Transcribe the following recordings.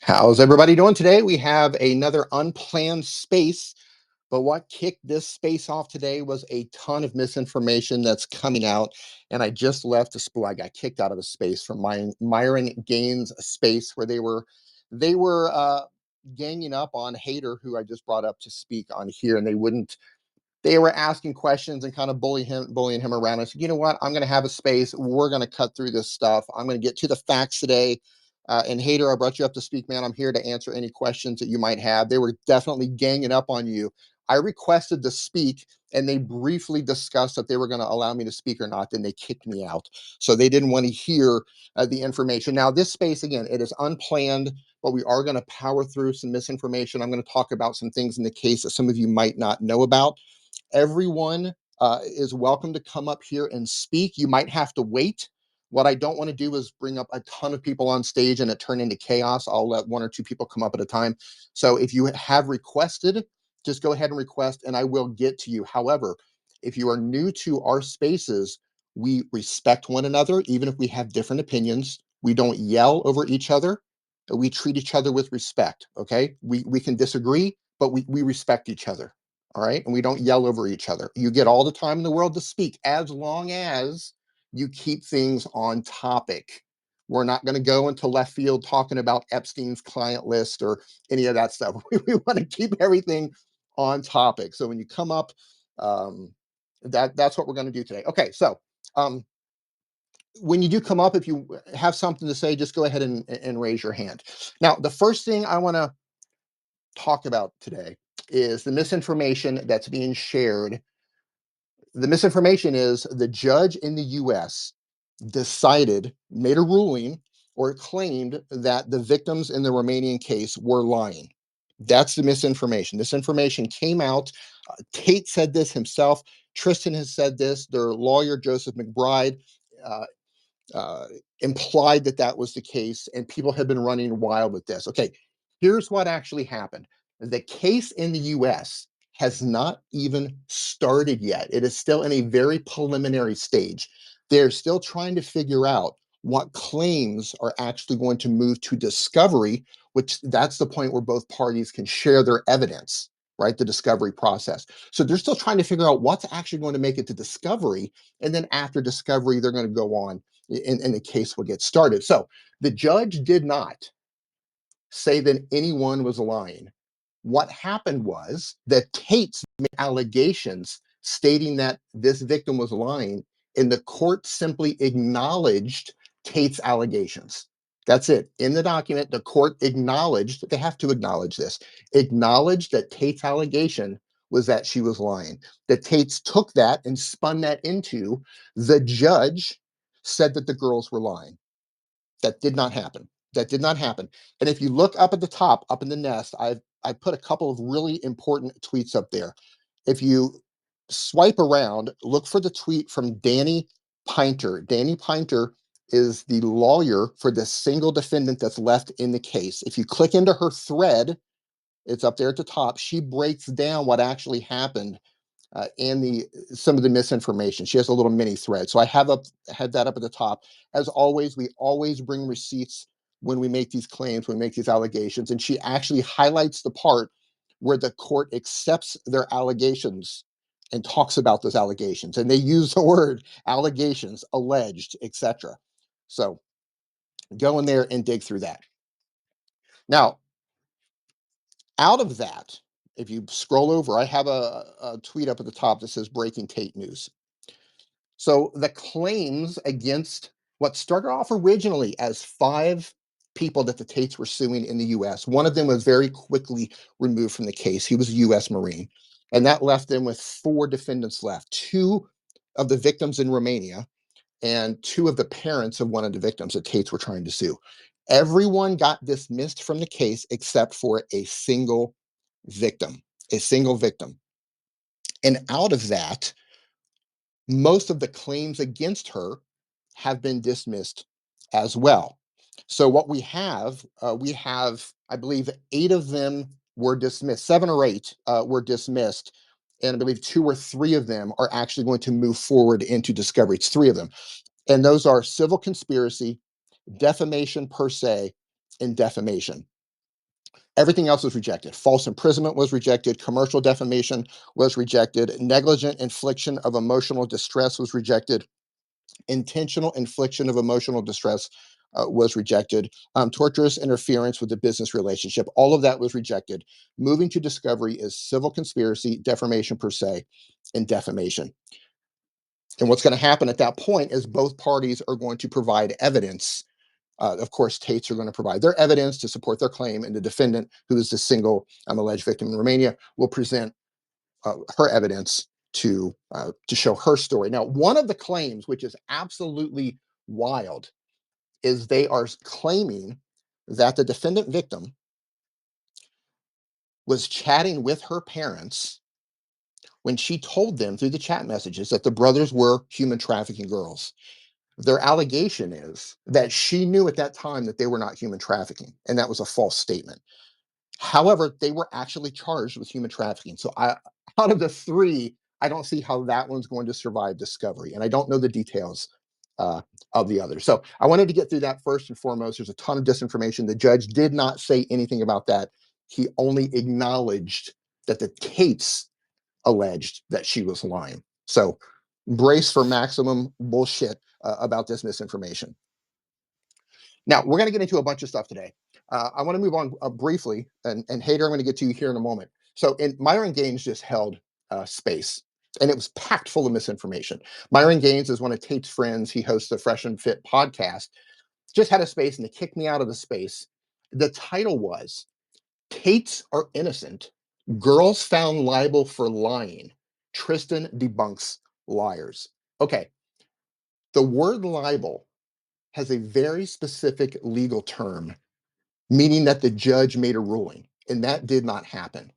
How's everybody doing today? We have another unplanned space, but what kicked this space off today was a ton of misinformation that's coming out. And I just left a school. I got kicked out of a space from Myron Gaines space where they were ganging up on Hater, who I just brought up to speak on here, and they were asking questions and kind of bullying him around. I said, you know what? I'm going to have a space. We're going to cut through this stuff. I'm going to get to the facts today. And Hater, I brought you up to speak, man. I'm here to answer any questions that you might have. They were definitely ganging up on you. I requested to speak, and they briefly discussed if they were going to allow me to speak or not. Then they kicked me out. So they didn't want to hear the information. Now, this space, again, it is unplanned, but we are going to power through some misinformation. I'm going to talk about some things in the case that some of you might not know about. Everyone is welcome to come up here and speak. You might have to wait. What I don't want to do is bring up a ton of people on stage and it turn into chaos. I'll let one or two people come up at a time. So if you have requested, just go ahead and request and I will get to you. However, if you are new to our spaces, we respect one another, even if we have different opinions. We don't yell over each other. We treat each other with respect. Okay. We can disagree, but we respect each other. All right. And we don't yell over each other. You get all the time in the world to speak as long as you keep things on topic. We're not going to go into left field talking about Epstein's client list or any of that stuff. We want to keep everything on topic. So when you come up, um, that's what we're going to do today. Okay. So um, when you do come up, if you have something to say, just go ahead and raise your hand. Now, the first thing I want to talk about today is the misinformation that's being shared. The misinformation is the judge in the US made a ruling, or claimed that the victims in the Romanian case were lying. That's the misinformation. This information came out. Tate said this himself. Tristan has said this. Their lawyer, Joseph McBride, uh, uh, implied that that was the case, and people have been running wild with this. Okay, here's what actually happened. The case in the US has not even started yet. It is still in a very preliminary stage. They're still trying to figure out what claims are actually going to move to discovery, which that's the point where both parties can share their evidence, right? The discovery process. So they're still trying to figure out what's actually going to make it to discovery. And then after discovery, they're going to go on and the case will get started. So the judge did not say that anyone was lying. What happened was that Tate's made allegations stating that this victim was lying, and the court simply acknowledged Tate's allegations. That's it. In the document, the court acknowledged, they have to acknowledge this, acknowledged that Tate's allegation was that she was lying. That Tate's took that and spun that into the judge said that the girls were lying. That did not happen. That did not happen. And if you look up at the top, up in the nest, I put a couple of really important tweets up there. If you swipe around, look for the tweet from Danny Pinter. Danny Pinter is the lawyer for the single defendant that's left in the case. If you click into her thread, it's up there at the top. She breaks down what actually happened and the some of the misinformation. She has a little mini thread. So I had that up at the top. As always, we always bring receipts when we make these claims, when we make these allegations. And she actually highlights the part where the court accepts their allegations and talks about those allegations. And they use the word allegations, alleged, etc. So go in there and dig through that. Now, out of that, if you scroll over, I have a tweet up at the top that says breaking Tate news. So the claims against what started off originally as five people that the Tates were suing in the US, one of them was very quickly removed from the case. He was a US Marine. And that left them with four defendants left, two of the victims in Romania and two of the parents of one of the victims that Tates were trying to sue. Everyone got dismissed from the case except for a single victim, a single victim. And out of that, most of the claims against her have been dismissed as well. So what we have, I believe, eight of them were dismissed. Seven or eight were dismissed, and I believe two or three of them are actually going to move forward into discovery. It's three of them, and those are civil conspiracy, defamation per se, and defamation. Everything else was rejected. False imprisonment was rejected. Commercial defamation was rejected. Negligent infliction of emotional distress was rejected. Intentional infliction of emotional distress was rejected. Torturous interference with the business relationship, all of that was rejected. Moving to discovery is civil conspiracy, defamation per se, and defamation. And what's going to happen at that point is both parties are going to provide evidence. Of course, Tates are going to provide their evidence to support their claim, and the defendant, who is the single alleged victim in Romania, will present her evidence to show her story. Now, one of the claims, which is absolutely wild, is they are claiming that the defendant victim was chatting with her parents when she told them through the chat messages that the brothers were human trafficking girls. Their allegation is that she knew at that time that they were not human trafficking, and that was a false statement. However, they were actually charged with human trafficking. So out of the three, I don't see how that one's going to survive discovery, and I don't know the details uh, of the other. So I wanted to get through that first and foremost. There's a ton of disinformation. The judge did not say anything about that. He only acknowledged that the Tates alleged that she was lying. So brace for maximum bullshit about this misinformation. Now, we're going to get into a bunch of stuff today. I want to move on briefly, and Hader, I'm going to get to you here in a moment. So, Myron Gaines just held space, and it was packed full of misinformation. Myron Gaines is one of Tate's friends. He hosts the Fresh and Fit podcast. Just had a space, and they kicked me out of the space. The title was Tates Are Innocent. Girls Found Liable for Lying. Tristan Debunks Liars. Okay, the word libel has a very specific legal term, meaning that the judge made a ruling, and that did not happen.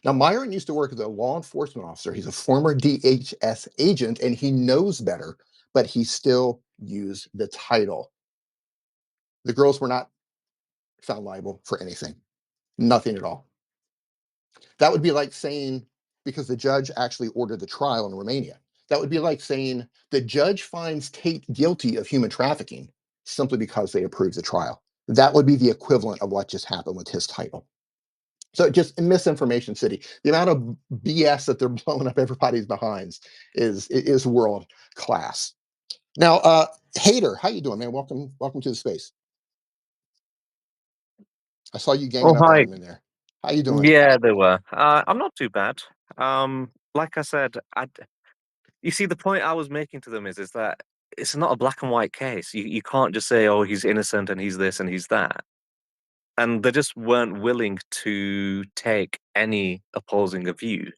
Now, Myron used to work as a law enforcement officer. He's a former DHS agent, and he knows better, but he still used the title. The girls were not found liable for anything, nothing at all. That would be like saying, because the judge actually ordered the trial in Romania, that would be like saying the judge finds Tate guilty of human trafficking simply because they approved the trial. That would be the equivalent of what just happened with his title. So just in misinformation city, the amount of BS that they're blowing up everybody's behinds is world class. Now, Hader, how you doing, man? Welcome to the space. I saw you Oh, ganging up on hi. him in there. How you doing? Yeah, they were. I'm not too bad. Like I said, you see, the point I was making to them is that it's not a black and white case. You can't just say, oh, he's innocent and he's this and he's that. And they just weren't willing to take any opposing view.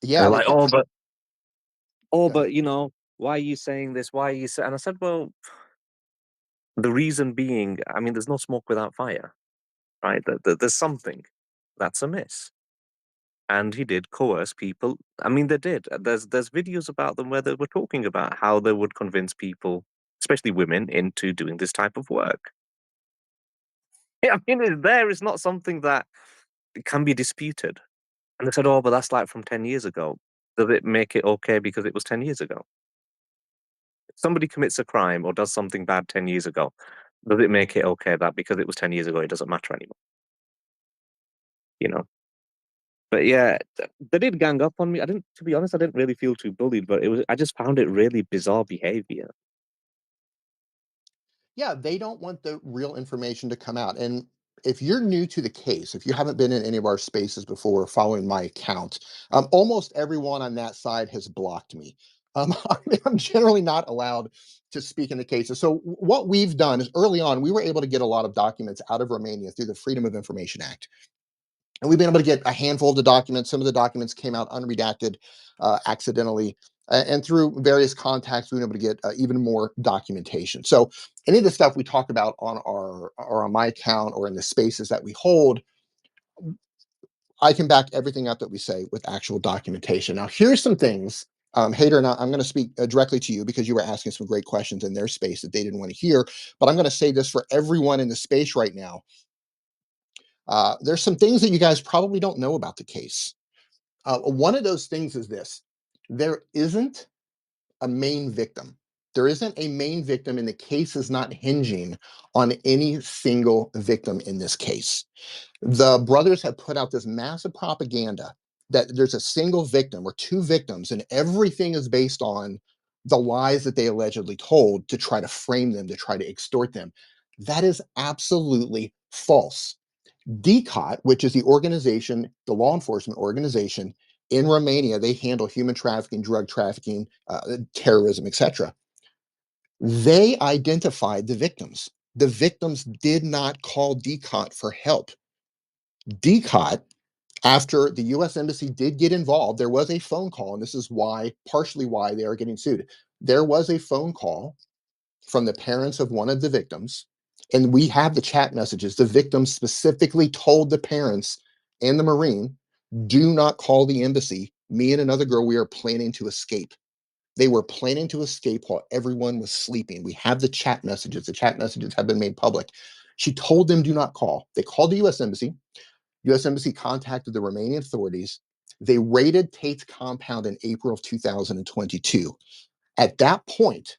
Yeah, They're they like, kept. Go ahead. why are you saying this? Why are you saying? And I said, well, the reason being, I mean, there's no smoke without fire, right? There's something that's amiss. And he did coerce people. I mean, they did. There's videos about them where they were talking about how they would convince people, especially women, into doing this type of work. Yeah, I mean, it's there. It's not something that can be disputed. And they said, "Oh, but that's like from 10 years ago." Does it make it okay because it was 10 years ago? If somebody commits a crime or does something bad 10 years ago, does it make it okay that because it was 10 years ago, it doesn't matter anymore? You know. But yeah, they did gang up on me. I didn't, to be honest, I didn't really feel too bullied, but it was. I just found it really bizarre behavior. Yeah, they don't want the real information to come out. And if you're new to the case, if you haven't been in any of our spaces before following my account, almost everyone on that side has blocked me. I'm generally not allowed to speak in the cases. So what we've done is early on, we were able to get a lot of documents out of Romania through the Freedom of Information Act. And we've been able to get a handful of the documents. Some of the documents came out unredacted accidentally. And through various contacts, we've been able to get even more documentation. So any of the stuff we talk about on our or on my account or in the spaces that we hold, I can back everything up that we say with actual documentation. Now, here's some things. Hader, and I'm going to speak directly to you because you were asking some great questions in their space that they didn't want to hear. But I'm going to say this for everyone in the space right now. There's some things that you guys probably don't know about the case. One of those things is this: there isn't a main victim. There isn't a main victim, and the case is not hinging on any single victim in this case. The brothers have put out this massive propaganda that there's a single victim or two victims, and everything is based on the lies that they allegedly told to try to frame them, to try to extort them. That is absolutely false. DCOT, which is the organization, the law enforcement organization in Romania, they handle human trafficking, drug trafficking, terrorism, etc. They identified the victims. The victims did not call DCOT for help. DCOT, after the US Embassy did get involved, there was a phone call, and this is why, partially why they are getting sued. There was a phone call from the parents of one of the victims, and we have the chat messages. The victim specifically told the parents and the Marine, do not call the embassy. Me and another girl, we are planning to escape. They were planning to escape while everyone was sleeping. We have the chat messages. The chat messages have been made public. She told them, do not call. They called the US Embassy. US Embassy contacted the Romanian authorities. They raided Tate's compound in April of 2022. At that point,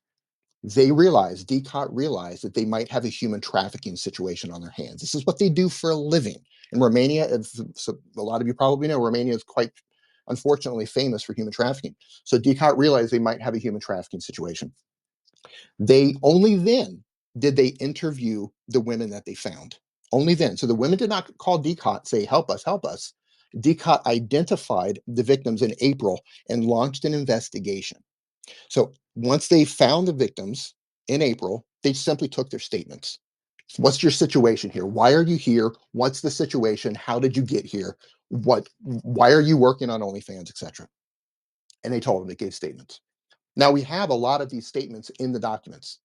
they realized, DCOT realized that they might have a human trafficking situation on their hands. This is what they do for a living. In Romania, so a lot of you probably know, Romania is quite, unfortunately, famous for human trafficking. So DCOT realized they might have a human trafficking situation. They only then did they interview the women that they found. Only then. So the women did not call DCOT, say, help us, help us. DCOT identified the victims in April and launched an investigation. So once they found the victims in April, they simply took their statements. What's your situation here? Why are you here? What's the situation? How did you get here? Why are you working on OnlyFans, etc.? And they told them, they gave statements. Now we have a lot of these statements in the documents.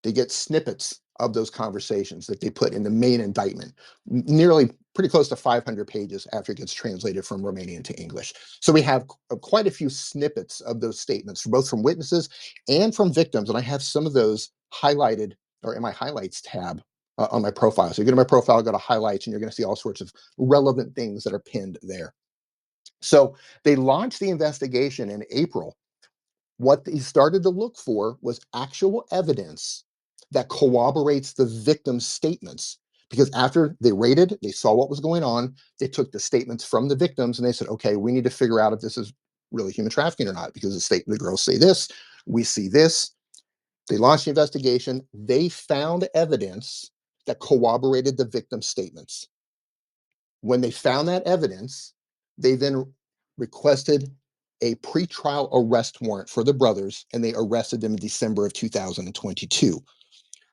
They get snippets of those conversations that they put in the main indictment, nearly pretty close to 500 pages after it gets translated from Romanian to English. So we have quite a few snippets of those statements, both from witnesses and from victims. And I have some of those highlighted or in my highlights tab on my profile. So you go to my profile, go to highlights, and you're going to see all sorts of relevant things that are pinned there. So they launched the investigation in April. What he started to look for was actual evidence that corroborates the victim's statements. Because after they raided, they saw what was going on, they took the statements from the victims and they said, okay, we need to figure out if this is really human trafficking or not, because the girls say this, we see this. They launched the investigation. They found evidence that corroborated the victim's statements. When they found that evidence, they then requested a pretrial arrest warrant for the brothers, and they arrested them in December of 2022.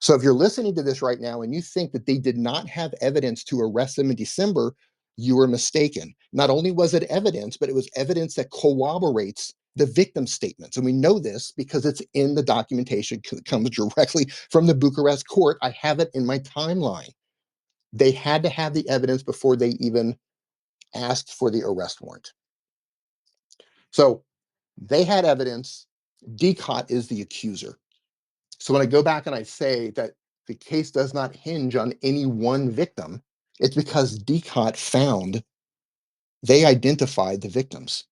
So if you're listening to this right now and you think that they did not have evidence to arrest them in December, you were mistaken. Not only was it evidence, but it was evidence that corroborates the victim statements. And we know this because it's in the documentation that comes directly from the Bucharest court. I have it in my timeline. They had to have the evidence before they even asked for the arrest warrant. So they had evidence. DCOT is the accuser. So when I go back and I say that the case does not hinge on any one victim, it's because DCOT found, they identified the victims.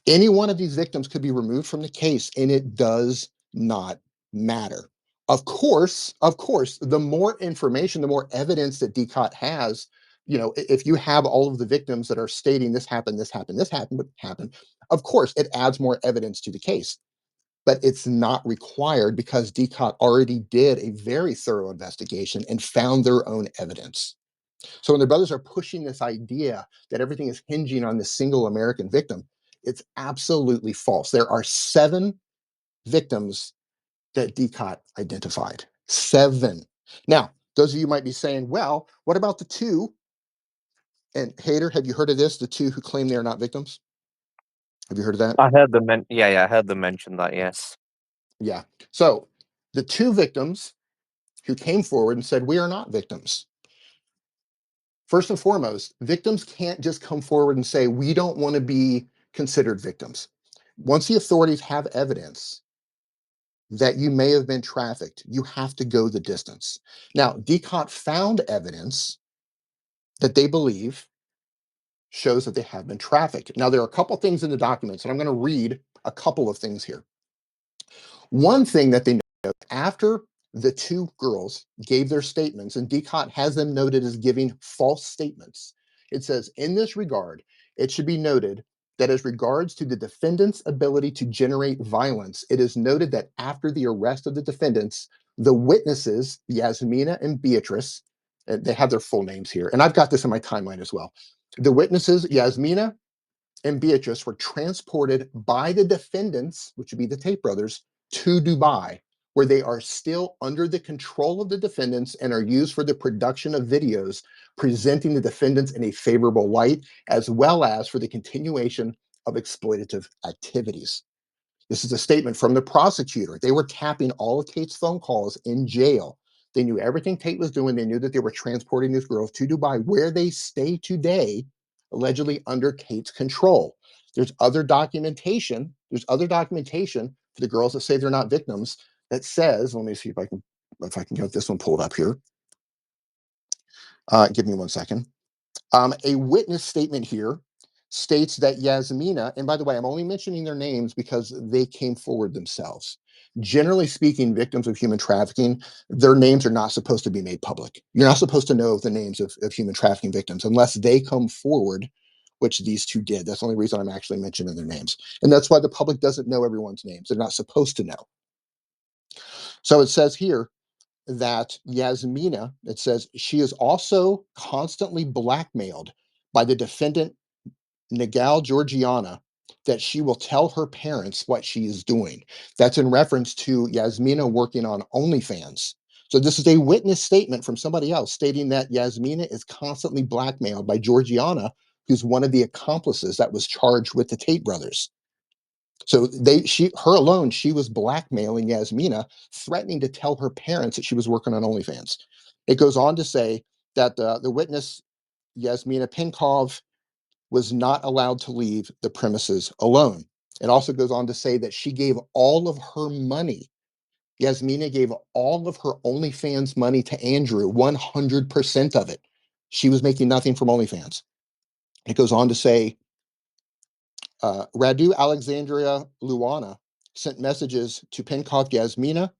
Any one of these victims could be removed from the case, and it does not matter. Of course, the more information, the more evidence that DCOT has, if you have all of the victims that are stating this happened, this happened, this happened, what happened, of course, it adds more evidence to the case. But it's not required because DCOT already did a very thorough investigation and found their own evidence. So when the brothers are pushing this idea that everything is hinging on this single American victim, it's absolutely false. There are 7 victims that DCOT identified. 7. Now, those of you might be saying, well, what about the 2? And Hader, have you heard of this? The 2 who claim they are not victims? Have you heard of that? I heard them. Yeah, I heard them mention that. Yes. Yeah. So the 2 victims who came forward and said, we are not victims. First and foremost, victims can't just come forward and say, we don't want to be considered victims. Once the authorities have evidence that you may have been trafficked, you have to go the distance. Now, DCOT found evidence that they believe shows that they have been trafficked. Now, there are a couple things in the documents, and I'm going to read a couple of things here. One thing that they know after the two girls gave their statements, and DCOT has them noted as giving false statements, it says, in this regard, it should be noted that as regards to the defendant's ability to generate violence, it is noted that after the arrest of the defendants, the witnesses, Yasmina and Beatrice, and they have their full names here, and I've got this in my timeline as well. The witnesses, Yasmina and Beatrice, were transported by the defendants, which would be the Tate brothers, to Dubai, where they are still under the control of the defendants and are used for the production of videos presenting the defendants in a favorable light, as well as for the continuation of exploitative activities. This is a statement from the prosecutor. They were tapping all of Tate's phone calls in jail. They knew everything Tate was doing. They knew that they were transporting these girls to Dubai, where they stay today, allegedly under Tate's control. There's other documentation. There's other documentation for the girls that say they're not victims that says, let me see if I can get this one pulled up here. Give me 1 second. A witness statement here states that Yasmina, and by the way, I'm only mentioning their names because they came forward themselves. Generally speaking, victims of human trafficking, their names are not supposed to be made public. You're not supposed to know the names of human trafficking victims unless they come forward, which these two did. That's the only reason I'm actually mentioning their names. And that's why the public doesn't know everyone's names. They're not supposed to know. So it says here that Yasmina, it says she is also constantly blackmailed by the defendant Nagal Georgiana that she will tell her parents what she is doing. That's in reference to Yasmina working on OnlyFans. So this is a witness statement from somebody else stating that Yasmina is constantly blackmailed by Georgiana, who's one of the accomplices that was charged with the Tate brothers. So her alone, she was blackmailing Yasmina, threatening to tell her parents that she was working on OnlyFans. It goes on to say that the witness, Yasmina Pinkov, was not allowed to leave the premises alone. It also goes on to say that she gave all of her money. Yasmina gave all of her OnlyFans money to Andrew, 100% of it. She was making nothing from OnlyFans. It goes on to say Radu Alexandria Luana sent messages to Penkov Yasmina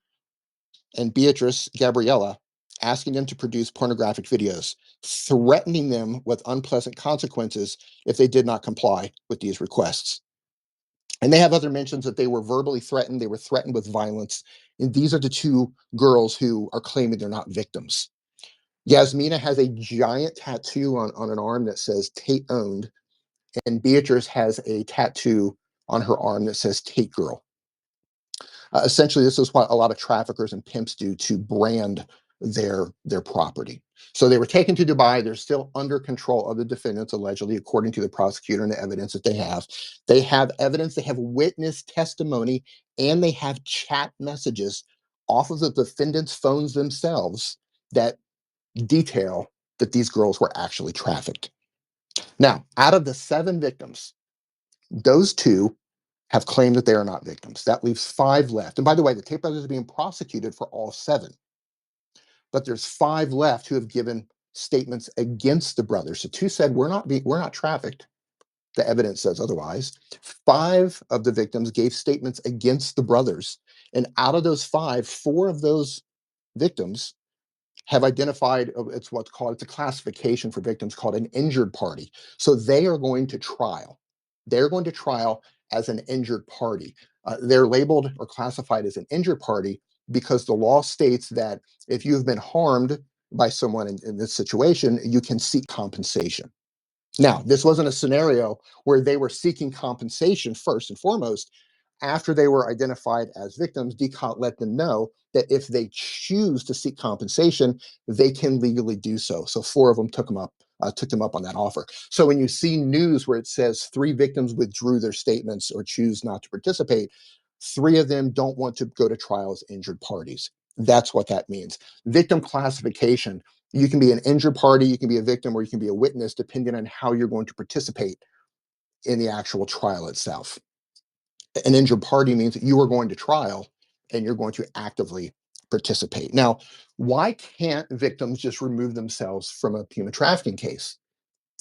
and Beatrice Gabriella, asking them to produce pornographic videos, threatening them with unpleasant consequences if they did not comply with these requests. And they have other mentions that they were verbally threatened, they were threatened with violence. And these are the two girls who are claiming they're not victims. Yasmina has a giant tattoo on an arm that says Tate owned, and Beatrice has a tattoo on her arm that says Tate girl. Essentially, this is what a lot of traffickers and pimps do to brand their property. So they were taken to Dubai. They're still under control of the defendants, allegedly, according to the prosecutor and the evidence that they have. They have evidence, they have witness testimony, and they have chat messages off of the defendants' phones themselves that detail that these girls were actually trafficked. Now, out of the 7 victims, those 2 have claimed that they are not victims. That leaves 5 left. And by the way, the Tate brothers are being prosecuted for all 7, but there's 5 left who have given statements against the brothers. So 2 said we're not trafficked. The evidence says otherwise. 5 of the victims gave statements against the brothers, and out of those 5, 4 of those victims have identified, it's a classification for victims called an injured party. So they are going to trial. They're going to trial as an injured party. They're labeled or classified as an injured party because the law states that if you've been harmed by someone in this situation, you can seek compensation. Now, this wasn't a scenario where they were seeking compensation first and foremost. After they were identified as victims, DCOT let them know that if they choose to seek compensation, they can legally do so. So 4 of them took them up on that offer. So when you see news where it says 3 victims withdrew their statements or choose not to participate, 3 of them don't want to go to trial as injured parties. That's what that means. Victim classification, you can be an injured party, you can be a victim, or you can be a witness, depending on how you're going to participate in the actual trial itself. An injured party means that you are going to trial and you're going to actively participate. Now, why can't victims just remove themselves from a human trafficking case?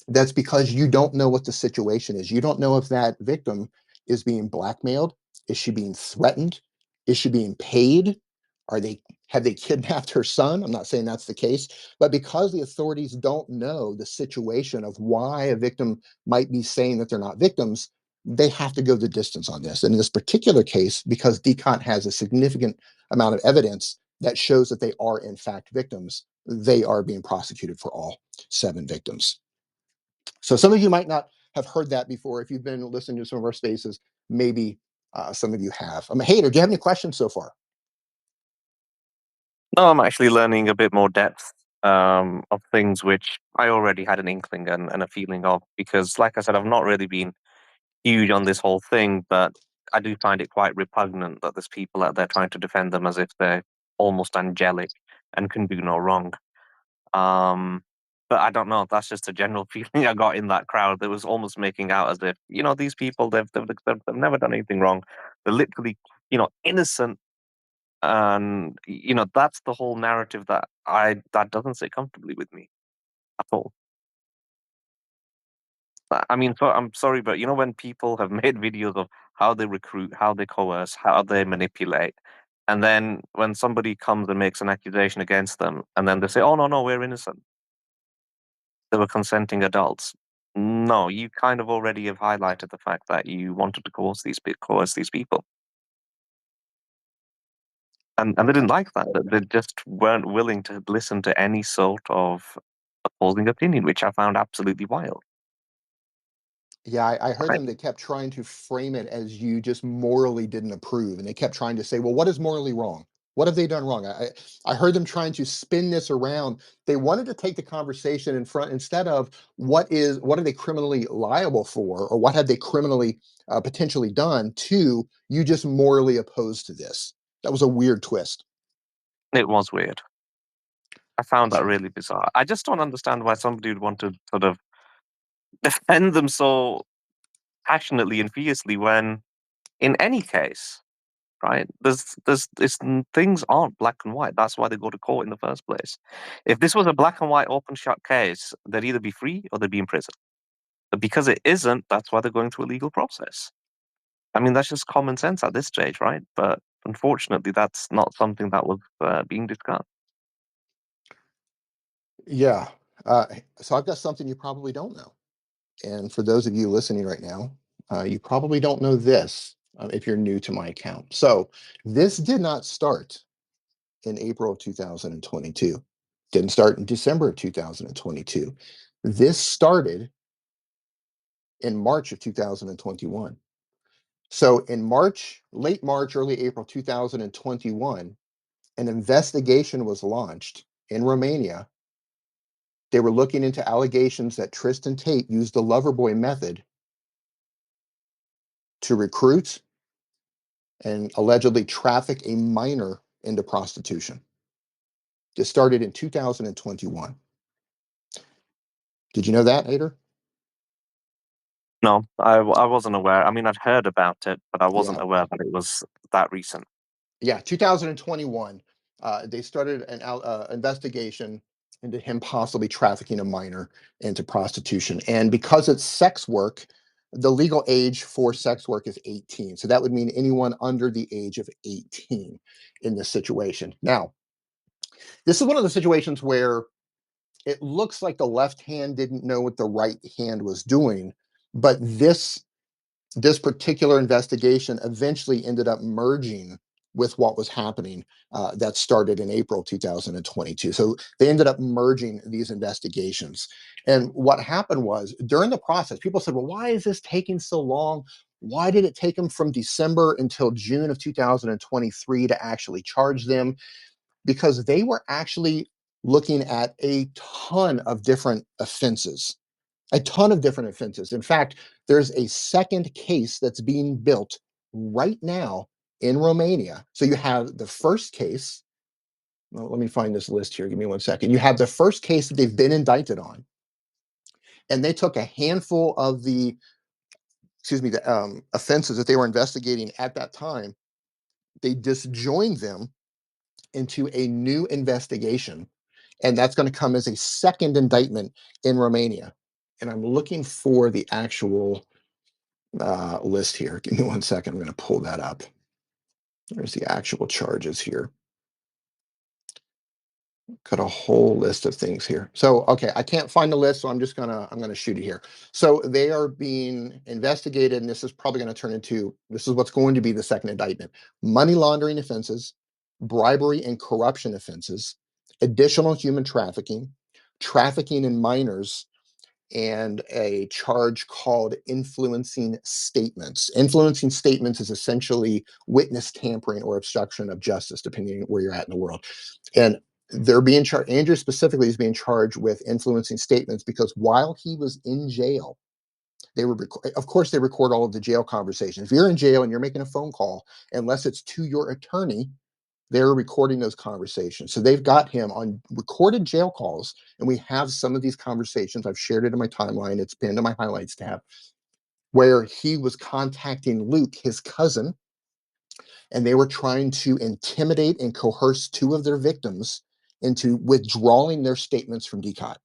That's because you don't know what the situation is. You don't know if that victim is being blackmailed. Is she being threatened? Is she being paid? Are they Have they kidnapped her son? I'm not saying that's the case, but because the authorities don't know the situation of why a victim might be saying that they're not victims, they have to go the distance on this. And in this particular case, because DCOT has a significant amount of evidence that shows that they are in fact victims, they are being prosecuted for all 7 victims. So some of you might not have heard that before. If you've been listening to some of our spaces, maybe some of you have. Hater, do you have any questions so far? No, I'm actually learning a bit more depth of things which I already had an inkling and a feeling of. Because, like I said, I've not really been huge on this whole thing, but I do find it quite repugnant that there's people out there trying to defend them as if they're almost angelic and can do no wrong. Um, but I don't know. That's just a general feeling I got in that crowd. That was almost making out as if these people they've never done anything wrong. They're literally innocent, and that's the whole narrative that doesn't sit comfortably with me at all. I mean, so I'm sorry, but when people have made videos of how they recruit, how they coerce, how they manipulate, and then when somebody comes and makes an accusation against them, and then they say, "Oh, no, no, we're innocent. They were consenting adults." No, you kind of already have highlighted the fact that you wanted to coerce these people, and they didn't like that. They just weren't willing to listen to any sort of opposing opinion, which I found absolutely wild. Yeah, I heard Right? them. They kept trying to frame it as you just morally didn't approve, and they kept trying to say, "Well, what is morally wrong? What have they done wrong?" I heard them trying to spin this around. They wanted to take the conversation in front instead of what are they criminally liable for, or what have they criminally potentially done, to you just morally opposed to this. That was a weird twist. It was weird. I found that really bizarre. I just don't understand why somebody would want to sort of defend them so passionately and fiercely when, in any case, right? Things aren't black and white. That's why they go to court in the first place. If this was a black and white, open shut case, they'd either be free or they'd be in prison. But because it isn't, that's why they're going through a legal process. I mean, that's just common sense at this stage, right? But unfortunately, that's not something that was being discussed. Yeah. Uh, so I've got something you probably don't know. And for those of you listening right now, you probably don't know this if you're new to my account. So this did not start in April of 2022. Didn't start in December of 2022. This started in March of 2021. So in March, late March, early April 2021, an investigation was launched in Romania. They were looking into allegations that Tristan Tate used the Loverboy method to recruit and allegedly traffic a minor into prostitution. This started in 2021. Did you know that, Ader? No, I wasn't aware. I mean, I'd heard about it, but I Yeah. wasn't aware that it was that recent. Yeah, 2021. They started an investigation into him possibly trafficking a minor into prostitution. And because it's sex work, the legal age for sex work is 18. So that would mean anyone under the age of 18 in this situation. Now, this is one of the situations where it looks like the left hand didn't know what the right hand was doing, but this particular investigation eventually ended up merging with what was happening that started in April 2022. So they ended up merging these investigations. And what happened was during the process, people said, well, why is this taking so long? Why did it take them from December until June of 2023 to actually charge them? Because they were actually looking at a ton of different offenses, a ton of different offenses. In fact, there's a second case that's being built right now in Romania. So you have the first case. Well, let me find this list here. Give me one second. You have the first case that they've been indicted on, and they took a handful of the offenses that they were investigating at that time. They disjoined them into a new investigation, and that's going to come as a second indictment in Romania. And I'm looking for the actual list here. Give me one second. I'm going to pull that up. There's the actual charges here. Got a whole list of things here. So, okay, I can't find the list, so I'm gonna shoot it here. So they are being investigated, and this is probably going to turn into this is what's going to be the second indictment: money laundering offenses, bribery and corruption offenses, additional human trafficking, trafficking in minors, and a charge called influencing statements. Influencing statements is essentially witness tampering or obstruction of justice, depending on where you're at in the world. And they're being charged. Andrew specifically is being charged with influencing statements because while he was in jail, of course, they record all of the jail conversations. If you're in jail and you're making a phone call, unless it's to your attorney, they're recording those conversations. So they've got him on recorded jail calls, and we have some of these conversations. I've shared it in my timeline. It's pinned to my highlights tab, where he was contacting Luke, his cousin, and they were trying to intimidate and coerce two of their victims into withdrawing their statements from DCOT.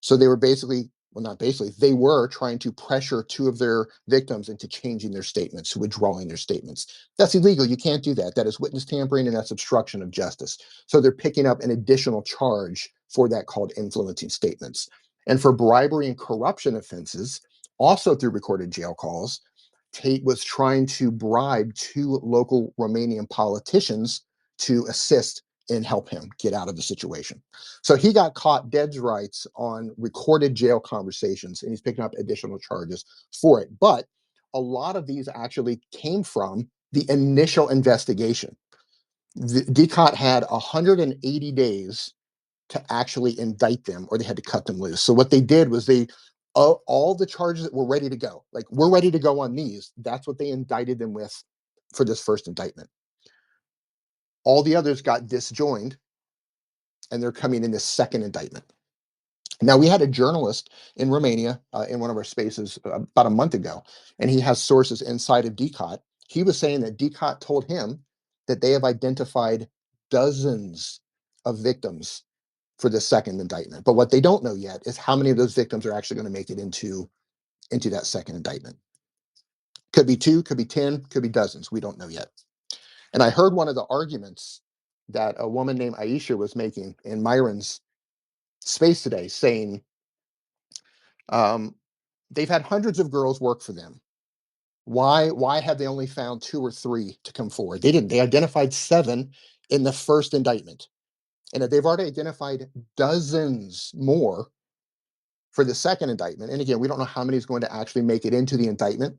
So they were basically, well, not basically, they were trying to pressure two of their victims into changing their statements, withdrawing their statements. That's illegal. You can't do that. That is witness tampering and that's obstruction of justice. So they're picking up an additional charge for that called influencing statements. And for bribery and corruption offenses, also through recorded jail calls, Tate was trying to bribe two local Romanian politicians to assist and help him get out of the situation. So he got caught dead rights on recorded jail conversations, and he's picking up additional charges for it. But a lot of these actually came from the initial investigation. The DCOT had 180 days to actually indict them, or they had to cut them loose. So what they did was all the charges that were ready to go, like we're ready to go on these. That's what they indicted them with for this first indictment. All the others got disjoined, and they're coming in this second indictment. Now, we had a journalist in Romania in one of our spaces about a month ago, and he has sources inside of DCOT. He was saying that DCOT told him that they have identified dozens of victims for the second indictment. But what they don't know yet is how many of those victims are actually going to make it into that second indictment. Could be two, could be 10, could be dozens. We don't know yet. And I heard one of the arguments that a woman named Aisha was making in Myron's space today, saying, um, they've had hundreds of girls work for them. Why have they only found two or three to come forward? They didn't. They identified seven in the first indictment. And they've already identified dozens more for the second indictment. And again, we don't know how many is going to actually make it into the indictment,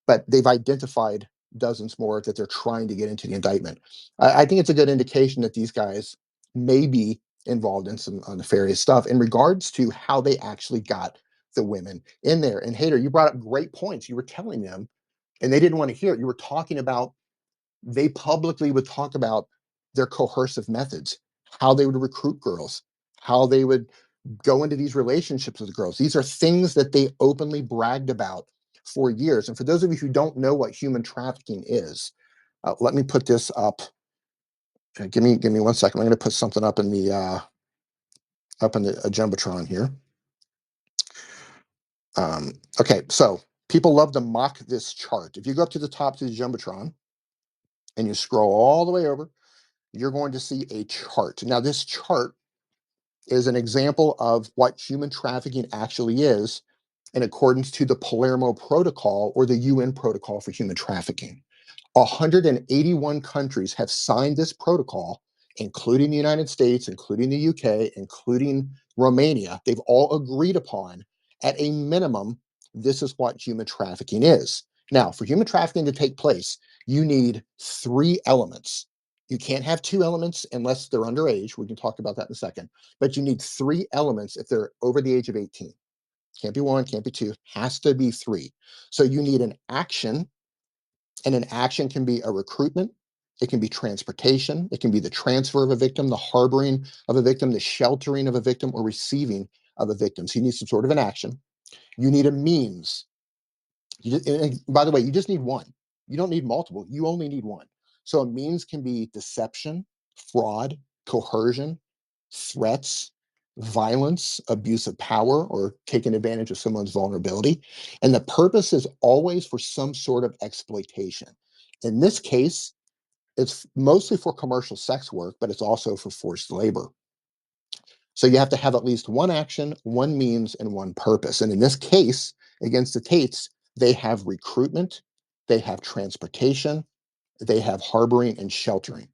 but they've identified dozens more that they're trying to get into the indictment. I think it's a good indication that these guys may be involved in some nefarious stuff in regards to how they actually got the women in there. And Hader, you brought up great points. You were telling them, and they didn't want to hear it. You were talking about they publicly would talk about their coercive methods, how they would recruit girls, how they would go into these relationships with girls. These are things that they openly bragged about for years. And for those of you who don't know what human trafficking is, let me put this up. Give me 1 second. I'm going to put something up in the jumbotron here. Okay, so people love to mock this chart. If you go up to the top to the jumbotron and you scroll all the way over, you're going to see a chart. Now, this chart is an example of what human trafficking actually is in accordance to the Palermo Protocol, or the UN Protocol for Human Trafficking. 181 countries have signed this protocol, including the United States, including the UK, including Romania. They've all agreed upon, at a minimum, this is what human trafficking is. Now, for human trafficking to take place, you need three elements. You can't have two elements unless they're underage. We can talk about that in a second. But you need three elements if they're over the age of 18. Can't be one, can't be two, has to be three. So you need an action, and an action can be a recruitment, it can be transportation, it can be the transfer of a victim, the harboring of a victim, the sheltering of a victim, or receiving of a victim. So you need some sort of an action. You need a means. And by the way, you just need one. You don't need multiple. You only need one. So a means can be deception, fraud, coercion, threats, violence, abuse of power, or taking advantage of someone's vulnerability. And the purpose is always for some sort of exploitation. In this case, It's mostly for commercial sex work, but it's also for forced labor. So you have to have at least one action, one means, and one purpose. And in this case, against the Tates, they have recruitment, they have transportation, they have harboring and sheltering.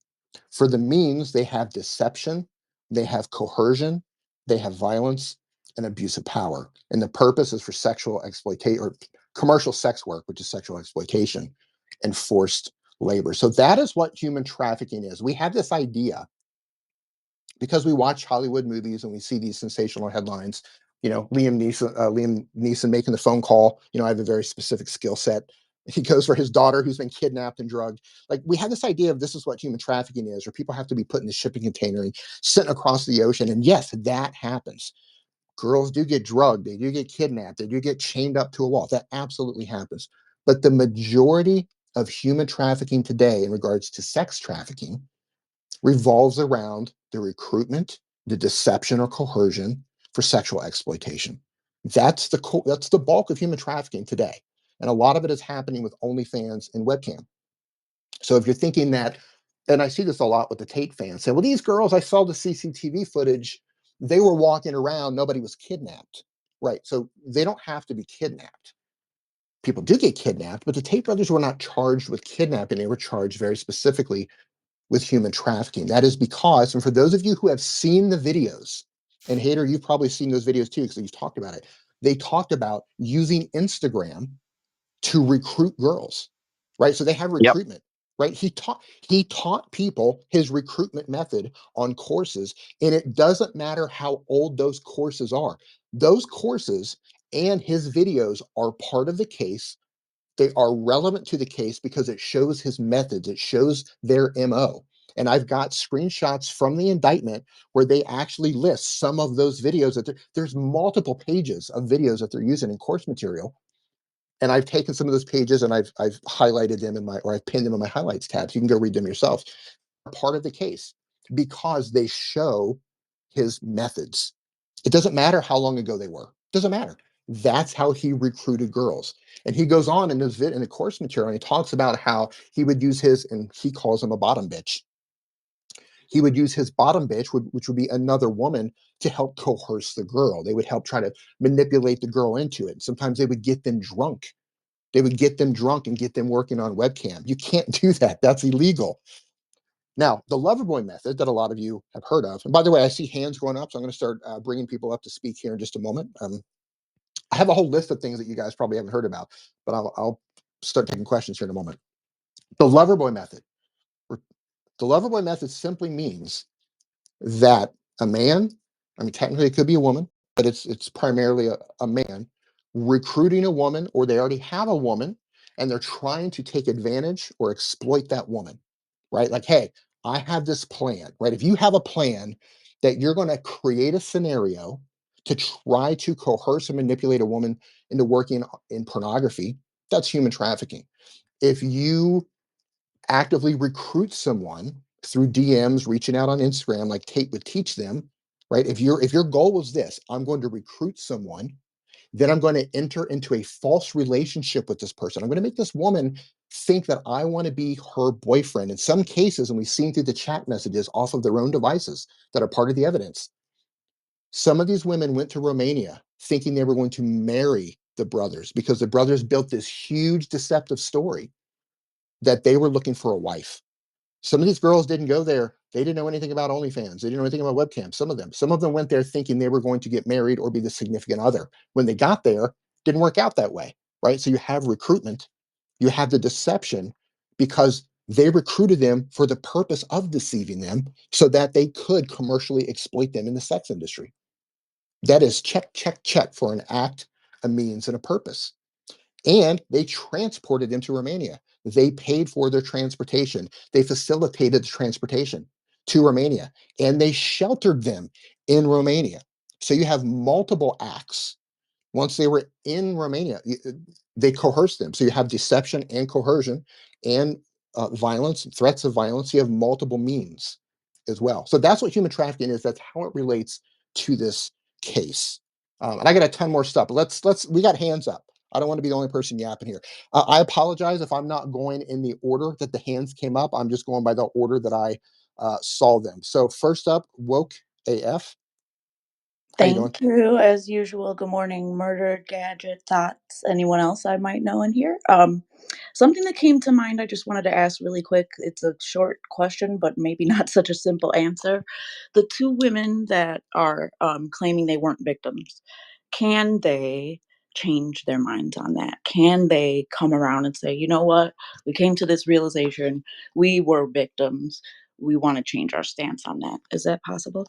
For the means, they have deception, they have coercion, they have violence and abuse of power. And the purpose is for sexual exploitation or commercial sex work, which is sexual exploitation and forced labor. So that is what human trafficking is. We have this idea because we watch Hollywood movies and we see these sensational headlines. Liam Neeson making the phone call. I have a very specific skill set. He goes for his daughter who's been kidnapped and drugged. Like, we have this idea of this is what human trafficking is, or people have to be put in the shipping container and sent across the ocean. And yes, that happens. Girls do get drugged, they do get kidnapped, they do get chained up to a wall. That absolutely happens. But the majority of human trafficking today in regards to sex trafficking revolves around the recruitment, the deception or coercion for sexual exploitation. That's the bulk of human trafficking today, and a lot of it is happening with OnlyFans and webcam. So if you're thinking that, and I see this a lot with the Tate fans, say, "Well, these girls, I saw the CCTV footage. They were walking around. Nobody was kidnapped." Right. So they don't have to be kidnapped. People do get kidnapped, but the Tate brothers were not charged with kidnapping. They were charged very specifically with human trafficking. That is because, and for those of you who have seen the videos, and Hader, you've probably seen those videos too, because you've talked about it. They talked about using Instagram to recruit girls, right? So they have Yep. recruitment, right? He taught people his recruitment method on courses, and it doesn't matter how old those courses are. Those courses and his videos are part of the case. They are relevant to the case because it shows his methods, it shows their MO. And I've got screenshots from the indictment where they actually list some of those videos that there's multiple pages of videos that they're using in course material. And I've taken some of those pages and I've highlighted them or I've pinned them in my highlights tabs. You can go read them yourself. Part of the case because they show his methods. It doesn't matter how long ago they were. It doesn't matter. That's how he recruited girls. And he goes on in the course material and he talks about how he would use his, and he calls him a bottom bitch. He would use his bottom bitch, which would be another woman, to help coerce the girl. They would help try to manipulate the girl into it. Sometimes they would get them drunk. They would get them drunk and get them working on webcam. You can't do that. That's illegal. Now, the Loverboy method that a lot of you have heard of, and by the way, I see hands going up, so I'm going to start bringing people up to speak here in just a moment. I have a whole list of things that you guys probably haven't heard about, but I'll start taking questions here in a moment. The Loverboy method. The Loverboy method simply means that a man, I mean, technically it could be a woman, but it's primarily a man recruiting a woman, or they already have a woman and they're trying to take advantage or exploit that woman, right? Like, hey, I have this plan, right? If you have a plan that you're going to create a scenario to try to coerce and manipulate a woman into working in pornography, that's human trafficking. If you actively recruit someone through DMs, reaching out on Instagram, like Tate would teach them, right? If your goal was this, I'm going to recruit someone, then I'm going to enter into a false relationship with this person. I'm going to make this woman think that I want to be her boyfriend. In some cases, and we've seen through the chat messages off of their own devices that are part of the evidence, some of these women went to Romania thinking they were going to marry the brothers because the brothers built this huge deceptive story that they were looking for a wife. Some of these girls didn't go there. They didn't know anything about OnlyFans. They didn't know anything about webcams. Some of them went there thinking they were going to get married or be the significant other. When they got there, didn't work out that way, right? So you have recruitment, you have the deception because they recruited them for the purpose of deceiving them so that they could commercially exploit them in the sex industry. That is check, check, check for an act, a means, and a purpose. And they transported them to Romania. They paid for their transportation. They facilitated the transportation to Romania and they sheltered them in Romania. So you have multiple acts. Once they were in Romania, they coerced them. So you have deception and coercion and violence, threats of violence. You have multiple means as well. So that's what human trafficking is. That's how it relates to this case. And I got a ton more stuff. But we got hands up. I don't want to be the only person yapping here. I apologize if I'm not going in the order that the hands came up. I'm just going by the order that I saw them. So first up, Woke AF. How you doing? Thank you. As usual, good morning, murder, gadget, thoughts, anyone else I might know in here. Something that came to mind, I just wanted to ask really quick. It's a short question, but maybe not such a simple answer. The two women that are claiming they weren't victims, can they change their minds on that? Can they come around and say, you know what, we came to this realization, we were victims, we want to change our stance on that? Is that possible?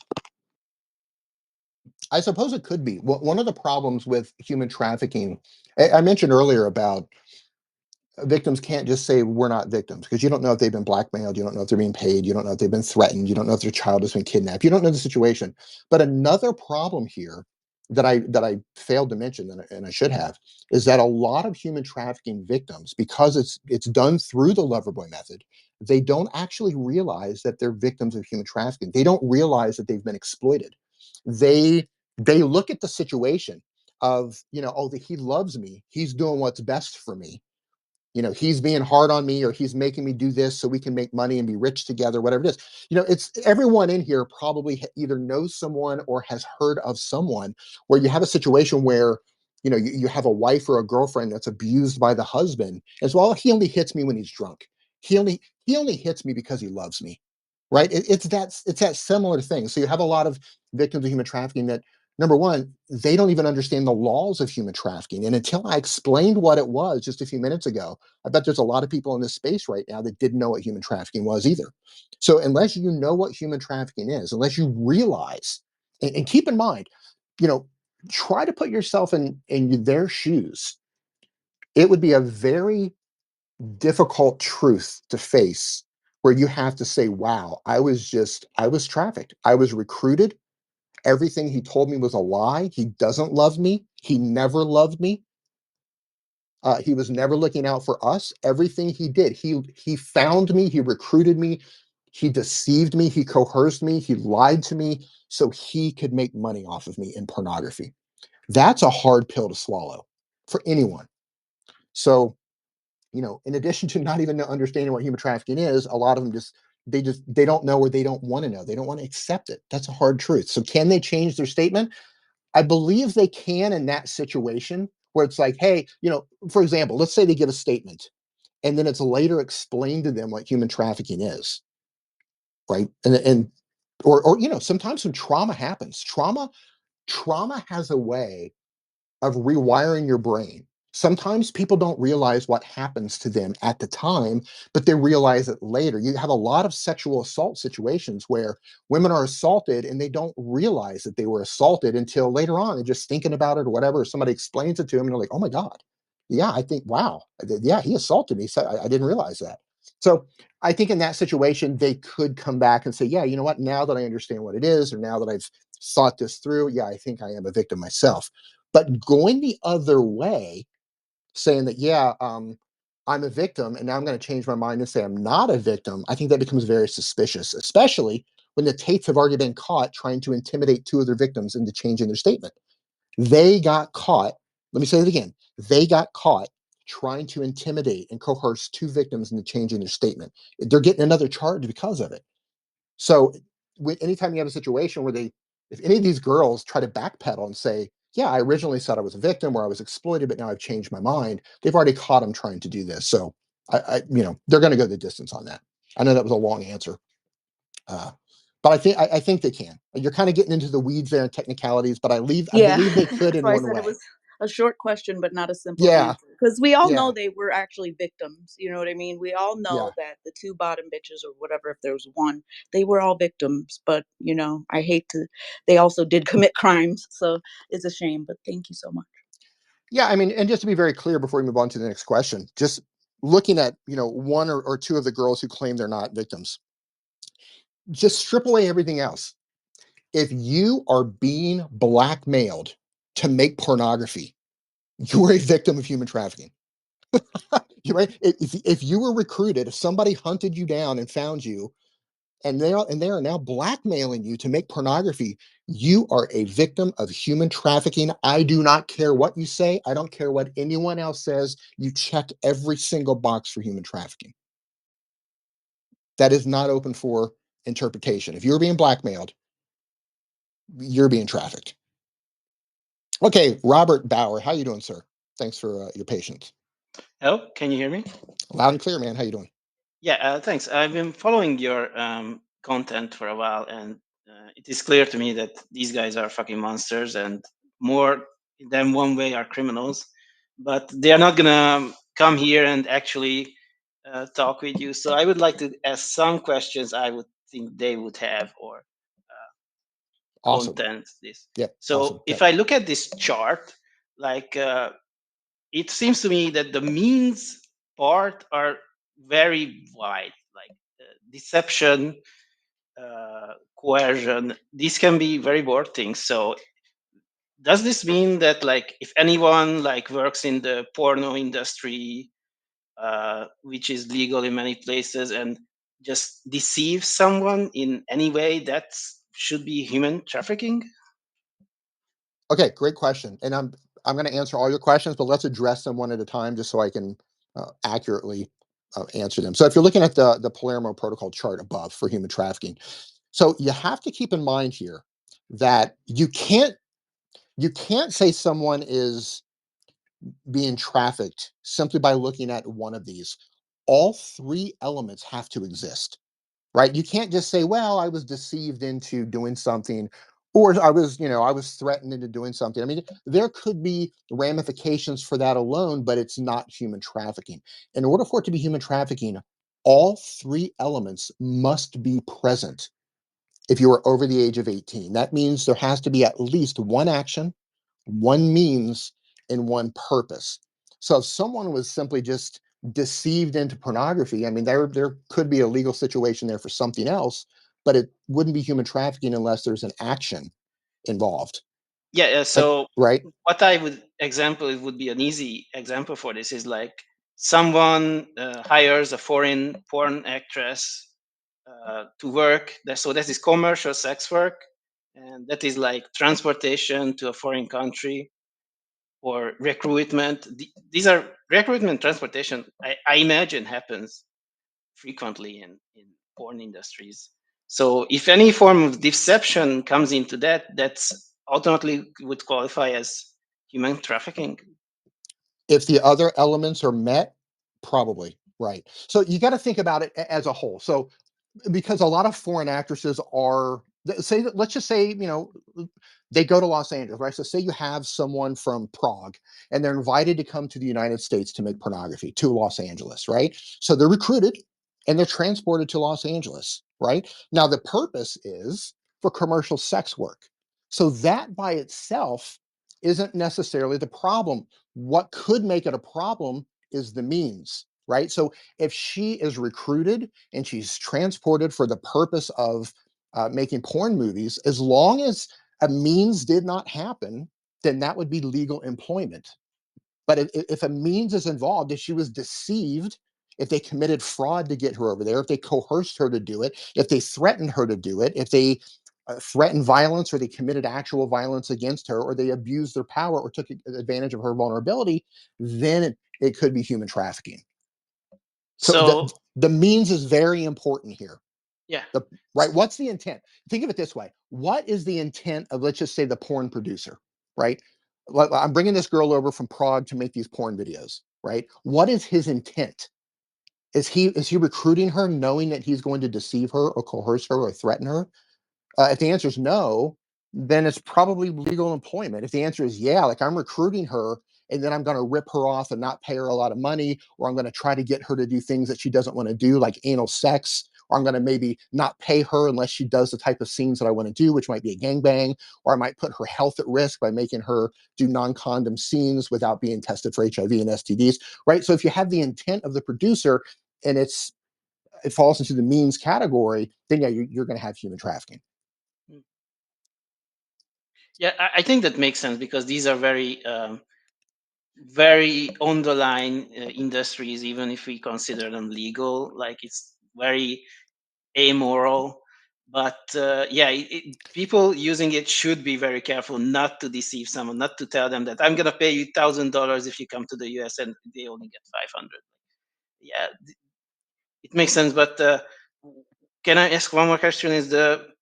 I suppose it could be. One of the problems with human trafficking, I mentioned earlier about victims can't just say we're not victims because you don't know if they've been blackmailed, you don't know if they're being paid, you don't know if they've been threatened, you don't know if their child has been kidnapped, you don't know the situation. But another problem here that I failed to mention and I should have is that a lot of human trafficking victims, because it's done through the Loverboy method, they don't actually realize that they're victims of human trafficking. They don't realize that they've been exploited. They they look at the situation of, oh, he loves me, he's doing what's best for me, he's being hard on me or he's making me do this so we can make money and be rich together, whatever it is. It's everyone in here probably either knows someone or has heard of someone where you have a situation where, you have a wife or a girlfriend that's abused by the husband as well. He only hits me when he's drunk. He only hits me because he loves me. Right. It's that similar thing. So you have a lot of victims of human trafficking that, number one, they don't even understand the laws of human trafficking. And until I explained what it was just a few minutes ago, I bet there's a lot of people in this space right now that didn't know what human trafficking was either. So unless you know what human trafficking is, unless you realize, and keep in mind, you know, try to put yourself in their shoes. It would be a very difficult truth to face where you have to say, wow, I was trafficked. I was recruited. Everything he told me was a lie. He doesn't love me. He never loved me. He was never looking out for us. Everything he did, he found me. He recruited me. He deceived me. He coerced me. He lied to me so he could make money off of me in pornography. That's a hard pill to swallow for anyone. So, in addition to not even understanding what human trafficking is, a lot of them they don't know or they don't want to know. They don't want to accept it. That's a hard truth. So can they change their statement? I believe they can in that situation where it's like, hey, for example, let's say they give a statement and then it's later explained to them what human trafficking is, right? And or sometimes when trauma happens, trauma has a way of rewiring your brain. Sometimes people don't realize what happens to them at the time, but they realize it later. You have a lot of sexual assault situations where women are assaulted and they don't realize that they were assaulted until later on. They're just thinking about it or whatever. Or somebody explains it to them and they're like, oh my God. Yeah, I think, wow. Yeah, he assaulted me. So I didn't realize that. So I think in that situation, they could come back and say, yeah, you know what? Now that I understand what it is, or now that I've thought this through, yeah, I think I am a victim myself. But going the other way, saying that, yeah, I'm a victim, and now I'm going to change my mind and say I'm not a victim, I think that becomes very suspicious, especially when the Tates have already been caught trying to intimidate two of their victims into changing their statement. They got caught. Let me say it again. They got caught trying to intimidate and coerce two victims into changing their statement. They're getting another charge because of it. So anytime you have a situation where if any of these girls try to backpedal and say, yeah, I originally said I was a victim or I was exploited, but now I've changed my mind, they've already caught them trying to do this. So they're going to go the distance on that. I know that was a long answer. Uh, but I think they can. You're kind of getting into the weeds there and technicalities, but I Yeah, believe they could that's in why I one said it way. was a short question, but not a simple Yeah, answer. Because we all yeah, know they were actually victims. You know what I mean? We all yeah. know that the two bottom bitches, or whatever, if there was one, they were all victims. But I hate to. They also did commit crimes, so it's a shame. But thank you so much. Yeah, I mean, and just to be very clear before we move on to the next question, just looking at, one or two of the girls who claim they're not victims, just strip away everything else. If you are being blackmailed to make pornography, you are a victim of human trafficking. You're right. If you were recruited, if somebody hunted you down and found you and they are now blackmailing you to make pornography, you are a victim of human trafficking. I do not care what you say. I don't care what anyone else says. You check every single box for human trafficking. That is not open for interpretation. If you're being blackmailed, you're being trafficked. Okay, Robert Bauer, how you doing, sir? Thanks for your patience. Hello, can you hear me? Loud and clear, man. How you doing? Yeah, thanks. I've been following your content for a while, and it is clear to me that these guys are fucking monsters, and more than one way are criminals. But they are not gonna come here and actually talk with you. So I would like to ask some questions I would think they would have, or Awesome. content this. Yeah, awesome. So if I look at this chart, like it seems to me that the means part are very wide, like deception, coercion. These can be very broad things. So does this mean that like if anyone like works in the porno industry, which is legal in many places, and just deceives someone in any way, that should be human trafficking? Okay, great question. And I'm going to answer all your questions, but let's address them one at a time just so I can accurately answer them. So if you're looking at the Palermo Protocol chart above for human trafficking, so you have to keep in mind here that you can't say someone is being trafficked simply by looking at one of these. All three elements have to exist, right? You can't just say, well, I was deceived into doing something, or I was threatened into doing something. I mean, there could be ramifications for that alone, but it's not human trafficking. In order for it to be human trafficking, all three elements must be present if you are over the age of 18. That means there has to be at least one action, one means, and one purpose. So if someone was simply just deceived into pornography, I mean, there could be a legal situation there for something else, but it wouldn't be human trafficking unless there's an action involved. Yeah. So Right? what I would example, it would be an easy example for this is like someone hires a foreign porn actress to work. So that is commercial sex work, and that is like transportation to a foreign country, or recruitment. These are recruitment, transportation. I imagine happens frequently in porn industries. So if any form of deception comes into that, that's ultimately would qualify as human trafficking. If the other elements are met, probably, right. So you got to think about it as a whole. So because a lot of foreign actresses are say that, let's just say, they go to Los Angeles, right? So say you have someone from Prague and they're invited to come to the United States to make pornography to Los Angeles, right? So they're recruited and they're transported to Los Angeles, right? Now the purpose is for commercial sex work. So that by itself isn't necessarily the problem. What could make it a problem is the means, right? So if she is recruited and she's transported for the purpose of making porn movies, as long as a means did not happen, then that would be legal employment. But if a means is involved, if she was deceived, if they committed fraud to get her over there, if they coerced her to do it, if they threatened her to do it, if they threatened violence or they committed actual violence against her, or they abused their power or took advantage of her vulnerability, then it could be human trafficking. So So the means is very important here. yeah. Right? What's the intent? Think of it this way. What is the intent of, let's just say, the porn producer, right? I'm bringing this girl over from Prague to make these porn videos, right? What is his intent? Is he recruiting her knowing that he's going to deceive her or coerce her or threaten her? If the answer is no, then it's probably legal employment. If the answer is yeah, like I'm recruiting her and then I'm going to rip her off and not pay her a lot of money, or I'm going to try to get her to do things that she doesn't want to do, like anal sex, or I'm going to maybe not pay her unless she does the type of scenes that I want to do, which might be a gangbang, or I might put her health at risk by making her do non-condom scenes without being tested for HIV and STDs, right? So if you have the intent of the producer and it falls into the means category, then yeah, you're going to have human trafficking. Yeah, I think that makes sense because these are very very on the line industries, even if we consider them legal. Like it's very amoral. But people using it should be very careful not to deceive someone, not to tell them that I'm going to pay you $1,000 if you come to the US and they only get 500. Yeah, it makes sense. But can I ask one more question?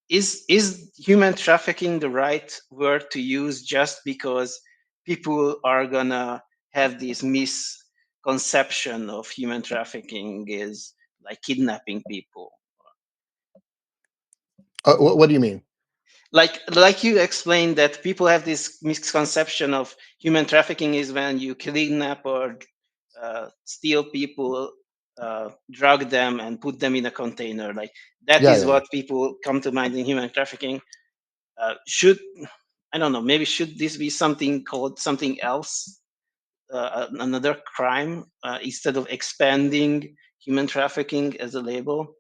Is human trafficking the right word to use just because people are gonna have this misconception of human trafficking is like kidnapping people? What do you mean? Like you explained that people have this misconception of human trafficking is when you kidnap or steal people, drug them and put them in a container. Like that Yeah, is yeah, yeah. what people come to mind in human trafficking. Should I don't know, maybe should this be something called something else, another crime, instead of expanding human trafficking as a label?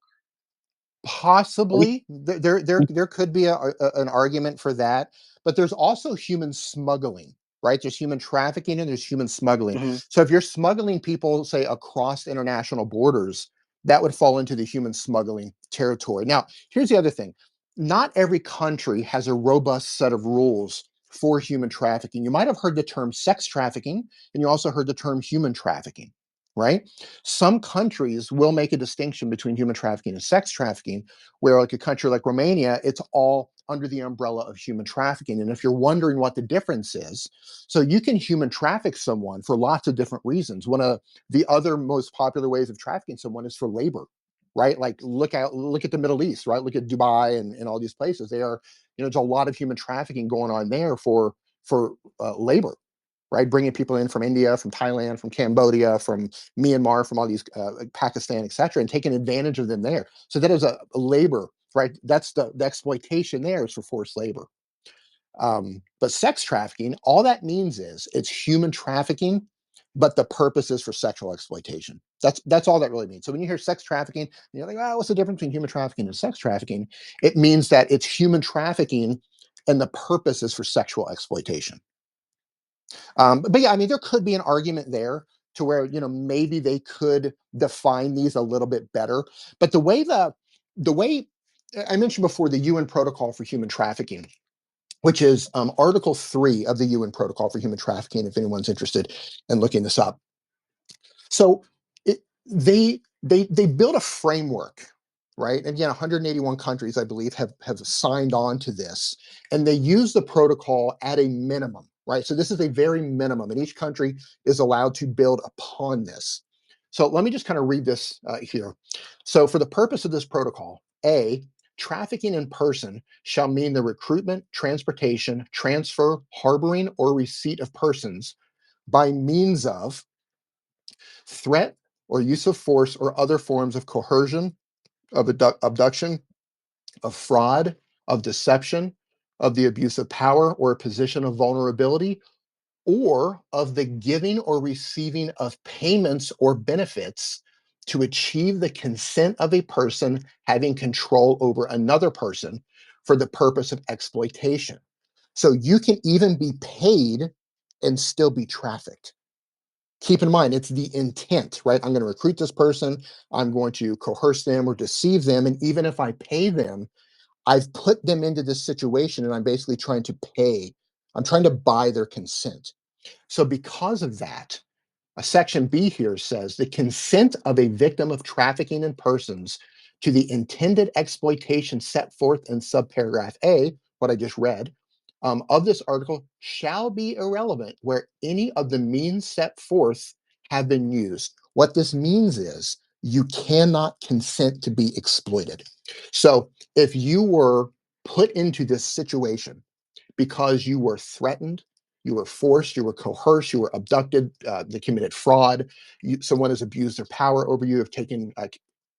Possibly there could be an argument for that, but there's also human smuggling, right? There's human trafficking and there's human smuggling. Hmm. So if you're smuggling people, say, across international borders, that would fall into the human smuggling territory. Now, here's the other thing. Not every country has a robust set of rules for human trafficking. You might have heard the term sex trafficking, and you also heard the term human trafficking, right? Some countries will make a distinction between human trafficking and sex trafficking, where like a country like Romania, it's all under the umbrella of human trafficking. And if you're wondering what the difference is, so you can human traffic someone for lots of different reasons. One of the other most popular ways of trafficking someone is for labor, right? Like look at the Middle East, right? Look at Dubai and all these places. They are, there's a lot of human trafficking going on there for labor, right? Bringing people in from India, from Thailand, from Cambodia, from Myanmar, from all these Pakistan, etc., and taking advantage of them there. So that is a labor, right? That's the exploitation there is for forced labor. But sex trafficking, all that means is it's human trafficking, but the purpose is for sexual exploitation. That's all that really means. So when you hear sex trafficking, you're like, oh, what's the difference between human trafficking and sex trafficking? It means that it's human trafficking, and the purpose is for sexual exploitation. But yeah, I mean, there could be an argument there to where, maybe they could define these a little bit better. But the way I mentioned before, the UN Protocol for Human Trafficking, which is Article 3 of the UN Protocol for Human Trafficking, if anyone's interested in looking this up. So they built a framework, right? And again, 181 countries, I believe, have signed on to this, and they use the protocol at a minimum, right? So this is a very minimum, and each country is allowed to build upon this. So let me just kind of read this here. So for the purpose of this protocol, A, trafficking in person shall mean the recruitment, transportation, transfer, harboring, or receipt of persons by means of threat or use of force or other forms of coercion, of abduction, of fraud, of deception, of the abuse of power or a position of vulnerability, or of the giving or receiving of payments or benefits to achieve the consent of a person having control over another person for the purpose of exploitation. So you can even be paid and still be trafficked. Keep in mind, it's the intent, right? I'm going to recruit this person, I'm going to coerce them or deceive them. And even if I pay them, I've put them into this situation and I'm basically trying to pay, I'm trying to buy their consent. So, because of that, Section B here says the consent of a victim of trafficking in persons to the intended exploitation set forth in subparagraph A, what I just read, of this article shall be irrelevant where any of the means set forth have been used. What this means is you cannot consent to be exploited. So if you were put into this situation because you were threatened, you were forced, you were coerced, you were abducted, they committed fraud, someone has abused their power over you, have taken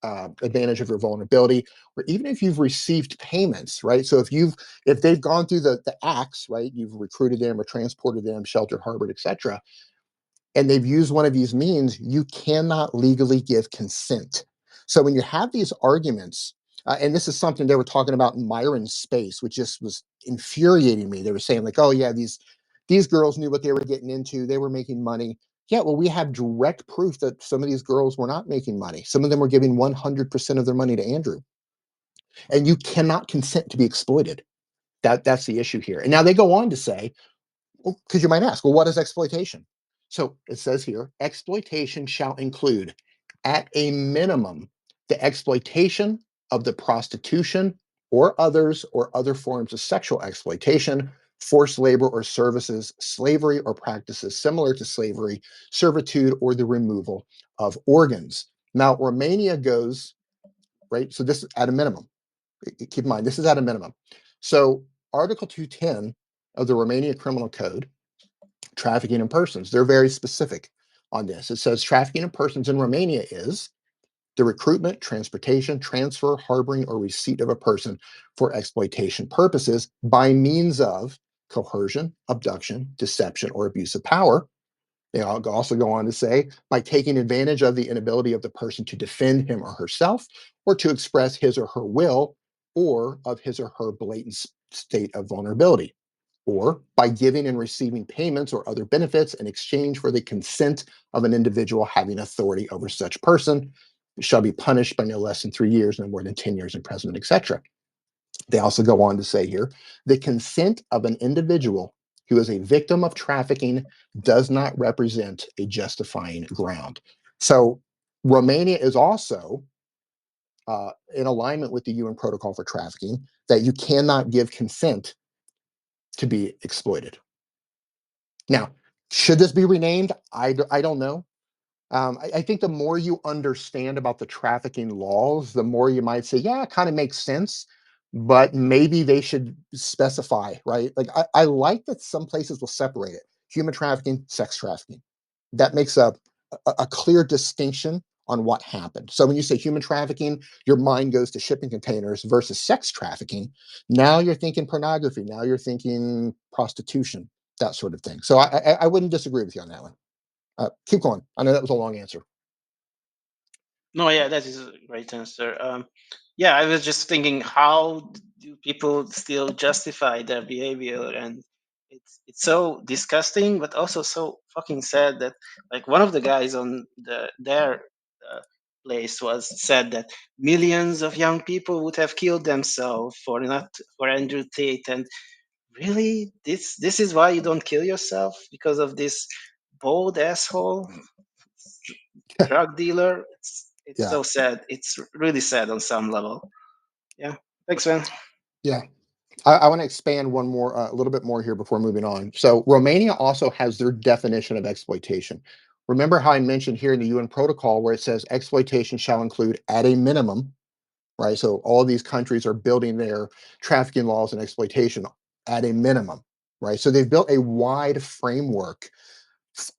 advantage of your vulnerability, or even if you've received payments, right? So if they've gone through the acts, right, you've recruited them or transported them, sheltered, harbored, etc., and they've used one of these means, you cannot legally give consent. So when you have these arguments, and this is something they were talking about in Myron's space, which just was infuriating me. They were saying like, "Oh yeah, these girls knew what they were getting into. They were making money." Yeah, well, we have direct proof that some of these girls were not making money. Some of them were giving 100% of their money to Andrew. And you cannot consent to be exploited. That's the issue here. And now they go on to say, because you might ask, well, what is exploitation? So it says here, exploitation shall include, at a minimum, the exploitation of the prostitution or other forms of sexual exploitation, forced labor or services, slavery or practices similar to slavery, servitude, or the removal of organs. Now, Romania goes, right? So this is at a minimum. Keep in mind, this is at a minimum. So Article 210 of the Romania Criminal Code, trafficking in persons, they're very specific on this. It says trafficking in persons in Romania is the recruitment, transportation, transfer, harboring, or receipt of a person for exploitation purposes by means of coercion, abduction, deception, or abuse of power. They also go on to say, by taking advantage of the inability of the person to defend him or herself, or to express his or her will, or of his or her blatant state of vulnerability, or by giving and receiving payments or other benefits in exchange for the consent of an individual having authority over such person, shall be punished by no less than 3 years, no more than 10 years imprisonment, etc. They also go on to say here, the consent of an individual who is a victim of trafficking does not represent a justifying ground. So Romania is also in alignment with the UN Protocol for Trafficking that you cannot give consent to be exploited. Now, should this be renamed? I don't know. I think the more you understand about the trafficking laws, the more you might say, yeah, it kind of makes sense, but maybe they should specify, right? Like, I like that some places will separate it: human trafficking, sex trafficking. That makes a clear distinction on what happened. So when you say human trafficking, your mind goes to shipping containers versus sex trafficking. Now you're thinking pornography. Now you're thinking prostitution, that sort of thing. So I wouldn't disagree with you on that one. Keep going. I know that was a long answer. No, yeah, that is a great answer. Yeah, I was just thinking, how do people still justify their behavior? And it's so disgusting, but also so fucking sad that, like, one of the guys on their place was said that millions of young people would have killed themselves for Andrew Tate. And really, this is why you don't kill yourself, because of this bold asshole drug dealer. It's Yeah, so sad. It's really sad on some level. Yeah. Thanks, man. yeah. I want to expand one more, a little bit more here before moving on. So Romania also has their definition of exploitation. Remember how I mentioned here in the UN protocol where it says exploitation shall include at a minimum, right? So all these countries are building their trafficking laws and exploitation at a minimum, right? So they've built a wide framework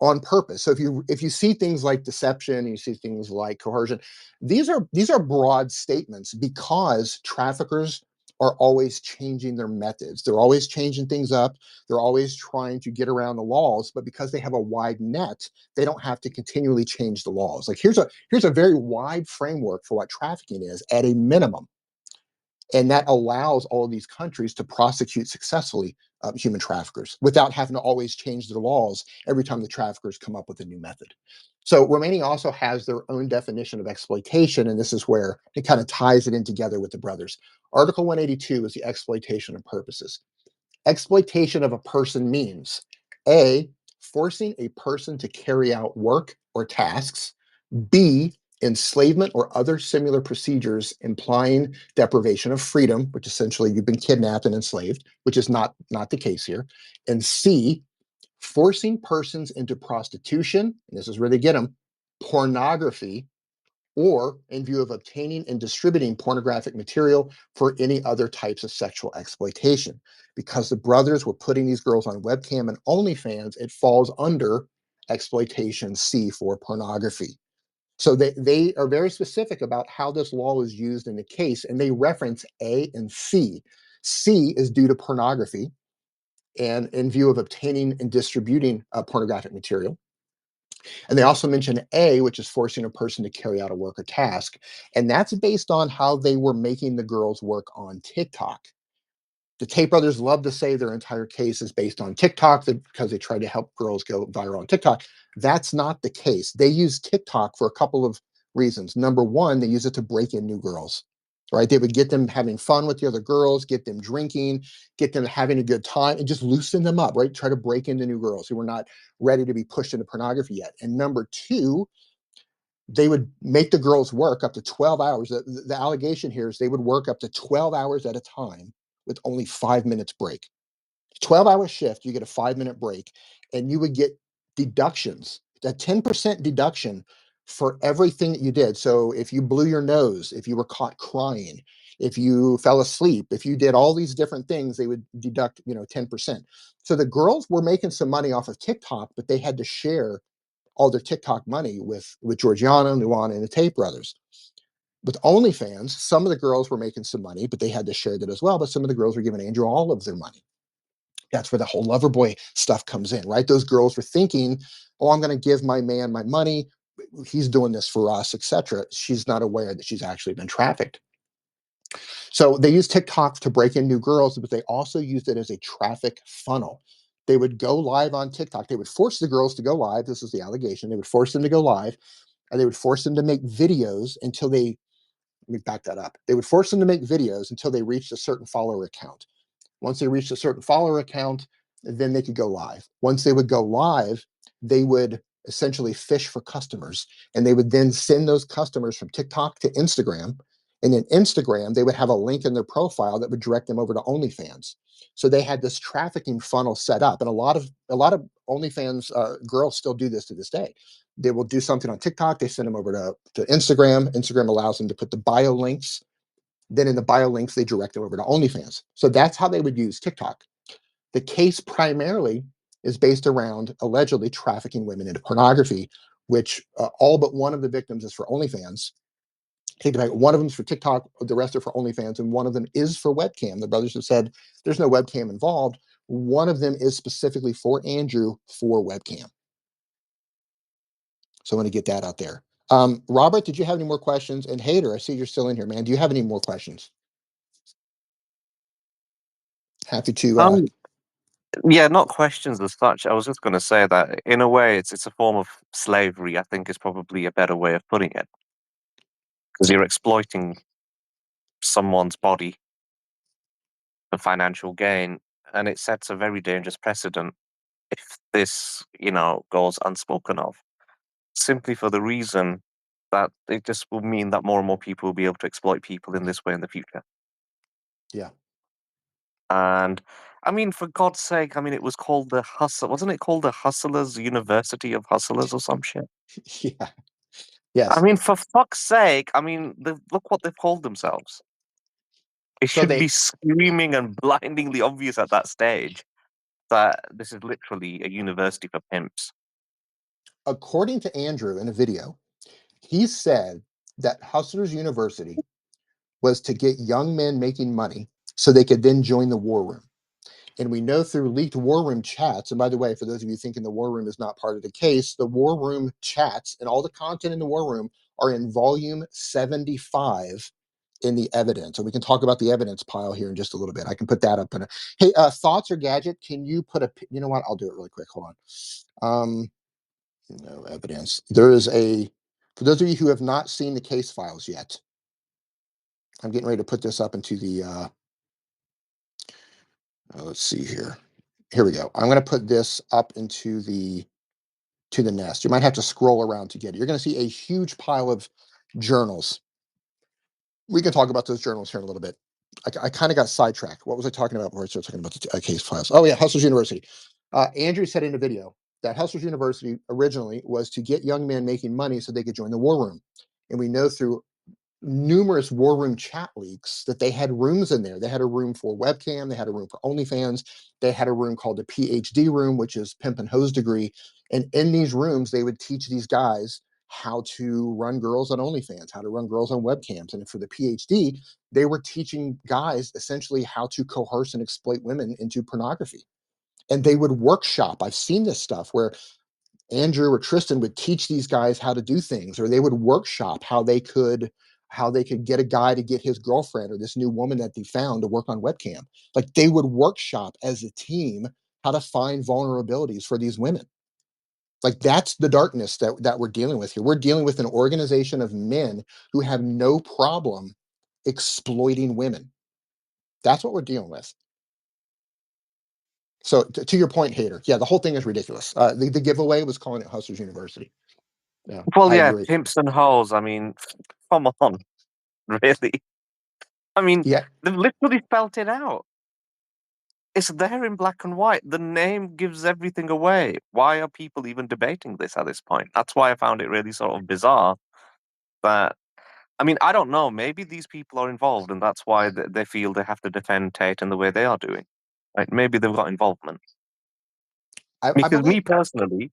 on purpose. So if you see things like deception, you see things like coercion, these are broad statements because traffickers are always changing their methods. They're always changing things up. They're always trying to get around the laws, but because they have a wide net, they don't have to continually change the laws. Like here's a very wide framework for what trafficking is at a minimum. And that allows all of these countries to prosecute successfully human traffickers without having to always change their laws every time the traffickers come up with a new method. So Romania also has their own definition of exploitation, and this is where it kind of ties it in together with the brothers. Article 182 is the exploitation of purposes. Exploitation of a person means A, forcing a person to carry out work or tasks, B, enslavement or other similar procedures implying deprivation of freedom, which essentially you've been kidnapped and enslaved, which is not the case here, and C, forcing persons into prostitution, and this is where they get them, pornography, or in view of obtaining and distributing pornographic material for any other types of sexual exploitation. Because the brothers were putting these girls on webcam and OnlyFans, it falls under exploitation C for pornography. So they are very specific about how this law is used in the case, and they reference A and C. C is due to pornography and in view of obtaining and distributing pornographic material. And they also mention A, which is forcing a person to carry out a work or task. And that's based on how they were making the girls work on TikTok. The Tate brothers love to say their entire case is based on TikTok because they try to help girls go viral on TikTok. That's not the case. They use TikTok for a couple of reasons. Number one, they use it to break in new girls. right? They would get them having fun with the other girls, get them drinking, get them having a good time, and just loosen them up, right? Try to break into new girls who were not ready to be pushed into pornography yet. And number two, they would make the girls work up to 12 hours. The allegation here is they would work up to 12 hours at a time with only 5 minutes break. 12-hour shift, you get a 5-minute break, and you would get deductions, a 10% deduction for everything that you did. So if you blew your nose, if you were caught crying, if you fell asleep, if you did all these different things, they would deduct, 10%. So the girls were making some money off of TikTok, but they had to share all their TikTok money with Georgiana, Luana, and the Tate brothers. With OnlyFans, some of the girls were making some money, but they had to share that as well. But some of the girls were giving Andrew all of their money. That's where the whole lover boy stuff comes in, right? Those girls were thinking, oh, I'm going to give my man my money. He's doing this for us, etc. She's not aware that she's actually been trafficked. So they use TikTok to break in new girls, but they also used it as a traffic funnel. They would go live on TikTok. They would force the girls to go live. This is the allegation. They would force them to go live, and they would force them to make videos until they, let me back that up. They would force them to make videos until they reached a certain follower account. Once they reached a certain follower account, then they could go live. Once they would go live, they would essentially fish for customers, and they would then send those customers from TikTok to Instagram. And in Instagram, they would have a link in their profile that would direct them over to OnlyFans. So they had this trafficking funnel set up, and a lot of OnlyFans girls still do this to this day. They will do something on TikTok, they send them over to Instagram. Instagram allows them to put the bio links, then in the bio links, they direct them over to OnlyFans. So that's how they would use TikTok. The case primarily is based around allegedly trafficking women into pornography, which all but one of the victims is for OnlyFans. Take it back. One of them is for TikTok, the rest are for OnlyFans, and one of them is for webcam. The brothers have said there's no webcam involved. One of them is specifically for Andrew for webcam. So I want to get that out there. Robert, did you have any more questions? And Hader, I see you're still in here, man. Do you have any more questions? Happy to. Yeah, not questions as such. I was just going to say that in a way, it's a form of slavery. I think is probably a better way of putting it, because you're exploiting someone's body for financial gain, and it sets a very dangerous precedent if this, goes unspoken of, simply for the reason that it just will mean that more and more people will be able to exploit people in this way in the future. Yeah. And I mean, for God's sake, I mean, it was called the Hustle, wasn't it called the Hustlers University of Hustlers or some shit? Yeah. I Yes. mean, for fuck's sake, I mean, look what they've called themselves. It So should they, be screaming and blindingly obvious at that stage that this is literally a university for pimps. according to Andrew in a video, he said that Hustlers University was to get young men making money so they could then join the war room. And we know through leaked war room chats, and by the way, for those of you thinking the war room is not part of the case, the war room chats and all the content in the war room are in volume 75 in the evidence. And we can talk about the evidence pile here in just a little bit. I can put that up in a, hey, thoughts or Gadget, can you put a, you know what, I'll do it really quick. Hold on. No evidence. There is a, for those of you who have not seen the case files yet, I'm getting ready to put this up into the, let's see here. Here we go. I'm going to put this up into to the nest. You might have to scroll around to get it. You're going to see a huge pile of journals. We can talk about those journals here in a little bit. I kind of got sidetracked. What was I talking about before I started talking about the case files? Oh yeah, Hustlers University. Andrew said in a video that Hustlers University originally was to get young men making money so they could join the war room. And we know through numerous war room chat leaks that they had rooms in there. They had a room for webcam, they had a room for OnlyFans, they had a room called the PhD room, which is pimp and hose degree. And in these rooms, they would teach these guys how to run girls on OnlyFans, how to run girls on webcams. And for the PhD, they were teaching guys essentially how to coerce and exploit women into pornography. And they would workshop. I've seen this stuff where Andrew or Tristan would teach these guys how to do things, or they would workshop how they could get a guy to get his girlfriend or this new woman that they found to work on webcam. Like they would workshop as a team how to find vulnerabilities for these women. Like that's the darkness that we're dealing with here. We're dealing with an organization of men who have no problem exploiting women. That's what we're dealing with. So to your point, Hater, yeah, the whole thing is ridiculous. The giveaway was calling it Hustlers University. Yeah, Well, I yeah, agree. pimps and hoes. I mean, come on, really? I mean, Yeah, they've literally spelt it out. It's there in black and white. The name gives everything away. Why are people even debating this at this point? That's why I found it really sort of bizarre. But I mean, I don't know. Maybe these people are involved, and that's why they feel they have to defend Tate in the way they are doing. Right? Maybe they've got involvement. I Because me believe personally,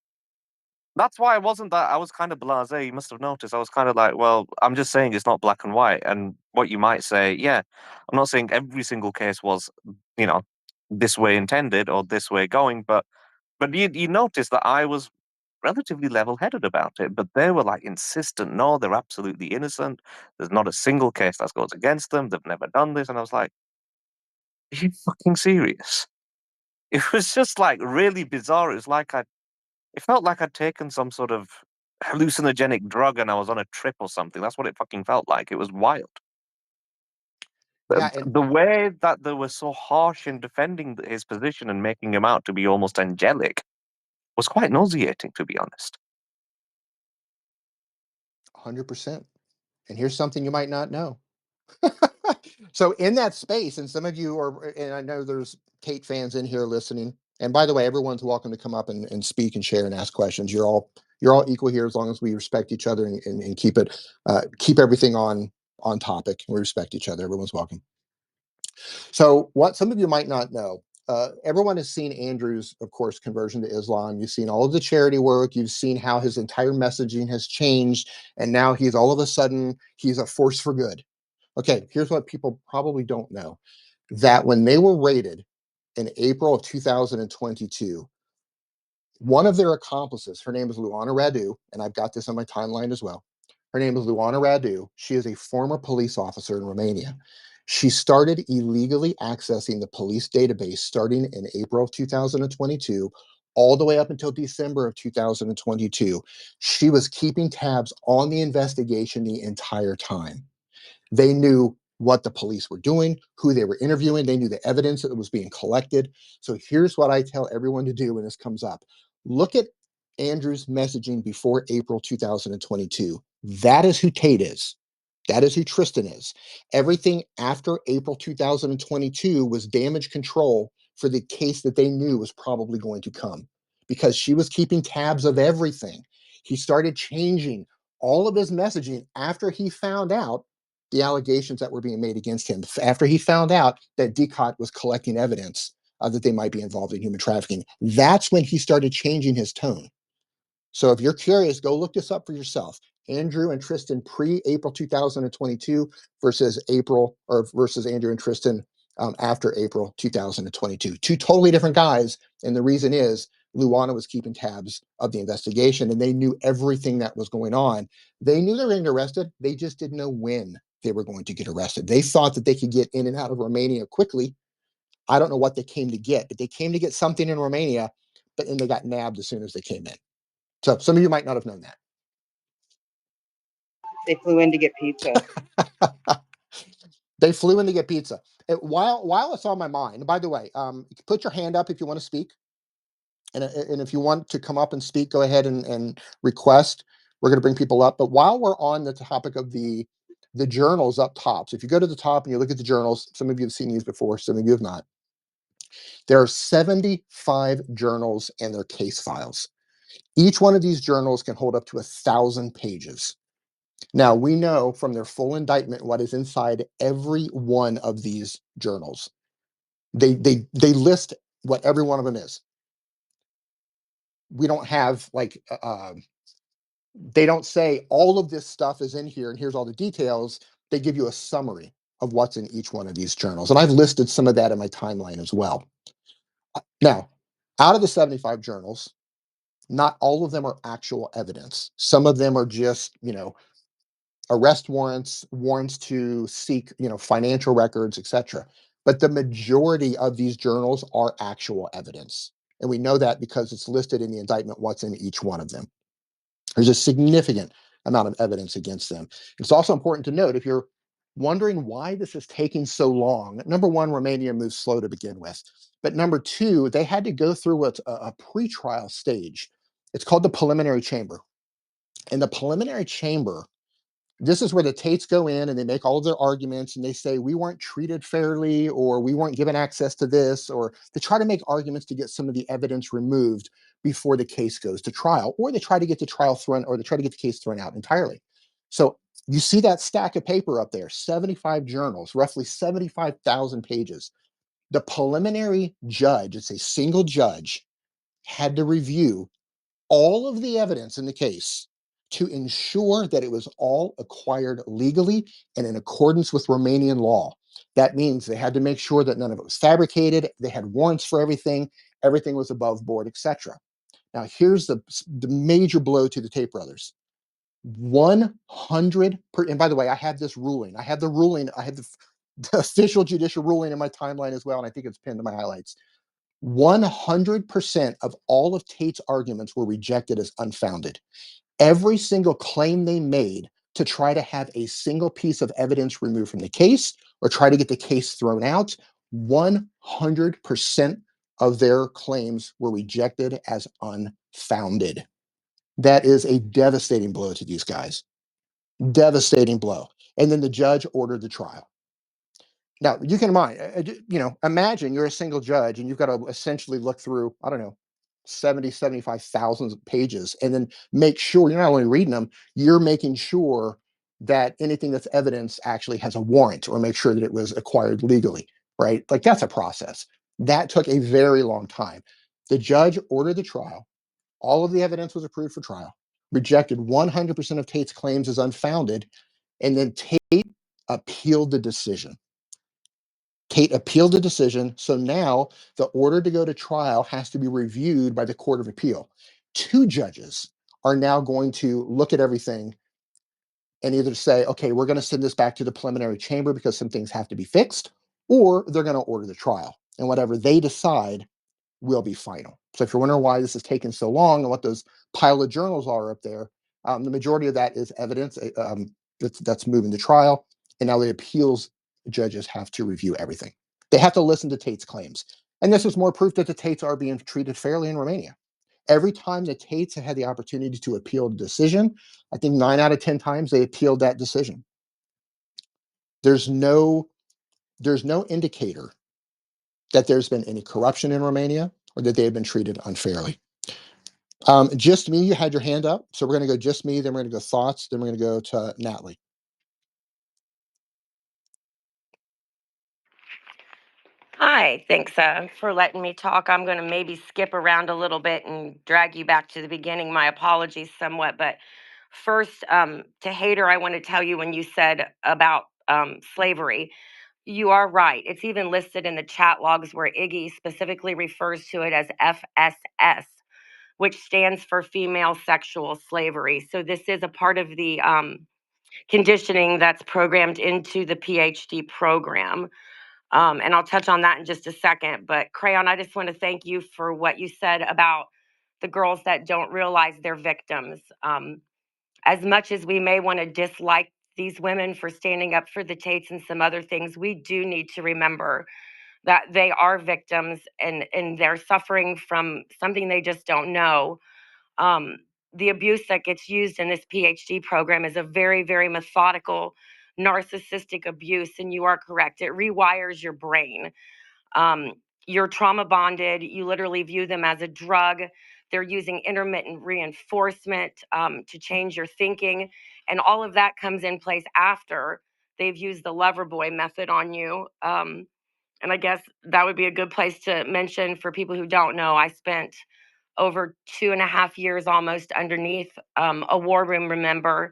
that's why I wasn't that. I was kind of blasé. You must have noticed. I was kind of like, well, I'm just saying it's not black and white. And what you might say, yeah, I'm not saying every single case was, you know, this way intended or this way going, but you notice that I was relatively level-headed about it. But they were like insistent. No, they're absolutely innocent. There's not a single case that goes against them. They've never done this. And I was like, are you fucking serious? It was just like really bizarre. It was like it felt like I'd taken some sort of hallucinogenic drug and I was on a trip or something. That's what it fucking felt like. It was wild. yeah, and The way that they were so harsh in defending his position and making him out to be almost angelic was quite nauseating, to be honest. 100%. And here's something you might not know. So in that space, and some of you are, and I know there's Tate fans in here listening. And by the way, everyone's welcome to come up and speak and share and ask questions. You're all equal here as long as we respect each other and keep everything on topic. We respect each other. Everyone's welcome. So what some of you might not know, everyone has seen Andrew's, of course, conversion to Islam. You've seen all of the charity work. You've seen how his entire messaging has changed, and now he's all of a sudden he's a force for good. Okay, here's what people probably don't know: that when they were raided in April of 2022, one of their accomplices, her name is Luana Radu, and I've got this on my timeline as well. Her name is Luana Radu. She is a former police officer in Romania. She started illegally accessing the police database starting in April of 2022, all the way up until December of 2022. She was keeping tabs on the investigation the entire time. They knew what the police were doing, who they were interviewing. They knew the evidence that was being collected. So here's what I tell everyone to do when this comes up: look at Andrew's messaging before April 2022. That is who Tate is. That is who Tristan is. Everything after April 2022 was damage control for the case that they knew was probably going to come, because she was keeping tabs of everything. He started changing all of his messaging after he found out the allegations that were being made against him, after he found out that Decot was collecting evidence that they might be involved in human trafficking. That's when he started changing his tone. So if you're curious, go look this up for yourself. Andrew and Tristan pre-April 2022 versus Andrew and Tristan after April 2022. Two totally different guys. And the reason is Luana was keeping tabs of the investigation, and they knew everything that was going on. They knew they were going to get arrested. They just didn't know when they were going to get arrested. They thought that they could get in and out of Romania quickly. I don't know what they came to get, but they came to get something in Romania, but then they got nabbed as soon as they came in. So some of you might not have known They flew in to get pizza. that. They flew in to get pizza. While it's on my mind, by the way, put your hand up if you want to speak. And if you want to come up and speak, go ahead and request. We're going to bring people up. But while we're on the topic of the journals up top, so if you go to the top and you look at the journals, some of you have seen these before, some of you have not. There are 75 journals and their case files. Each one of these journals can hold up to 1,000 pages. Now, we know from their full indictment what is inside every one of these journals. They list what every one of them is. We don't have they don't say all of this stuff is in here and here's all the details. They give you a summary of what's in each one of these journals. And I've listed some of that in my timeline as well. Now, out of the 75 journals, not all of them are actual evidence. Some of them are just, arrest warrants, warrants to seek, financial records, etc. But the majority of these journals are actual evidence. And we know that because it's listed in the indictment what's in each one of them. There's a significant amount of evidence against them. It's also important to note, if you're wondering why this is taking so long. Number one, Romania moves slow to begin with. But number two, they had to go through what's a pretrial stage. It's called the preliminary chamber. And the preliminary chamber, this is where the Tates go in and they make all of their arguments and they say, we weren't treated fairly, or we weren't given access to this, or they try to make arguments to get some of the evidence removed before the case goes to trial, or they try to get the trial thrown, or they try to get the case thrown out entirely. So you see that stack of paper up there, 75 journals, roughly 75,000 pages. The preliminary judge, it's a single judge, had to review all of the evidence in the case to ensure that it was all acquired legally and in accordance with Romanian law. That means they had to make sure that none of it was fabricated, they had warrants for everything, everything was above board, etc. Now, here's the major blow to the Tate brothers. 100 per, and by the way, I have this ruling. I have the ruling, I have the official judicial ruling in my timeline as well, and I think it's pinned to my highlights. 100% of all of Tate's arguments were rejected as unfounded. Every single claim they made to try to have a single piece of evidence removed from the case or try to get the case thrown out, 100% of their claims were rejected as unfounded. That is a devastating blow to these guys. Devastating blow. And then the judge ordered the trial. Now, you can imagine you're a single judge and you've got to essentially look through, I don't know, 70, 75,000 pages and then make sure you're not only reading them, you're making sure that anything that's evidence actually has a warrant, or make sure that it was acquired legally, right? Like, that's a process. That took a very long time. The judge ordered the trial. All of the evidence was approved for trial, rejected 100% of Tate's claims as unfounded, and then Tate appealed the decision. Tate appealed the decision, so now the order to go to trial has to be reviewed by the Court of Appeal. Two judges are now going to look at everything and either say, okay, we're going to send this back to the preliminary chamber because some things have to be fixed, or they're going to order the trial. And whatever they decide will be final. So if you're wondering why this is taking so long and what those pile of journals are up there, the majority of that is evidence that's moving to trial. And now the appeals judges have to review everything. They have to listen to Tate's claims. And this is more proof that the Tates are being treated fairly in Romania. Every time the Tates have had the opportunity to appeal the decision, I think 9 out of 10 times they appealed that decision. There's no indicator that there's been any corruption in Romania or that they have been treated unfairly. Just me, you had your hand up. So we're going to go just me, then we're going to go thoughts, then we're going to go to Natalie. Hi, thanks for letting me talk. I'm going to maybe skip around a little bit and drag you back to the beginning. My apologies somewhat. But first, to Hader, I want to tell you, when you said about slavery, you are right. It's even listed in the chat logs where Iggy specifically refers to it as FSS, which stands for female sexual slavery. So this is a part of the conditioning that's programmed into the PhD program. And I'll touch on that in just a second. But Crayon, I just want to thank you for what you said about the girls that don't realize they're victims. As much as we may want to dislike these women for standing up for the Tates and some other things, we do need to remember that they are victims, and they're suffering from something they just don't know. Um, the abuse that gets used in this PhD program is a very, very methodical, narcissistic abuse. And you are correct, it rewires your brain. Um, you're trauma bonded. You literally view them as a drug. They're using intermittent reinforcement to change your thinking. And all of that comes in place after they've used the lover boy method on you. And I guess that would be a good place to mention for people who don't know. I spent over 2.5 years almost underneath a war room member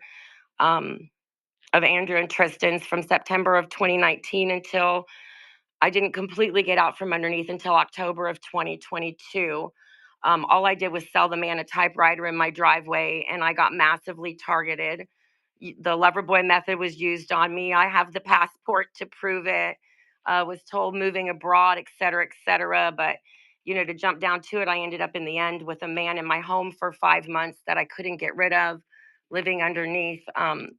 of Andrew and Tristan's from September of 2019 until I didn't completely get out from underneath until October of 2022. All I did was sell the man a typewriter in my driveway, and I got massively targeted. The Loverboy method was used on me. I have the passport to prove it. Was told moving abroad, et cetera, et cetera. But, to jump down to it, I ended up in the end with a man in my home for 5 months that I couldn't get rid of. living underneath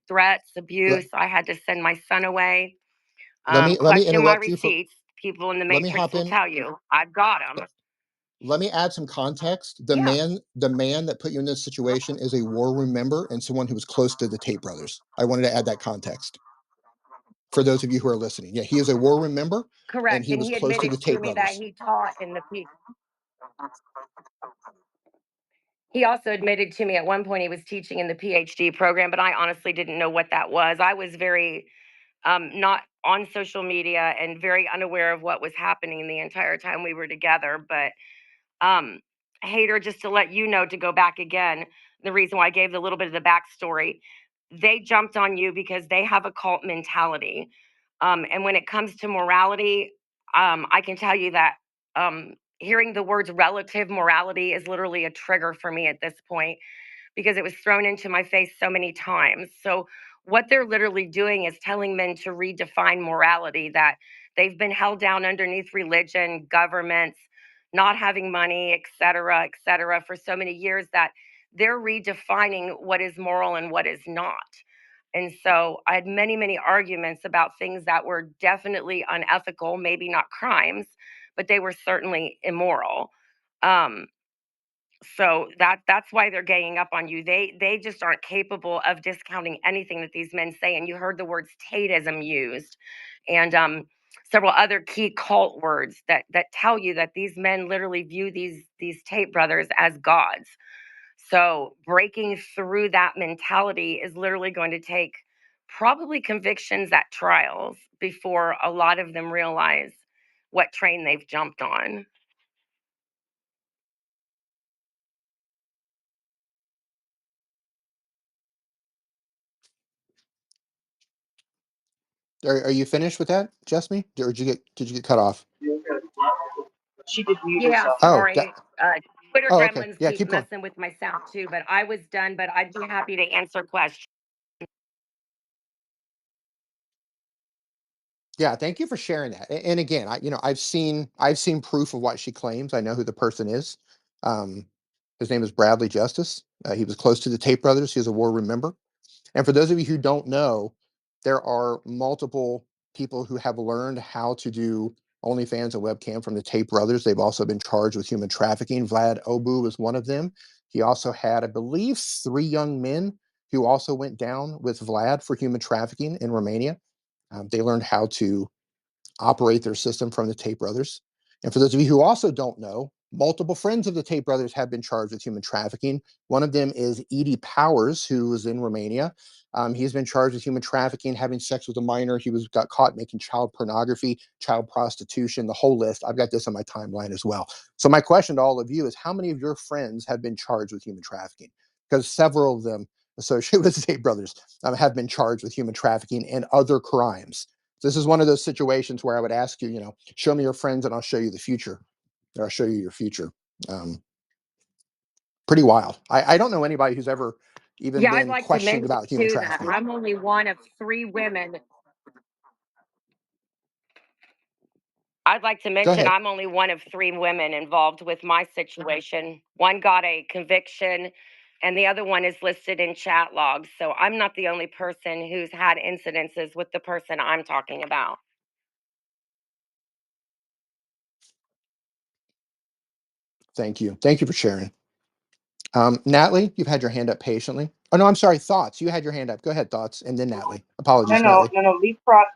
threats, abuse. I had to send my son away. Let me Question my interrupt you for. receipts. People in the Let me Matrix hop will in. tell you I've got them. Let me add some context. Yeah. The man that put you in this situation is a war room member and someone who was close to the Tate brothers. I wanted to add that context for those of you who are listening. Yeah, he is a war room member and Correct. he And was he close to admitted the to Tate me that brothers. he taught in the P. He also admitted to me at one point he was teaching in the PhD program, but I honestly didn't know what that was. I was very not on social media and very unaware of what was happening the entire time we were together. But um, Hater, just to let you know, to go back again, the reason why I gave a little bit of the backstory, they jumped on you because they have a cult mentality. And when it comes to morality, I can tell you that hearing the words relative morality is literally a trigger for me at this point because it was thrown into my face so many times. So, what they're literally doing is telling men to redefine morality, that they've been held down underneath religion, governments, not having money, et cetera, for so many years that they're redefining what is moral and what is not. And so I had many, many arguments about things that were definitely unethical, maybe not crimes, but they were certainly immoral. Um, so that's why they're ganging up on you. They just aren't capable of discounting anything that these men say. And you heard the words Tateism used, and several other key cult words that tell you that these men literally view these Tate brothers as gods. So breaking through that mentality is literally going to take probably convictions at trials before a lot of them realize what train they've jumped on. Are you finished with that, Jessamy? Or did you get cut off? She did mute Yeah, herself. Oh, sorry. Twitter oh, okay. gremlins Yeah, keep keep going. messing with my sound too, but I was done, but I'd be happy to answer questions. Yeah, thank you for sharing that. And again, I've seen proof of what she claims. I know who the person is. Um, his name is Bradley Justice. He was close to the Tate brothers. He was a war room member. And for those of you who don't know, there are multiple people who have learned how to do OnlyFans and webcam from the Tate brothers. They've also been charged with human trafficking. Vlad Obu was one of them. He also had, I believe, 3 young men who also went down with Vlad for human trafficking in Romania. They learned how to operate their system from the Tate brothers. And for those of you who also don't know, multiple friends of the Tate brothers have been charged with human trafficking. One of them is Edie Powers, who was in Romania. He's been charged with human trafficking, having sex with a minor. He got caught making child pornography, child prostitution, the whole list. I've got this on my timeline as well. So my question to all of you is, how many of your friends have been charged with human trafficking? Because several of them associated with the Tate brothers have been charged with human trafficking and other crimes. This is one of those situations where I would ask you, show me your friends and I'll show you the future, or I'll show you your future. Um, Pretty wild. I don't know anybody who's ever even Yeah, I'd been like to questioned mention about human too that trafficking. I'm only one of 3 women. I'd like to Go mention ahead. I'm only one of 3 women involved with my situation. One got a conviction, and the other one is listed in chat logs. So I'm not the only person who's had incidences with the person I'm talking about. Thank you. Thank you for sharing. Natalie, you've had your hand up patiently. Oh, no, I'm sorry. Thoughts. You had your hand up. Go ahead, Thoughts. And then Natalie. Apologies, Natalie. No.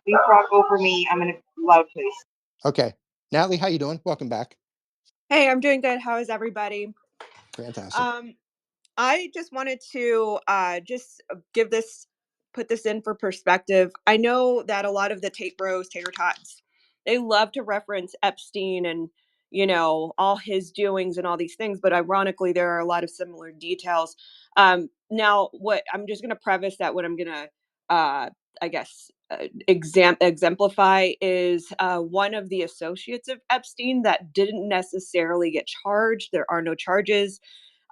Leapfrog over me. I'm in a loud place. Okay. Natalie, how you doing? Welcome back. Hey, I'm doing good. How is everybody? Fantastic. I just wanted to put this in for perspective. I know that a lot of the Tate Bros, Tater Tots, they love to reference Epstein and, all his doings and all these things, but ironically, there are a lot of similar details. Now, what I'm just going to preface that what I'm going to, I guess, exemplify is one of the associates of Epstein that didn't necessarily get charged. There are no charges.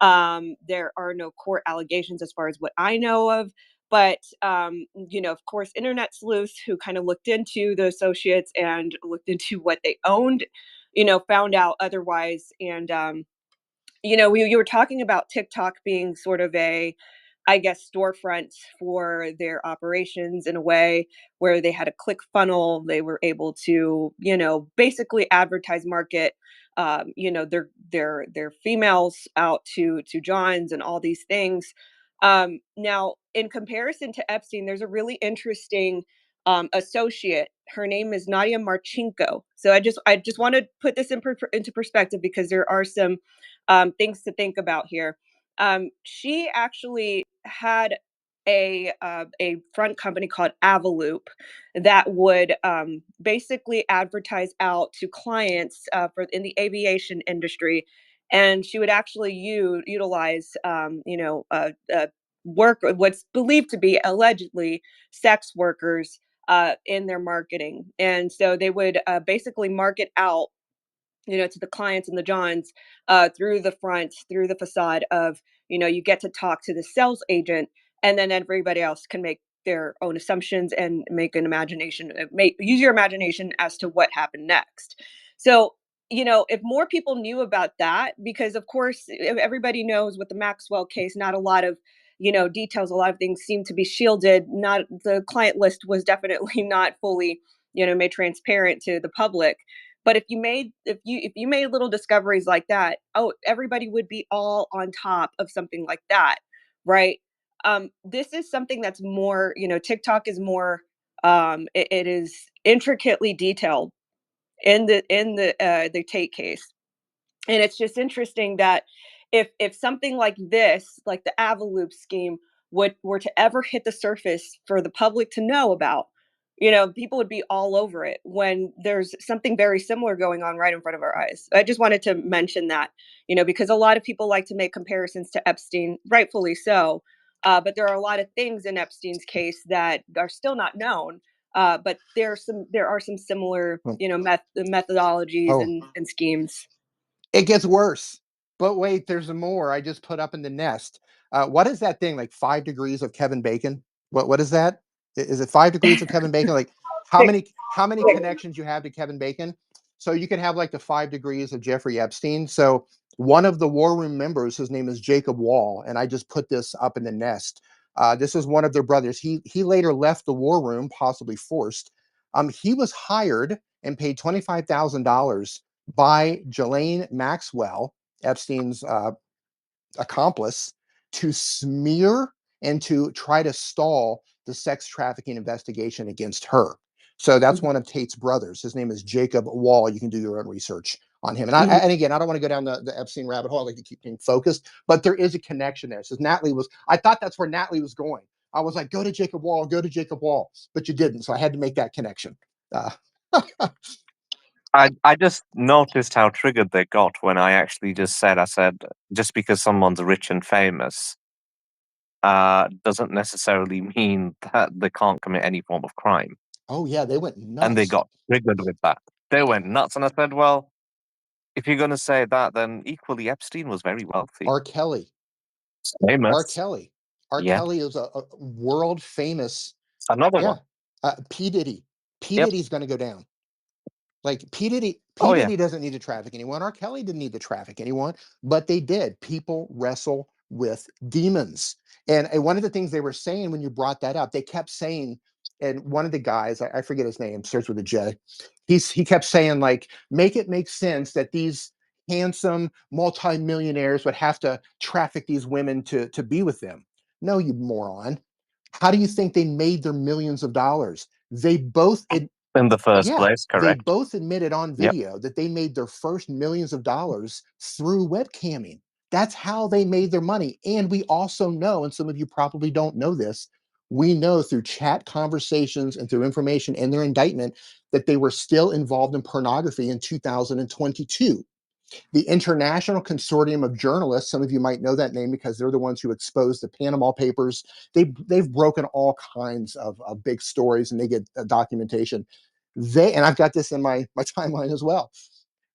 There are no court allegations as far as what I know of. But, of course, internet sleuths who kind of looked into the associates and looked into what they owned, found out otherwise. And, you were talking about TikTok being sort of a I guess, storefronts for their operations in a way where they had a click funnel. They were able to, basically advertise, market, their females out to Johns and all these things. Now, in comparison to Epstein, there's a really interesting associate. Her name is Nadia Marchenko. So I just want to put this into perspective because there are some things to think about here. She actually had a front company called Avaloop that would basically advertise out to clients for in the aviation industry, and she would actually utilize work what's believed to be allegedly sex workers in their marketing, and so they would basically market out to the clients and the Johns through the front, through the facade of, you get to talk to the sales agent, and then everybody else can make their own assumptions and make an imagination, use your imagination as to what happened next. So, if more people knew about that, because of course everybody knows with the Maxwell case, not a lot of details, a lot of things seem to be shielded. Not the client list was definitely not fully made transparent to the public. But if you made little discoveries like that, oh, everybody would be all on top of something like that, right? This is something that's more, TikTok is more, it is intricately detailed in the Tate case. And it's just interesting that if something like this, like the Avaloop scheme, were to ever hit the surface for the public to know about, people would be all over it when there's something very similar going on right in front of our eyes. I just wanted to mention that, because a lot of people like to make comparisons to Epstein, rightfully so. But there are a lot of things in Epstein's case that are still not known. But there are some similar, methodologies Oh, and schemes. it gets worse. But wait, there's more. I just put up in the nest. What is that thing? Like 5 degrees of Kevin Bacon? What is that? Is it 5 degrees of Kevin Bacon? Like Six. how many connections you have to Kevin Bacon? So you can have like the 5 degrees of Jeffrey Epstein. So one of the war room members, his name is Jacob Wall, and I just put this up in the nest. This is one of their brothers. He later left the war room, possibly forced. He was hired and paid $25,000 by Ghislaine Maxwell, Epstein's accomplice, to smear and to try to stall the sex trafficking investigation against her. So that's one of Tate's brothers. His name is Jacob Wall. You can do your own research on him. And again, I don't want to go down the Epstein rabbit hole. I like to keep being focused, but there is a connection there. It says I thought that's where Natalie was going. I was like, go to Jacob Wall, but you didn't. So I had to make that connection. Uh, I just noticed how triggered they got when I actually I said, just because someone's rich and famous doesn't necessarily mean that they can't commit any form of crime. oh yeah, they went And they nuts. got triggered with that. They went nuts. And I said, well, if you're going to say that, then equally Epstein was very wealthy. R. Kelly. Famous. R. Kelly. R. Yeah. Kelly is a world famous. Another Yeah. one. P. Diddy. P. Yep. Diddy's going to go down. Like P. Diddy. Oh, P. yeah. Diddy doesn't need to traffic anyone. R. Kelly didn't need to traffic anyone, but they did. People wrestle with demons. And one of the things they were saying when you brought that up, they kept saying, and one of the guys, I forget his name, starts with a J. He kept saying, like, make it make sense that these handsome multimillionaires would have to traffic these women to be with them. No, you moron. How do you think they made their millions of dollars? They both In the first place, they correct. both admitted on Yep. video that they made their first millions of dollars through webcamming. That's how they made their money. And we also know, and some of you probably don't know this, we know through chat conversations and through information in their indictment that they were still involved in pornography in 2022. The International Consortium of Journalists, some of you might know that name because they're the ones who exposed the Panama Papers. They've broken all kinds of big stories, and they get documentation. And I've got this in my timeline as well.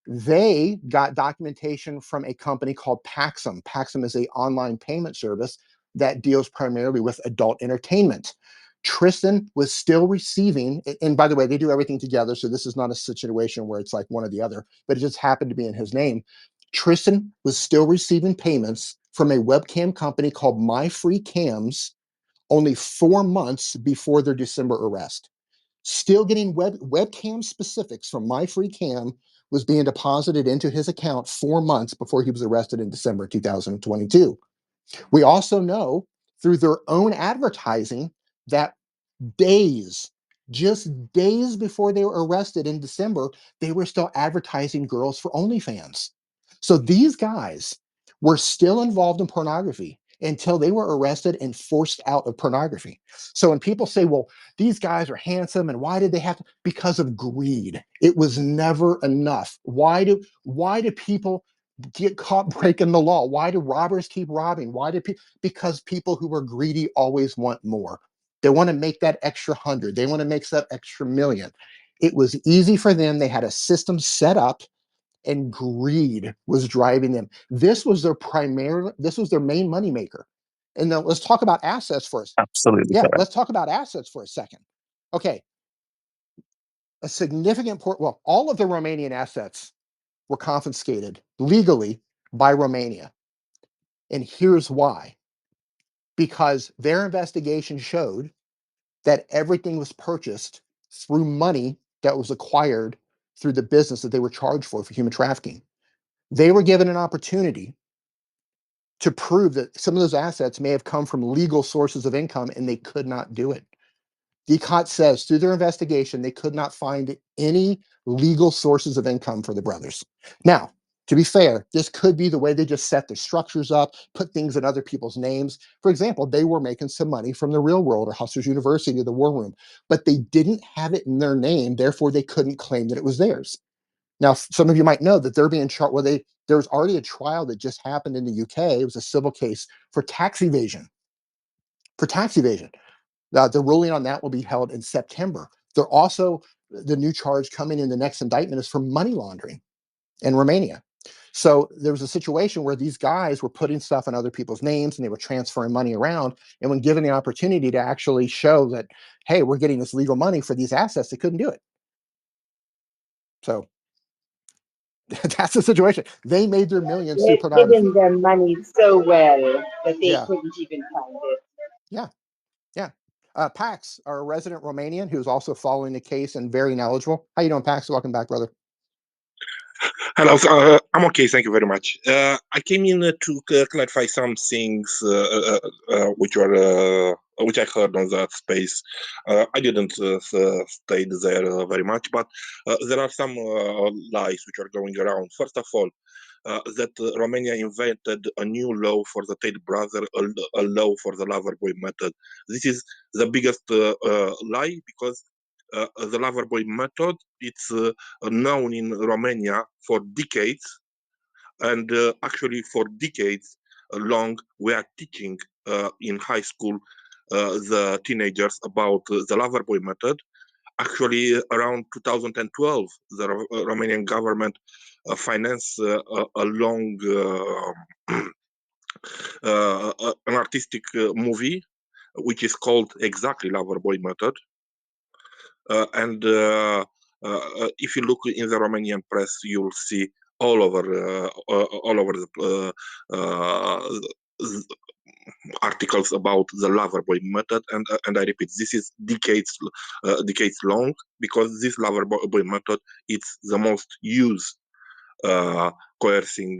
They got documentation from a company called Paxum. Paxum is an online payment service that deals primarily with adult entertainment. Tristan was still receiving, and by the way, they do everything together, so this is not a situation where it's like one or the other, but it just happened to be in his name. Tristan was still receiving payments from a webcam company called My Free Cams only 4 months before their December arrest. Still getting webcam specifics from My Free Cam was being deposited into his account 4 months before he was arrested in December 2022. We also know through their own advertising that just days before they were arrested in December, they were still advertising girls for OnlyFans. So these guys were still involved in pornography until they were arrested and forced out of pornography. So when people say, well, these guys are handsome and why did they have to? Because of greed. It was never enough. Why do people get caught breaking the law? Why do robbers keep robbing? Because people who are greedy always want more. They want to make that extra 100. They want to make that extra million. It was easy for them. They had a system set up and greed was driving them. This was their main moneymaker. And now let's talk about assets first. Absolutely Yeah, correct. let's talk about assets for a second. Okay. A significant all of the Romanian assets were confiscated legally by Romania. And here's why. Because their investigation showed that everything was purchased through money that was acquired through the business that they were charged for human trafficking. They were given an opportunity to prove that some of those assets may have come from legal sources of income, and they could not do it. DCOT says through their investigation, they could not find any legal sources of income for the brothers. Now, to be fair, this could be the way they just set their structures up, put things in other people's names. For example, they were making some money from the Real World or Hustlers University or the War Room, but they didn't have it in their name. Therefore, they couldn't claim that it was theirs. Now, some of you might know that they're being charged. Well, there was already a trial that just happened in the UK. It was a civil case for tax evasion. The ruling on that will be held in September. They're also, the new charge coming in the next indictment is for money laundering in Romania. So there was a situation where these guys were putting stuff in other people's names and they were transferring money around. And when given the opportunity to actually show that, hey, we're getting this legal money for these assets, they couldn't do it. So that's the situation. They made their millions They through had pornography. hidden their money so well that they Yeah. couldn't even find it. Yeah. Pax, our resident Romanian, who's also following the case and very knowledgeable. How you doing, Pax? Welcome back, brother. Hello, I'm okay, thank you very much. I came in to clarify some things which I heard on that space. I didn't stay there very much, but there are some lies which are going around. First of all, that Romania invented a new law for the Tate brother, a law for the Loverboy method. This is the biggest lie because the Loverboy method, it's known in Romania for decades, and actually for decades long we are teaching in high school the teenagers about the Loverboy method. Actually, around 2012, the Romanian government financed a long an artistic movie which is called exactly Loverboy method. And if you look in the Romanian press, you'll see all over the articles about the Loverboy method, and I repeat, this is decades long, because this Loverboy method it's the most used coercing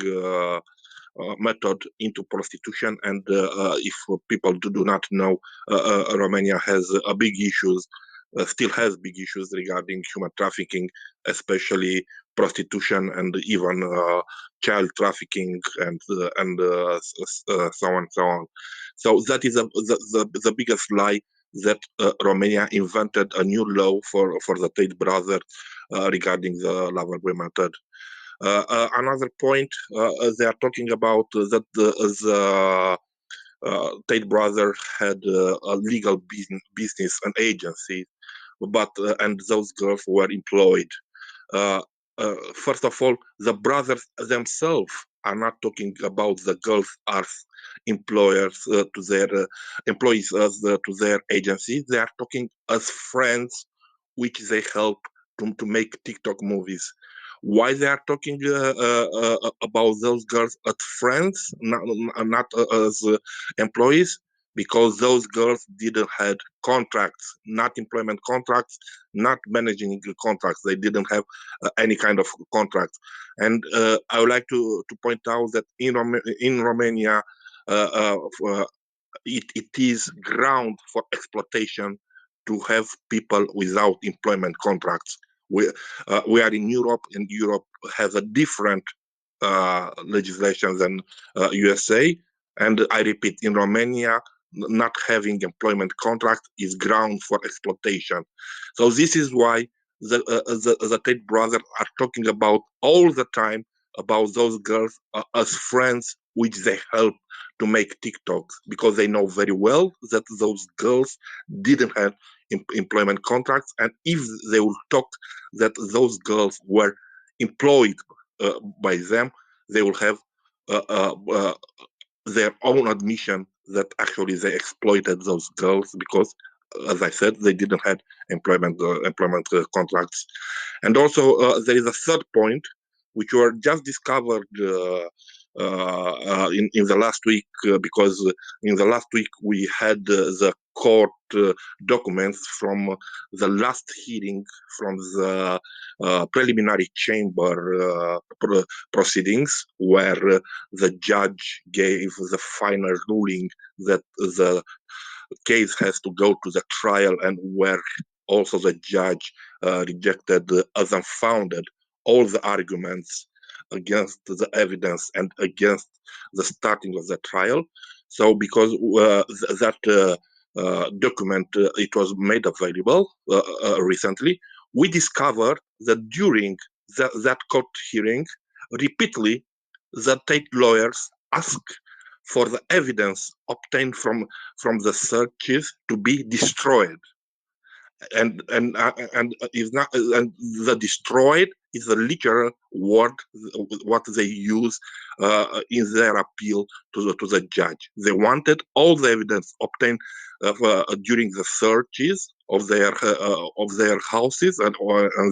method into prostitution. And if people do not know, Romania has a big issues, still has big issues regarding human trafficking, especially prostitution and even child trafficking and so on so on. So that is the biggest lie, that Romania invented a new law for the Tate brothers regarding the Loverboy method. Another point, they are talking about that the Tate brother had a legal business, an agency, but and those girls were employed. Uh, First of all, the brothers themselves are not talking about the girls as employers to their employees as to their agency. They are talking as friends, which they help to make TikTok movies. Why they are talking about those girls as friends, not as employees? Because those girls didn't have contracts, not employment contracts, not managing contracts. They didn't have any kind of contract. And I would like to point out that in Romania, uh, uh, it is ground for exploitation to have people without employment contracts. We are in Europe, and Europe has a different legislation than USA. And I repeat, in Romania, not having employment contract is ground for exploitation. So this is why the Tate brothers are talking about all the time about those girls as friends, which they help to make TikToks, because they know very well that those girls didn't have employment contracts, and if they will talk that those girls were employed by them, they will have uh, uh, uh, their own admission that actually they exploited those girls because, as I said, they didn't have employment contracts. And also, there is a third point which were just discovered in the last week, because in the last week we had the court documents from the last hearing from the preliminary chamber proceedings, where the judge gave the final ruling that the case has to go to the trial, and where also the judge rejected as unfounded all the arguments against the evidence and against the starting of the trial. So because that document, it was made available recently, we discovered that during that court hearing, repeatedly, the Tate lawyers asked for the evidence obtained from the searches to be destroyed, and is not, and the destroyed is the literal word what they use in their appeal to the judge. They wanted all the evidence obtained during the searches of their houses and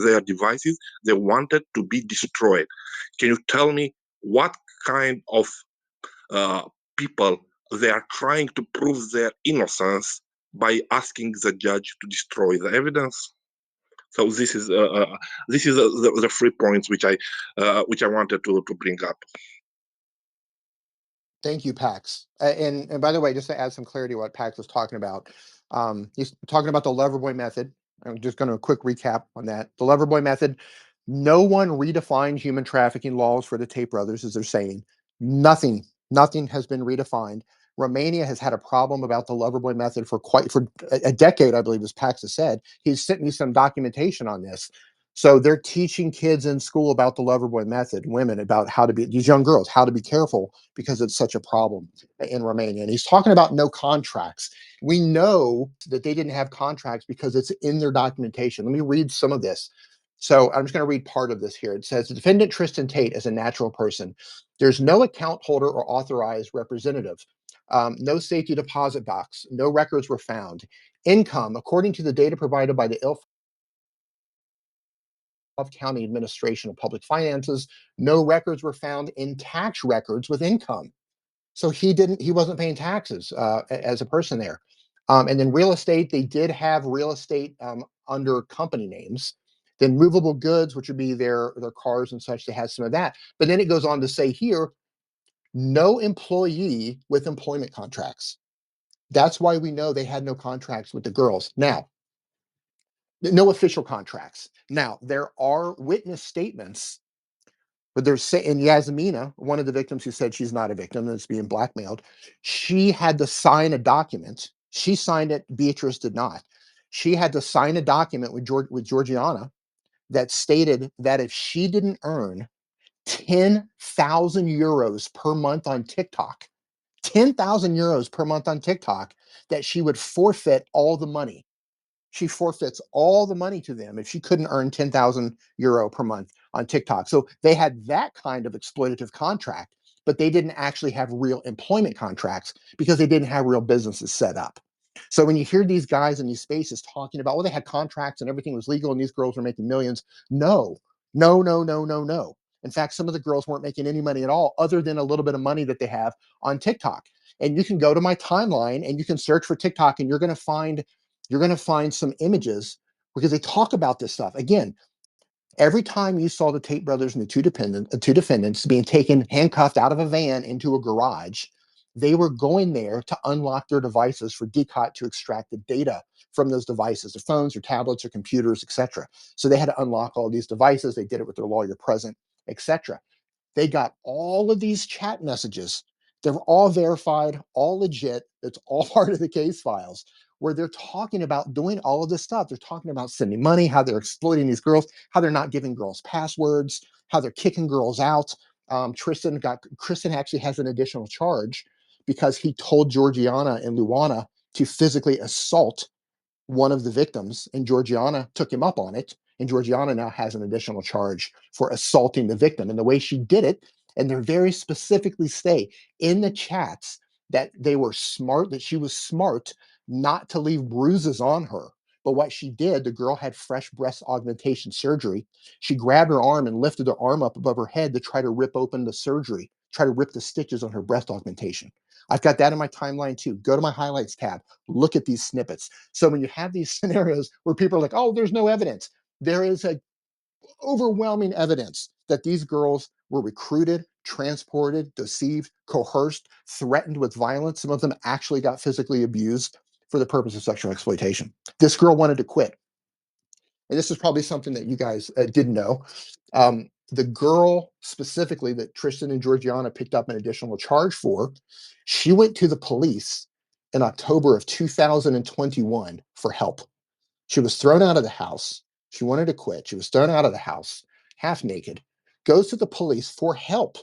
their devices. They wanted to be destroyed. Can you tell me what kind of uh, people they are trying to prove their innocence by asking the judge to destroy the evidence? So this is the 3 points which I wanted to bring up. Thank you, Pax. And by the way, just to add some clarity to what Pax was talking about, he's talking about the Loverboy method. I'm just going to quick recap on that. The Loverboy method. No one redefined human trafficking laws for the Tate brothers, as they're saying. Nothing has been redefined. Romania has had a problem about the Loverboy method for a decade, I believe, as Pax has said. He's sent me some documentation on this. So they're teaching kids in school about the Loverboy method, women about how to be, these young girls, how to be careful because it's such a problem in Romania. And he's talking about no contracts. We know that they didn't have contracts because it's in their documentation. Let me read some of this. So I'm just going to read part of this here. It says, the defendant Tristan Tate is a natural person. There's no account holder or authorized representative. No safety deposit box. No records were found. Income, according to the data provided by the County Administration of Public Finances, no records were found in tax records with income. So he wasn't paying taxes as a person there. And then real estate, they did have real estate under company names. Then movable goods, which would be their cars and such, they had some of that. But then it goes on to say here, no employee with employment contracts. That's why we know they had no contracts with the girls. Now, no official contracts. Now, there are witness statements, but there's and Yasmina, one of the victims who said she's not a victim that's being blackmailed, she had to sign a document. She signed it. Beatrice did not. She had to sign a document with Georgiana that stated that if she didn't earn 10,000 euros per month on TikTok, 10,000 euros per month on TikTok, that she would forfeit all the money. She forfeits all the money to them if she couldn't earn 10,000 euro per month on TikTok. So they had that kind of exploitative contract, but they didn't actually have real employment contracts because they didn't have real businesses set up. So when you hear these guys in these spaces talking about, well, they had contracts and everything was legal and these girls were making millions. No, No, no, no, no, no. In fact, some of the girls weren't making any money at all, other than a little bit of money that they have on TikTok. And you can go to my timeline and you can search for TikTok, and you're going to find some images because they talk about this stuff. Again, every time you saw the Tate brothers and the two defendants being taken handcuffed out of a van into a garage, they were going there to unlock their devices for DCOT to extract the data from those devices, their phones, their tablets, or computers, etc. So they had to unlock all these devices. They did it with their lawyer present, etc. They got all of these chat messages. They're all verified, all legit. It's all part of the case files where they're talking about doing all of this stuff. They're talking about sending money, how they're exploiting these girls, how they're not giving girls passwords, how they're kicking girls out. Tristan actually has an additional charge because he told Georgiana and Luana to physically assault one of the victims, and Georgiana took him up on it. And Georgiana now has an additional charge for assaulting the victim. And the way she did it, and they very specifically say in the chats that they were smart, that she was smart not to leave bruises on her. But what she did, the girl had fresh breast augmentation surgery. She grabbed her arm and lifted her arm up above her head to try to rip open the surgery, try to rip the stitches on her breast augmentation. I've got that in my timeline too. Go to my highlights tab, look at these snippets. So when you have these scenarios where people are like, oh, there's no evidence, there is a overwhelming evidence that these girls were recruited, transported, deceived, coerced, threatened with violence. Some of them actually got physically abused for the purpose of sexual exploitation. This girl wanted to quit. And this is probably something that you guys didn't know. The girl specifically that Tristan and Georgiana picked up an additional charge for, she went to the police in October of 2021 for help. She was thrown out of the house. She wanted to quit. She was thrown out of the house, half naked, goes to the police for help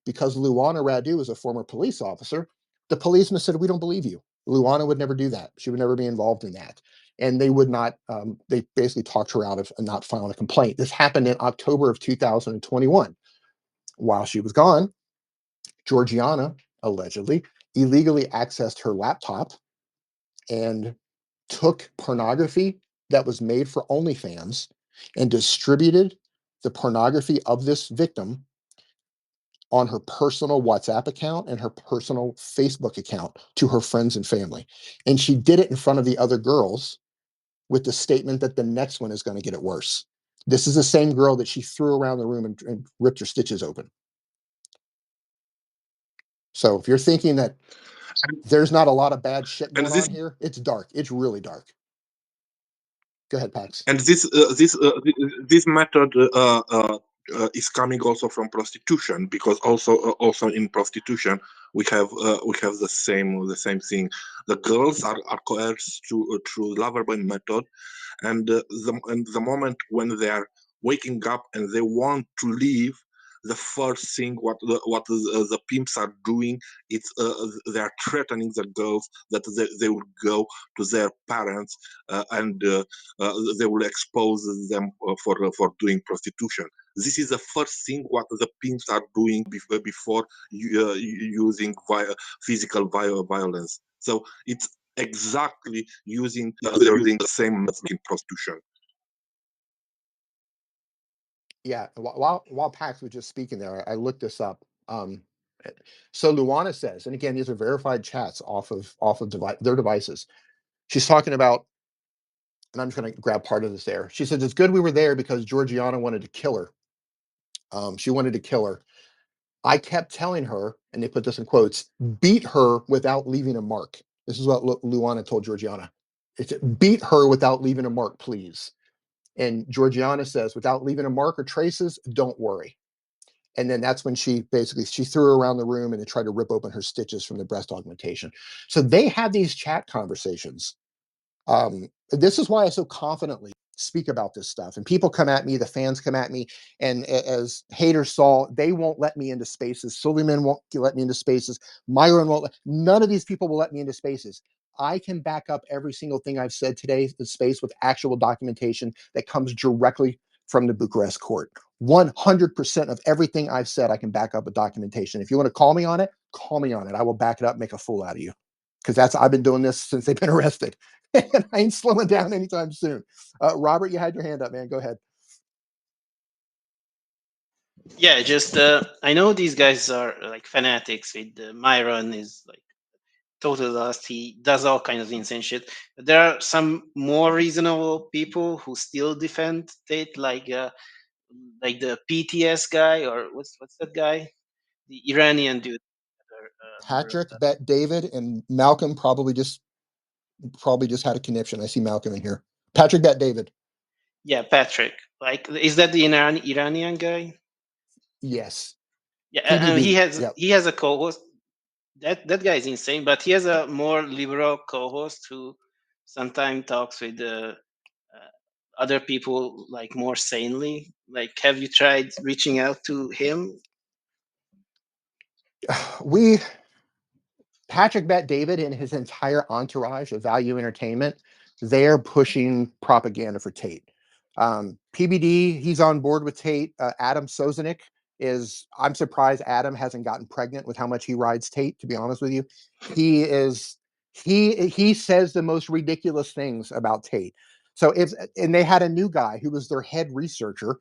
because Luana Radu is a former police officer. The policeman said, we don't believe you. Luana would never do that. She would never be involved in that. And they would not, they basically talked her out of not filing a complaint. This happened in October of 2021. While she was gone, Georgiana allegedly illegally accessed her laptop and took pornography that was made for OnlyFans and distributed the pornography of this victim on her personal WhatsApp account and her personal Facebook account to her friends and family. And she did it in front of the other girls with the statement that the next one is going to get it worse. This is the same girl that she threw around the room and ripped her stitches open. So if you're thinking that there's not a lot of bad shit And going on here, it's dark. It's really dark. Go ahead, Pax. And this method is coming also from prostitution, because also in prostitution we have the same thing. The girls are coerced through lover boy method, and the moment when they are waking up and they want to leave, the first thing the pimps are doing, it's they are threatening the girls that they will go to their parents and they will expose them for doing prostitution. This is the first thing what the pimps are doing before using physical violence. So it's exactly using the same method in prostitution. Yeah, while Pax was just speaking there, I looked this up. So Luana says, and again, these are verified chats off of their devices. She's talking about, and I'm just going to grab part of this there. She says it's good we were there because Georgiana wanted to kill her. She wanted to kill her. I kept telling her, and they put this in quotes, beat her without leaving a mark. This is what Luana told Georgiana. It's beat her without leaving a mark, please. And Georgiana says, without leaving a mark or traces, don't worry. And then that's when she threw her around the room and they tried to rip open her stitches from the breast augmentation. So they had these chat conversations. This is why I so confidently speak about this stuff. And people come at me, the fans come at me, and as haters saw, they won't let me into spaces. Suleiman won't let me into spaces. Myron won't. None of these people will let me into spaces. I can back up every single thing I've said today in space with actual documentation that comes directly from the Bucharest court. 100% of everything I've said, I can back up with documentation. If you want to call me on it, call me on it. I will back it up, make a fool out of you. Because I've been doing this since they've been arrested. And I ain't slowing down anytime soon. Robert, you had your hand up, man. Go ahead. Yeah, just I know these guys are like fanatics. With Myron is like total lost. He does all kinds of insane shit. But there are some more reasonable people who still defend Tate, like the PTS guy, or what's that guy, the Iranian dude. Patrick Bet David and Malcolm probably just had a connection. I see Malcolm in here. Patrick Bet David. Yeah, Patrick. Like, is that the Iranian guy? Yes. Yeah, and PBD. Yep. he has a co-host. That guy is insane, but he has a more liberal co-host who sometimes talks with other people like more sanely. Like, have you tried reaching out to him? Patrick Bet David and his entire entourage of Value Entertainment, they're pushing propaganda for Tate. PBD, he's on board with Tate. Adam Sozanik I'm surprised Adam hasn't gotten pregnant with how much he rides Tate, to be honest with you. He says the most ridiculous things about Tate. And they had a new guy who was their head researcher,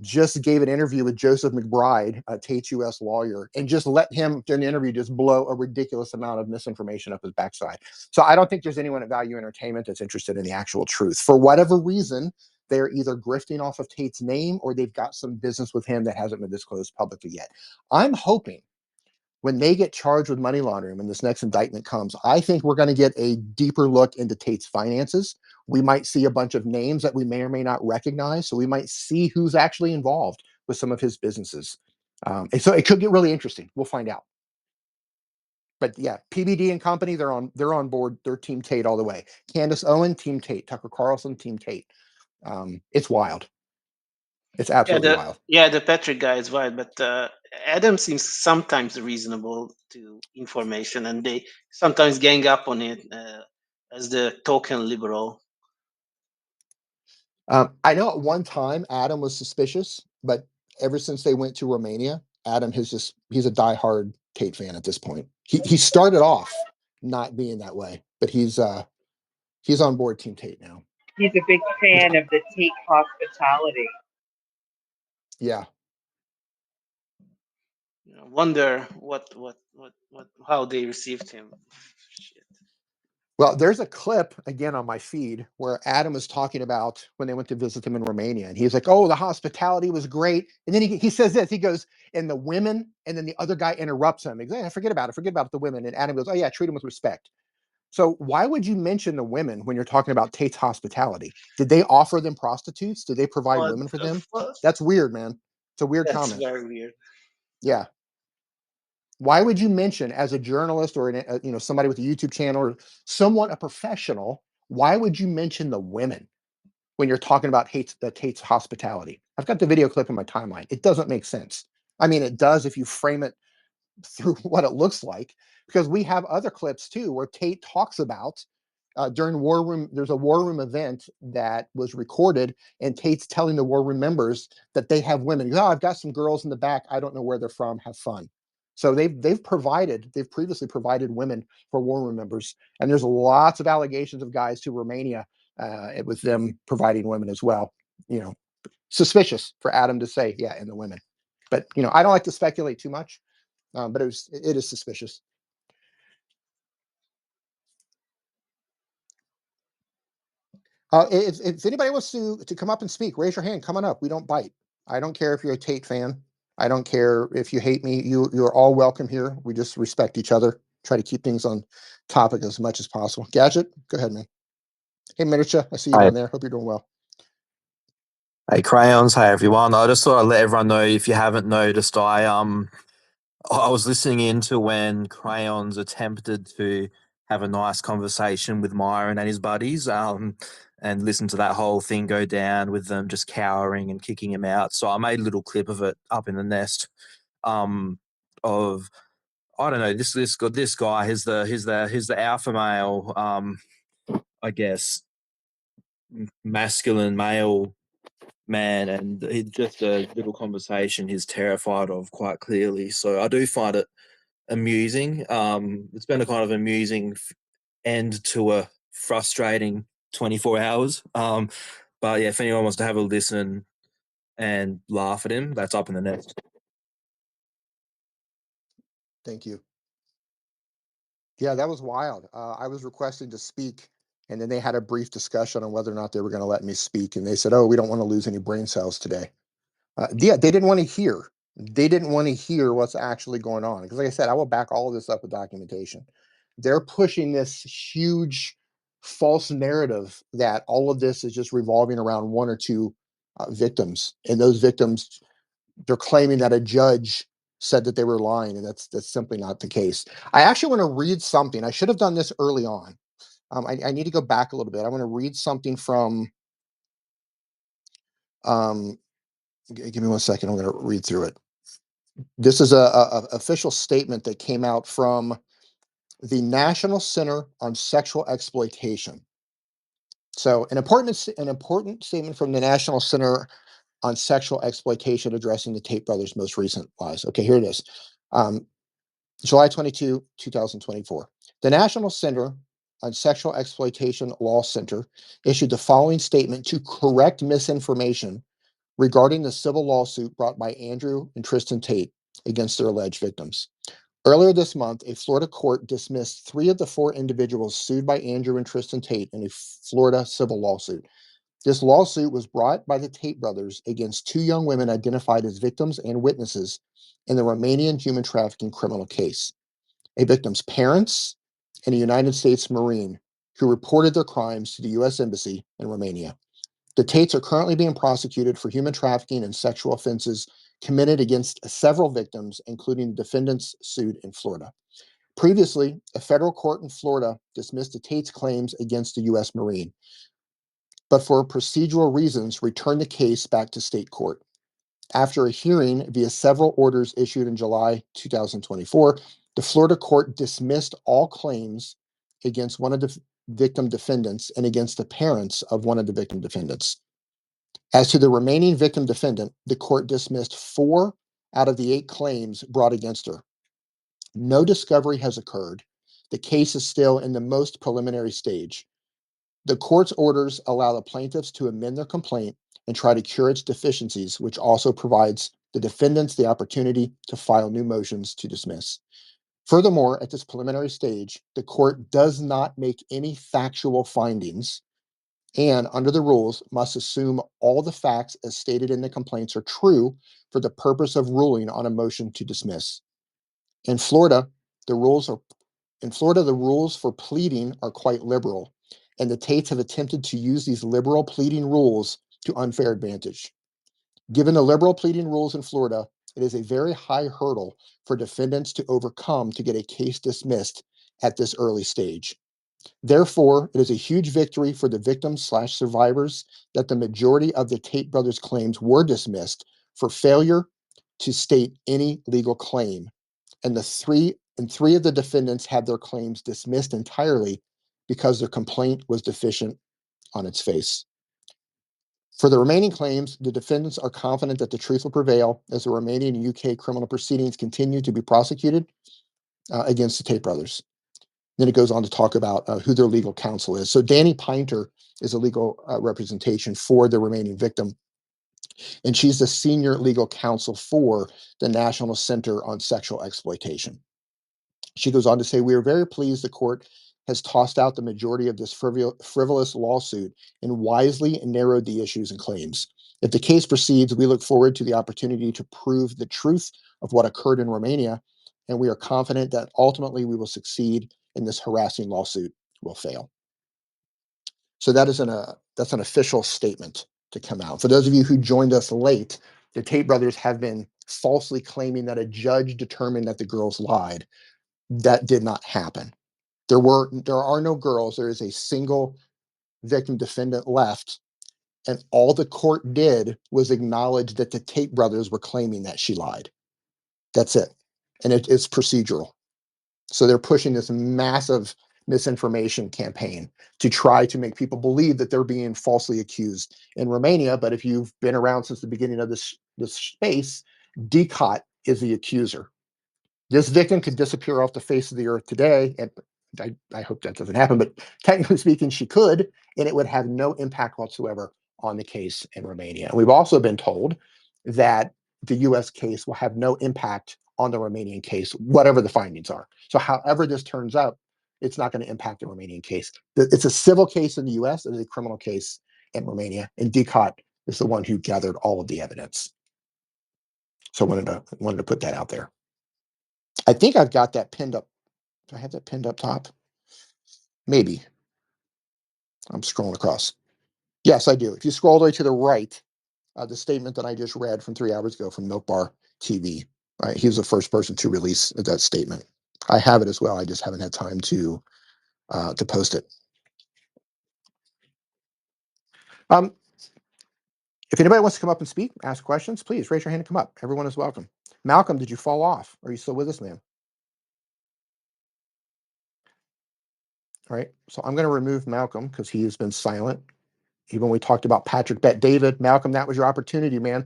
just gave an interview with Joseph McBride, a Tate's U.S. lawyer, and just let him, during the interview, just blow a ridiculous amount of misinformation up his backside. So I don't think there's anyone at Value Entertainment that's interested in the actual truth. For whatever reason, they're either grifting off of Tate's name or they've got some business with him that hasn't been disclosed publicly yet. I'm hoping when they get charged with money laundering, when this next indictment comes, I think we're going to get a deeper look into Tate's finances. We might see a bunch of names that we may or may not recognize. So we might see who's actually involved with some of his businesses. And so it could get really interesting. We'll find out. But yeah, PBD and company, they're on board. They're Team Tate all the way. Candace Owen, Team Tate. Tucker Carlson, Team Tate. It's wild. It's absolutely wild. The Patrick guy is wild, but Adam seems sometimes reasonable to information, and they sometimes gang up on it as the token liberal. I know at one time Adam was suspicious, but ever since they went to Romania, Adam he's a diehard Tate fan at this point. He started off not being that way, but he's on board Team Tate now. He's a big fan of the Tate hospitality. Yeah. Wonder how they received him. Shit. Well, there's a clip again on my feed where Adam was talking about when they went to visit him in Romania, and he's like, "Oh, the hospitality was great." And then he says this. He goes, "And the women," and then the other guy interrupts him. He's like, "Forget about it. Forget about the women." And Adam goes, "Oh yeah, treat them with respect." So why would you mention the women when you're talking about Tate's hospitality? Did they offer them prostitutes? Did they provide What women for the them? fuck? That's weird, man. It's a weird That's comment. very weird. Yeah. Why would you mention, as a journalist or somebody with a YouTube channel or somewhat a professional, why would you mention the women when you're talking about Tate's hospitality? I've got the video clip in my timeline. It doesn't make sense. I mean, it does if you frame it through what it looks like, because we have other clips too where Tate talks about during War Room. There's a War Room event that was recorded, and Tate's telling the War Room members that they have women. Oh, I've got some girls in the back. I don't know where they're from. Have fun. So they've previously provided women for War Room members, and there's lots of allegations of guys to Romania with them providing women as well. Suspicious for Adam to say, yeah, and the women. But I don't like to speculate too much. But it is suspicious. If anybody wants to come up and speak, raise your hand. Come on up. We don't bite. I don't care if you're a Tate fan. I don't care if you hate me. You're all welcome here. We just respect each other. Try to keep things on topic as much as possible. Gadget, go ahead, man. Hey, Miniature, I see you down there. Hope you're doing well. Hey, Crayons. Hey, everyone. I just thought I'd let everyone know, if you haven't noticed, I was listening into when Crayons attempted to have a nice conversation with Myron and his buddies, and listen to that whole thing go down with them just cowering and kicking him out. So I made a little clip of it up in the nest, of, I don't know, this guy, he's the alpha male, I guess, masculine male man, and it's just a little conversation he's terrified of, quite clearly. So I do find it amusing. It's been a kind of amusing end to a frustrating 24 hours. But yeah, if anyone wants to have a listen, and laugh at him, that's up in the next. Thank you. Yeah, that was wild. I was requesting to speak, and then they had a brief discussion on whether or not they were going to let me speak. And they said, "Oh, we don't want to lose any brain cells today." Yeah, they didn't want to hear. They didn't want to hear what's actually going on. Because, like I said, I will back all of this up with documentation. They're pushing this huge false narrative that all of this is just revolving around one or two victims, and those victims, they're claiming that a judge said that they were lying, and that's simply not the case. I actually want to read something. I should have done this early on. I need to go back a little bit. I want to read something from. Give me 1 second. I'm going to read through it. This is a official statement that came out from the National Center on Sexual Exploitation. So an important statement from the National Center on Sexual Exploitation addressing the Tate brothers' most recent lies. Okay, here it is. July 22, 2024. The National Center on Sexual Exploitation Law Center issued the following statement to correct misinformation regarding the civil lawsuit brought by Andrew and Tristan Tate against their alleged victims. Earlier this month, a Florida court dismissed 3 of the 4 individuals sued by Andrew and Tristan Tate in a Florida civil lawsuit. This lawsuit was brought by the Tate brothers against 2 young women identified as victims and witnesses in the Romanian human trafficking criminal case. A victim's parents and a United States Marine who reported their crimes to the U.S. Embassy in Romania. The Tates are currently being prosecuted for human trafficking and sexual offenses committed against several victims, including the defendants sued in Florida. Previously, a federal court in Florida dismissed the Tates' claims against the U.S. Marine, but for procedural reasons returned the case back to state court. After a hearing via several orders issued in July 2024, the Florida court dismissed all claims against one of the victim defendants and against the parents of one of the victim defendants. As to the remaining victim defendant, the court dismissed 4 out of the 8 claims brought against her. No discovery has occurred. The case is still in the most preliminary stage. The court's orders allow the plaintiffs to amend their complaint and try to cure its deficiencies, which also provides the defendants the opportunity to file new motions to dismiss. Furthermore, at this preliminary stage, the court does not make any factual findings and, under the rules, must assume all the facts as stated in the complaints are true for the purpose of ruling on a motion to dismiss. In Florida, the rules for pleading are quite liberal, and the Tates have attempted to use these liberal pleading rules to unfair advantage. Given the liberal pleading rules in Florida, it is a very high hurdle for defendants to overcome to get a case dismissed at this early stage. Therefore, it is a huge victory for the victims/survivors that the majority of the Tate brothers' claims were dismissed for failure to state any legal claim, and three of the defendants had their claims dismissed entirely because their complaint was deficient on its face. For the remaining claims, the defendants are confident that the truth will prevail as the Romanian and UK criminal proceedings continue to be prosecuted against the Tate brothers. Then it goes on to talk about who their legal counsel is. So Danny Pinter is a legal representation for the remaining victim, and she's the senior legal counsel for the National Center on Sexual Exploitation. She goes on to say, "We are very pleased the court has tossed out the majority of this frivolous lawsuit and wisely narrowed the issues and claims. If the case proceeds, we look forward to the opportunity to prove the truth of what occurred in Romania, and we are confident that ultimately we will succeed and this harassing lawsuit will fail." So that's an official statement to come out. For those of you who joined us late, the Tate brothers have been falsely claiming that a judge determined that the girls lied. That did not happen. There are no girls. There is a single victim defendant left, and all the court did was acknowledge that the Tate brothers were claiming that she lied. That's it, and it's procedural. So they're pushing this massive misinformation campaign to try to make people believe that they're being falsely accused in Romania. But if you've been around since the beginning of this space, DCOT is the accuser. This victim could disappear off the face of the earth today, and I hope that doesn't happen, but technically speaking, she could, and it would have no impact whatsoever on the case in Romania. And we've also been told that the US case will have no impact on the Romanian case, whatever the findings are. So however this turns out, it's not going to impact the Romanian case. It's a civil case in the US, it is a criminal case in Romania, and DCOT is the one who gathered all of the evidence. So I wanted to put that out there. I think I've got that pinned up. Do I have that pinned up top? Maybe. I'm scrolling across. Yes, I do. If you scroll all the way to the right, the statement that I just read from 3 hours ago from Milk Bar TV, right? He was the first person to release that statement. I have it as well. I just haven't had time to post it. If anybody wants to come up and speak, ask questions, please raise your hand and come up. Everyone is welcome. Malcolm, did you fall off? Are you still with us, man? All right. So I'm going to remove Malcolm because he has been silent. Even when we talked about Patrick Bet David, Malcolm, that was your opportunity, man.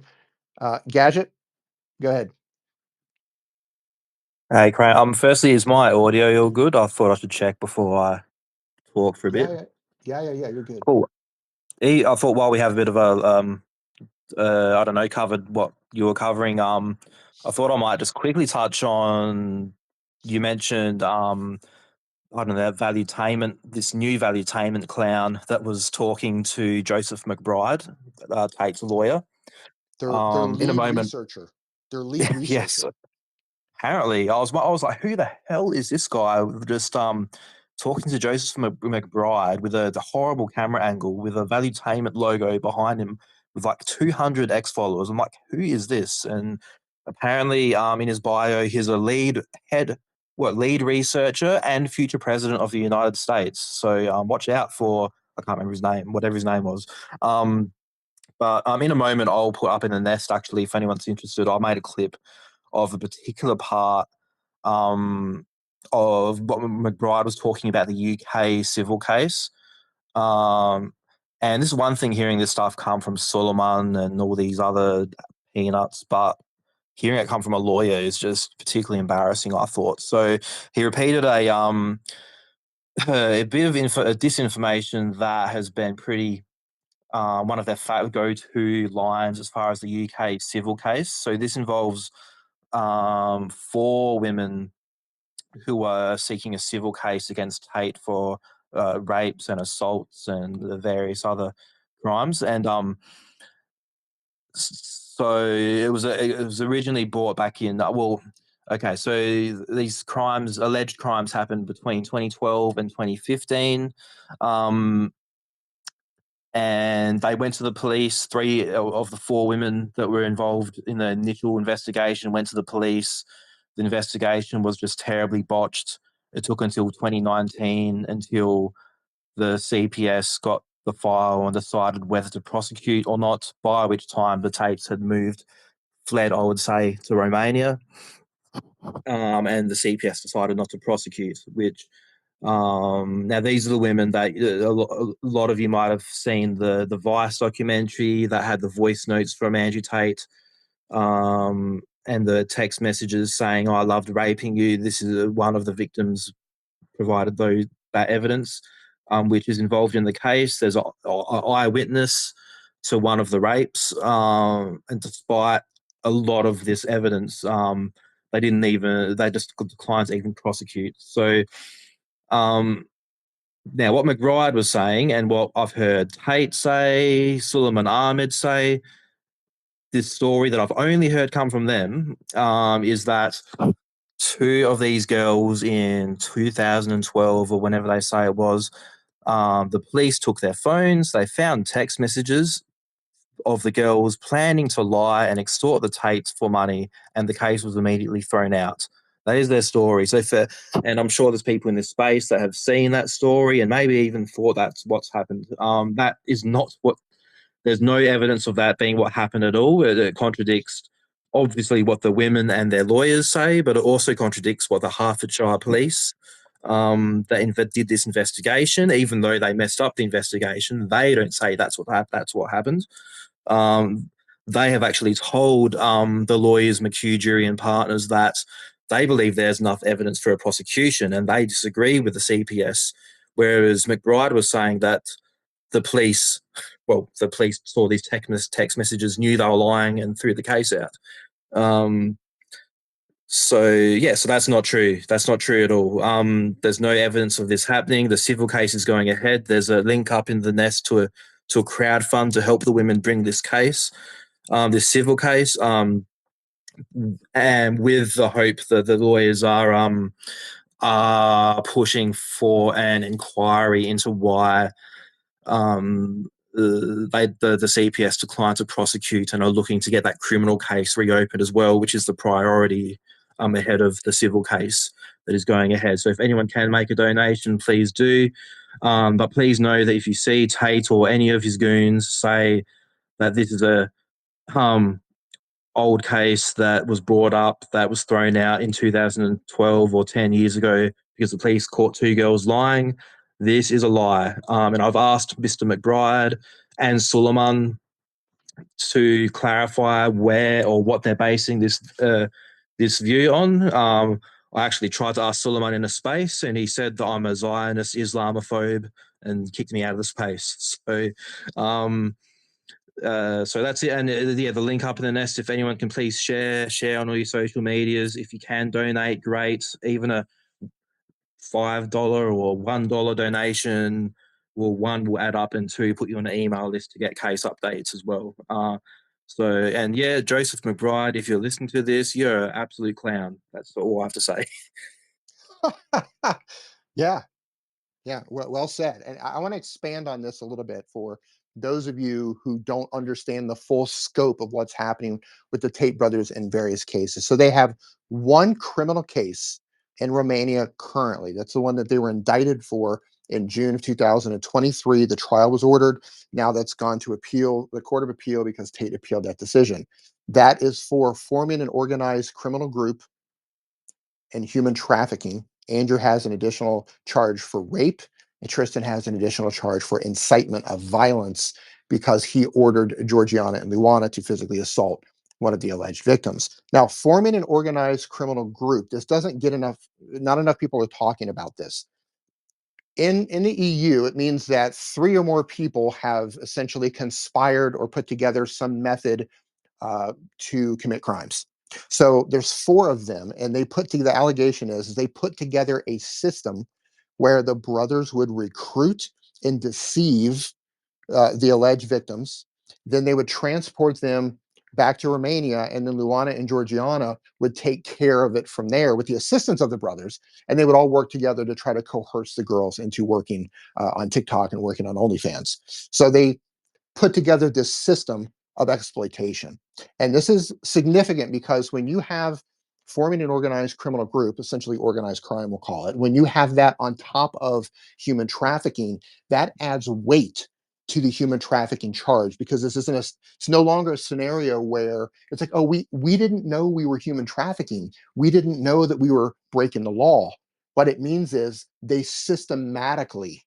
Gadget, go ahead. Hey, Crayon. Firstly, is my audio all good? I thought I should check before I talk for a bit. Yeah. You're good. Cool. I thought while we have a bit of a I don't know, covered what you were covering. I thought I might just quickly touch on. You mentioned I don't know, valuetainment, this new valuetainment clown that was talking to Joseph McBride, Tate's lawyer. Their In a lead moment, researcher. Their lead researcher. yes. Apparently, I was like, who the hell is this guy? Just talking to Joseph McBride with the horrible camera angle with a valuetainment logo behind him with like 200 X followers. I'm like, who is this? And apparently, in his bio, he's a lead researcher and future president of the United States. So watch out for, I can't remember his name, whatever his name was. But in a moment, I'll put up in the nest, actually, if anyone's interested. I made a clip of a particular part of what McBride was talking about, the UK civil case. And this is one thing, hearing this stuff come from Suleiman and all these other peanuts, but hearing it come from a lawyer is just particularly embarrassing, I thought. So he repeated a bit of disinformation that has been pretty one of their go-to lines as far as the UK civil case. So this involves 4 women who were seeking a civil case against Tate for rapes and assaults and the various other crimes. And so it was originally brought back in. Okay, so these alleged crimes, happened between 2012 and 2015. And they went to the police. 3 of the 4 women that were involved in the initial investigation went to the police. The investigation was just terribly botched. It took until 2019 until the CPS got the file and decided whether to prosecute or not, by which time the Tates had fled, I would say, to Romania. And the CPS decided not to prosecute, which now these are the women that a lot of you might have seen the Vice documentary that had the voice notes from Andrew Tate, and the text messages saying, "I loved raping you." This is one of the victims provided that evidence, which is involved in the case. There's an eyewitness to one of the rapes, and despite a lot of this evidence, they just declined to even prosecute. So now, what McBride was saying, and what I've heard Tate say, Suleiman Ahmed say, this story that I've only heard come from them, is that 2 of these girls in 2012 or whenever they say it was, the police took their phones, they found text messages of the girls planning to lie and extort the Tates for money, and the case was immediately thrown out. That is their story. And I'm sure there's people in this space that have seen that story and maybe even thought that's what's happened. That is not what. There's no evidence of that being what happened at all. It contradicts, obviously, what the women and their lawyers say, but it also contradicts what the Hertfordshire police that did this investigation. Even though they messed up the investigation, they don't say that's what happened. They have actually told the lawyers, McHugh, Jury and Partners, that they believe there's enough evidence for a prosecution, and they disagree with the CPS, whereas McBride was saying that the police saw these text messages, knew they were lying, and threw the case out. So that's not true. That's not true at all. There's no evidence of this happening. The civil case is going ahead. There's a link up in the nest to a crowdfund to help the women bring this case, this civil case, and with the hope that the lawyers are pushing for an inquiry into why the CPS declined to prosecute and are looking to get that criminal case reopened as well, which is the priority ahead of the civil case that is going ahead. So if anyone can make a donation, please do. But please know that if you see Tate or any of his goons say that this is a old case that was brought up, that was thrown out in 2012 or 10 years ago because the police caught two girls lying, this is a lie. And I've asked Mr. McBride and Suleiman to clarify where or what they're basing this view on. I actually tried to ask Suleiman in a space, and he said that I'm a Zionist Islamophobe and kicked me out of the space. So that's it. And the link up in the nest, if anyone can please share on all your social medias. If you can donate, great. Even a $5 or $1 donation will add up, and two, put you on an email list to get case updates as well. Joseph McBride, if you're listening to this, you're an absolute clown. That's all I have to say. Yeah. Well said. And I want to expand on this a little bit for those of you who don't understand the full scope of what's happening with the Tate brothers in various cases. So they have one criminal case in Romania currently. That's the one that they were indicted for in June of 2023. The trial was ordered. Now that's gone to the Court of Appeal, because Tate appealed that decision. That is for forming an organized criminal group and human trafficking. Andrew has an additional charge for rape, and Tristan has an additional charge for incitement of violence because he ordered Georgiana and Luana to physically assault one of the alleged victims. Now, forming an organized criminal group, this doesn't get not enough people are talking about this. In the EU, it means that 3 or more people have essentially conspired or put together some method to commit crimes. So there's 4 of them, and the allegation is they put together a system where the brothers would recruit and deceive the alleged victims. Then they would transport them back to Romania, and then Luana and Georgiana would take care of it from there with the assistance of the brothers, and they would all work together to try to coerce the girls into working on TikTok and working on OnlyFans. So they put together this system of exploitation. And this is significant because when you have forming an organized criminal group, essentially organized crime, we'll call it, when you have that on top of human trafficking, that adds weight to the human trafficking charge, because it's no longer a scenario where it's like, oh, we didn't know we were human trafficking. We didn't know that we were breaking the law. What it means is they systematically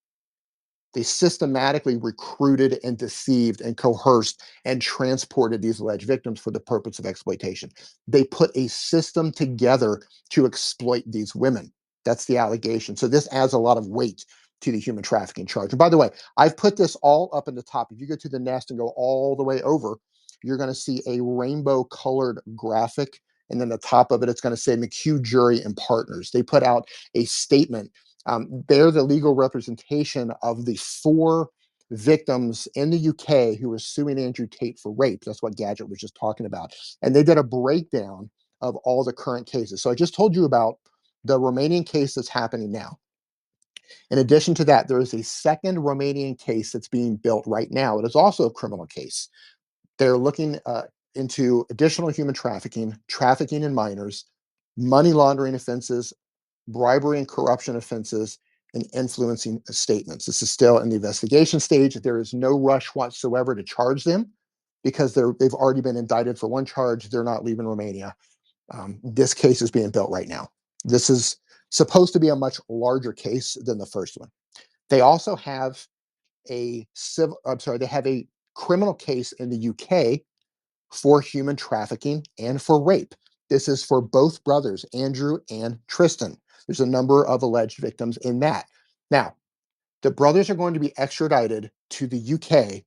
recruited and deceived and coerced and transported these alleged victims for the purpose of exploitation. They put a system together to exploit these women. That's the allegation. So this adds a lot of weight to the human trafficking charge. And by the way, I've put this all up in the top. If you go to the nest and go all the way over, you're going to see a rainbow colored graphic. And then the top of it, it's going to say McHugh Jury and Partners. They put out a statement. They're the legal representation of the 4 victims in the UK who were suing Andrew Tate for rape. That's what Gadget was just talking about. And they did a breakdown of all the current cases. So I just told you about the Romanian case that's happening now. In addition to that, there is a second Romanian case that's being built right now. It is also a criminal case. They're looking into additional human trafficking, trafficking in minors, money laundering offenses, bribery and corruption offenses, and influencing statements. This is still in the investigation stage. There is no rush whatsoever to charge them because they've already been indicted for one charge. They're not leaving Romania. This case is being built right now. This is supposed to be a much larger case than the first one. They also have they have a criminal case in the UK for human trafficking and for rape. This is for both brothers, Andrew and Tristan. There's a number of alleged victims in that. Now, The brothers are going to be extradited to the UK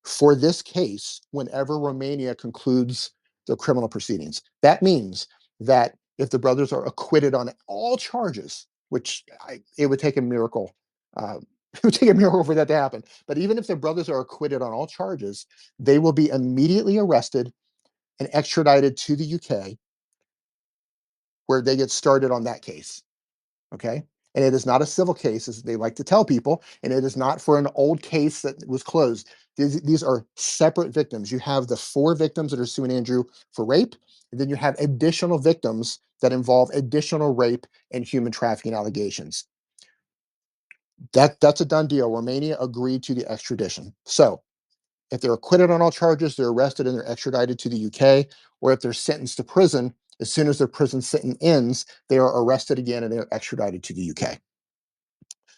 for this case whenever Romania concludes the criminal proceedings. That means that if the brothers are acquitted on all charges, which it would take a miracle, it would take a miracle for that to happen. But even if the brothers are acquitted on all charges, they will be immediately arrested and extradited to the UK, where they get started on that case. Okay. And it is not a civil case, as they like to tell people, and it is not for an old case that was closed. These are separate victims. You have the 4 victims that are suing Andrew for rape, and then you have additional victims that involve additional rape and human trafficking allegations. That's a done deal. Romania agreed to the extradition. So if they're acquitted on all charges, they're arrested and they're extradited to the UK, or if they're sentenced to prison, as soon as their prison sentence ends, they are arrested again and they're extradited to the UK.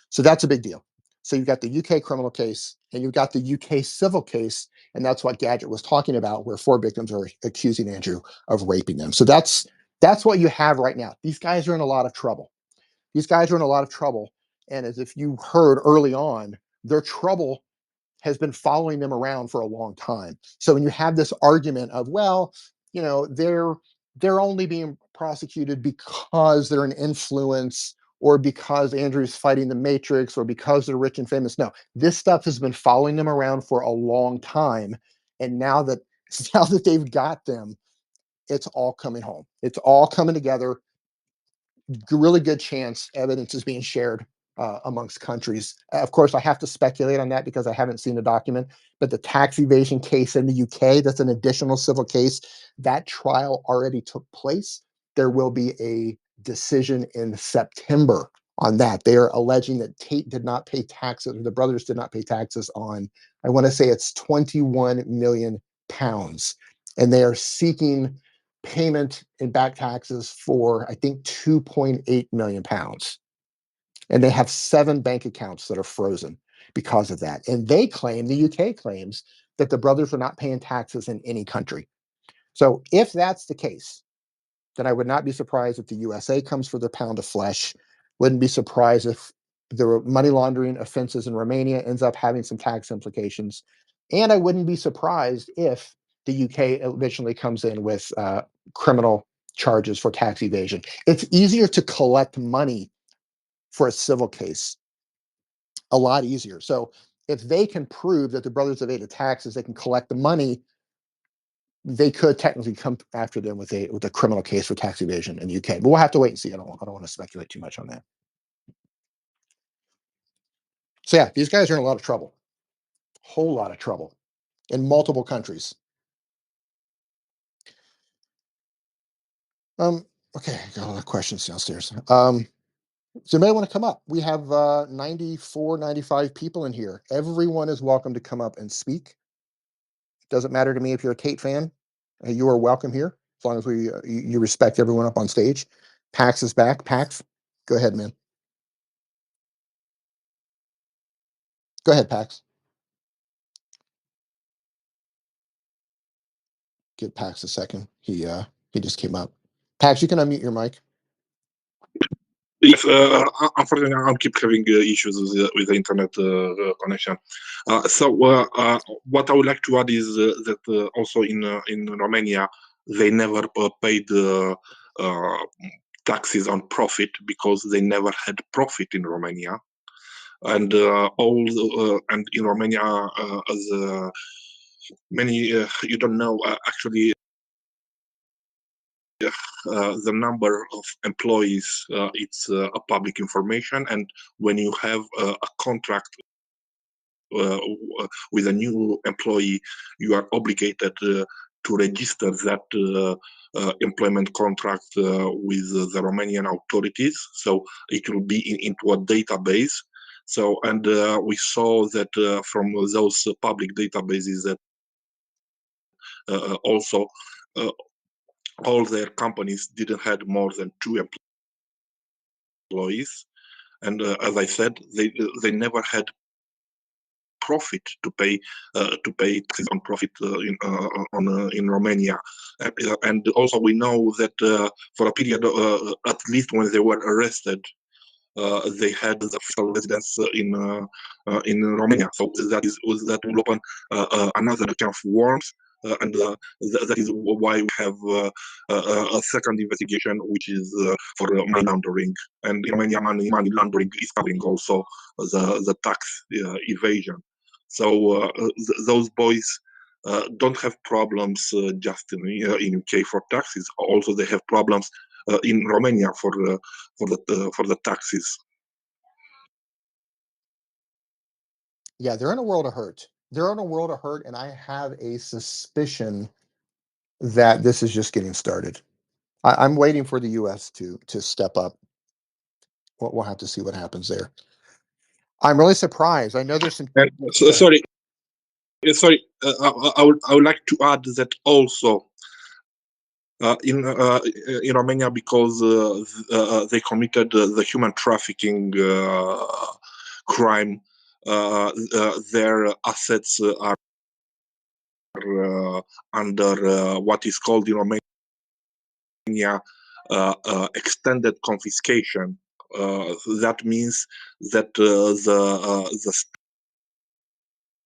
So that's a big deal. So you've got the UK criminal case and you've got the UK civil case, and that's what Gadget was talking about, where 4 victims are accusing Andrew of raping them. So that's what you have right now. These guys are in a lot of trouble. These guys are in a lot of trouble, and as if you heard early on, their trouble has been following them around for a long time. So when you have this argument of, well, you know, they're only being prosecuted because they're an influence, or because Andrew's fighting the Matrix, or because they're rich and famous. No, this stuff has been following them around for a long time. And now that they've got them, it's all coming home. It's all coming together. Really good chance evidence is being shared amongst countries. Of course, I have to speculate on that because I haven't seen the document, but the tax evasion case in the UK, that's an additional civil case. That trial already took place. There will be a decision in September on that. They are alleging that Tate did not pay taxes, or the brothers did not pay taxes on, I want to say it's 21 million pounds. And they are seeking payment in back taxes for, I think, 2.8 million pounds. And they have 7 bank accounts that are frozen because of that. And they claim, the UK claims, that the brothers are not paying taxes in any country. So if that's the case, then I would not be surprised if the USA comes for their pound of flesh. Wouldn't be surprised if the money laundering offenses in Romania ends up having some tax implications. And I wouldn't be surprised if the UK eventually comes in with criminal charges for tax evasion. It's easier to collect money for a civil case, a lot easier. So if they can prove that the brothers have evaded taxes, they can collect the money, they could technically come after them with a criminal case for tax evasion in the UK. But we'll have to wait and see. I don't want to speculate too much on that. So yeah, these guys are in a lot of trouble. Whole lot of trouble in multiple countries. Okay, got a lot of questions downstairs. Does anybody want to come up? We have 94, 95 people in here. Everyone is welcome to come up and speak. Doesn't matter to me if you're a Tate fan. You are welcome here, as long as you respect everyone up on stage. Pax is back. Pax, go ahead, man. Go ahead, Pax. Give Pax a second. He just came up. Pax, you can unmute your mic. Yes, unfortunately, I keep having issues with the internet connection. So what I would like to add is that also in Romania, they never paid taxes on profit because they never had profit in Romania, and and in Romania, as many you don't know, actually. The number of employees, it's a public information, and when you have a contract with a new employee, you are obligated to register that employment contract with the Romanian authorities, so it will be into a database. So, and we saw that from those public databases that also all their companies didn't have more than 2 employees, and as I said, they never had profit to pay taxes on profit in Romania, and also we know that for a period, at least when they were arrested, they had the official residence in Romania. So that will open another can of worms, and that is why we have a second investigation, which is for money laundering. And in Romania, money laundering is covering also the tax evasion. So those boys don't have problems just in UK for taxes. Also, they have problems in Romania for the taxes. Yeah, they're in a world of hurt. They're in a world of hurt, and I have a suspicion that this is just getting started. I'm waiting for the U.S. to step up. We'll have to see what happens there. I'm really surprised. I know there's some. And sorry, I would like to add that also in Romania, because they committed the human trafficking crime, their assets are under what is called in Romania extended confiscation. That means that the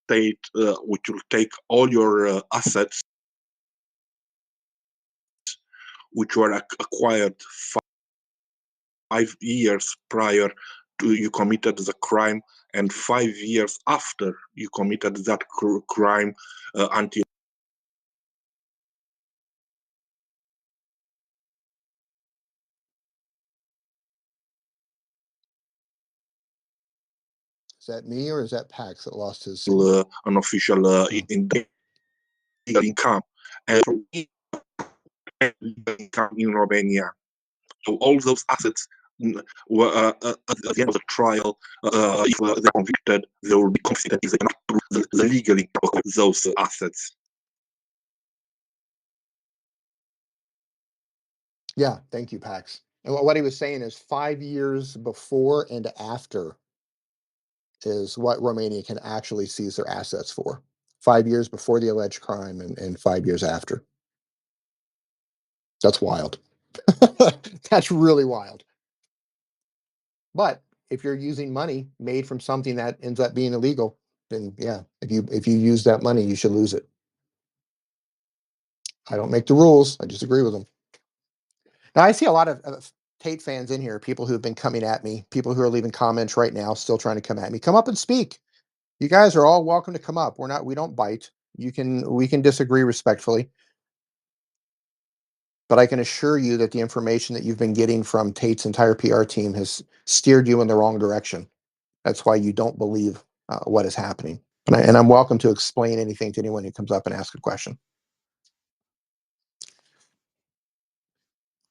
state which will take all your assets which were acquired 5 years prior to you committed the crime, and 5 years after you committed that crime until Is that me or is that Pax that lost his signal? an official income, and from income in Romania. So all those assets were at the end of the trial, if they're convicted, they will be confiscated if they cannot prove the legally of those assets. Yeah, thank you, Pax. And what he was saying is 5 years before and after is what Romania can actually seize their assets for. 5 years before the alleged crime and 5 years after. That's wild. That's really wild. But if you're using money made from something that ends up being illegal, then yeah, if you use that money, you should lose it. I don't make the rules. I just agree with them. Now I see a lot of Tate fans in here, people who have been coming at me, people who are leaving comments right now, still trying to come at me. Come up and speak. You guys are all welcome to come up. We don't bite. We can disagree respectfully. But I can assure you that the information that you've been getting from Tate's entire PR team has steered you in the wrong direction. That's why you don't believe what is happening. And I'm welcome to explain anything to anyone who comes up and asks a question.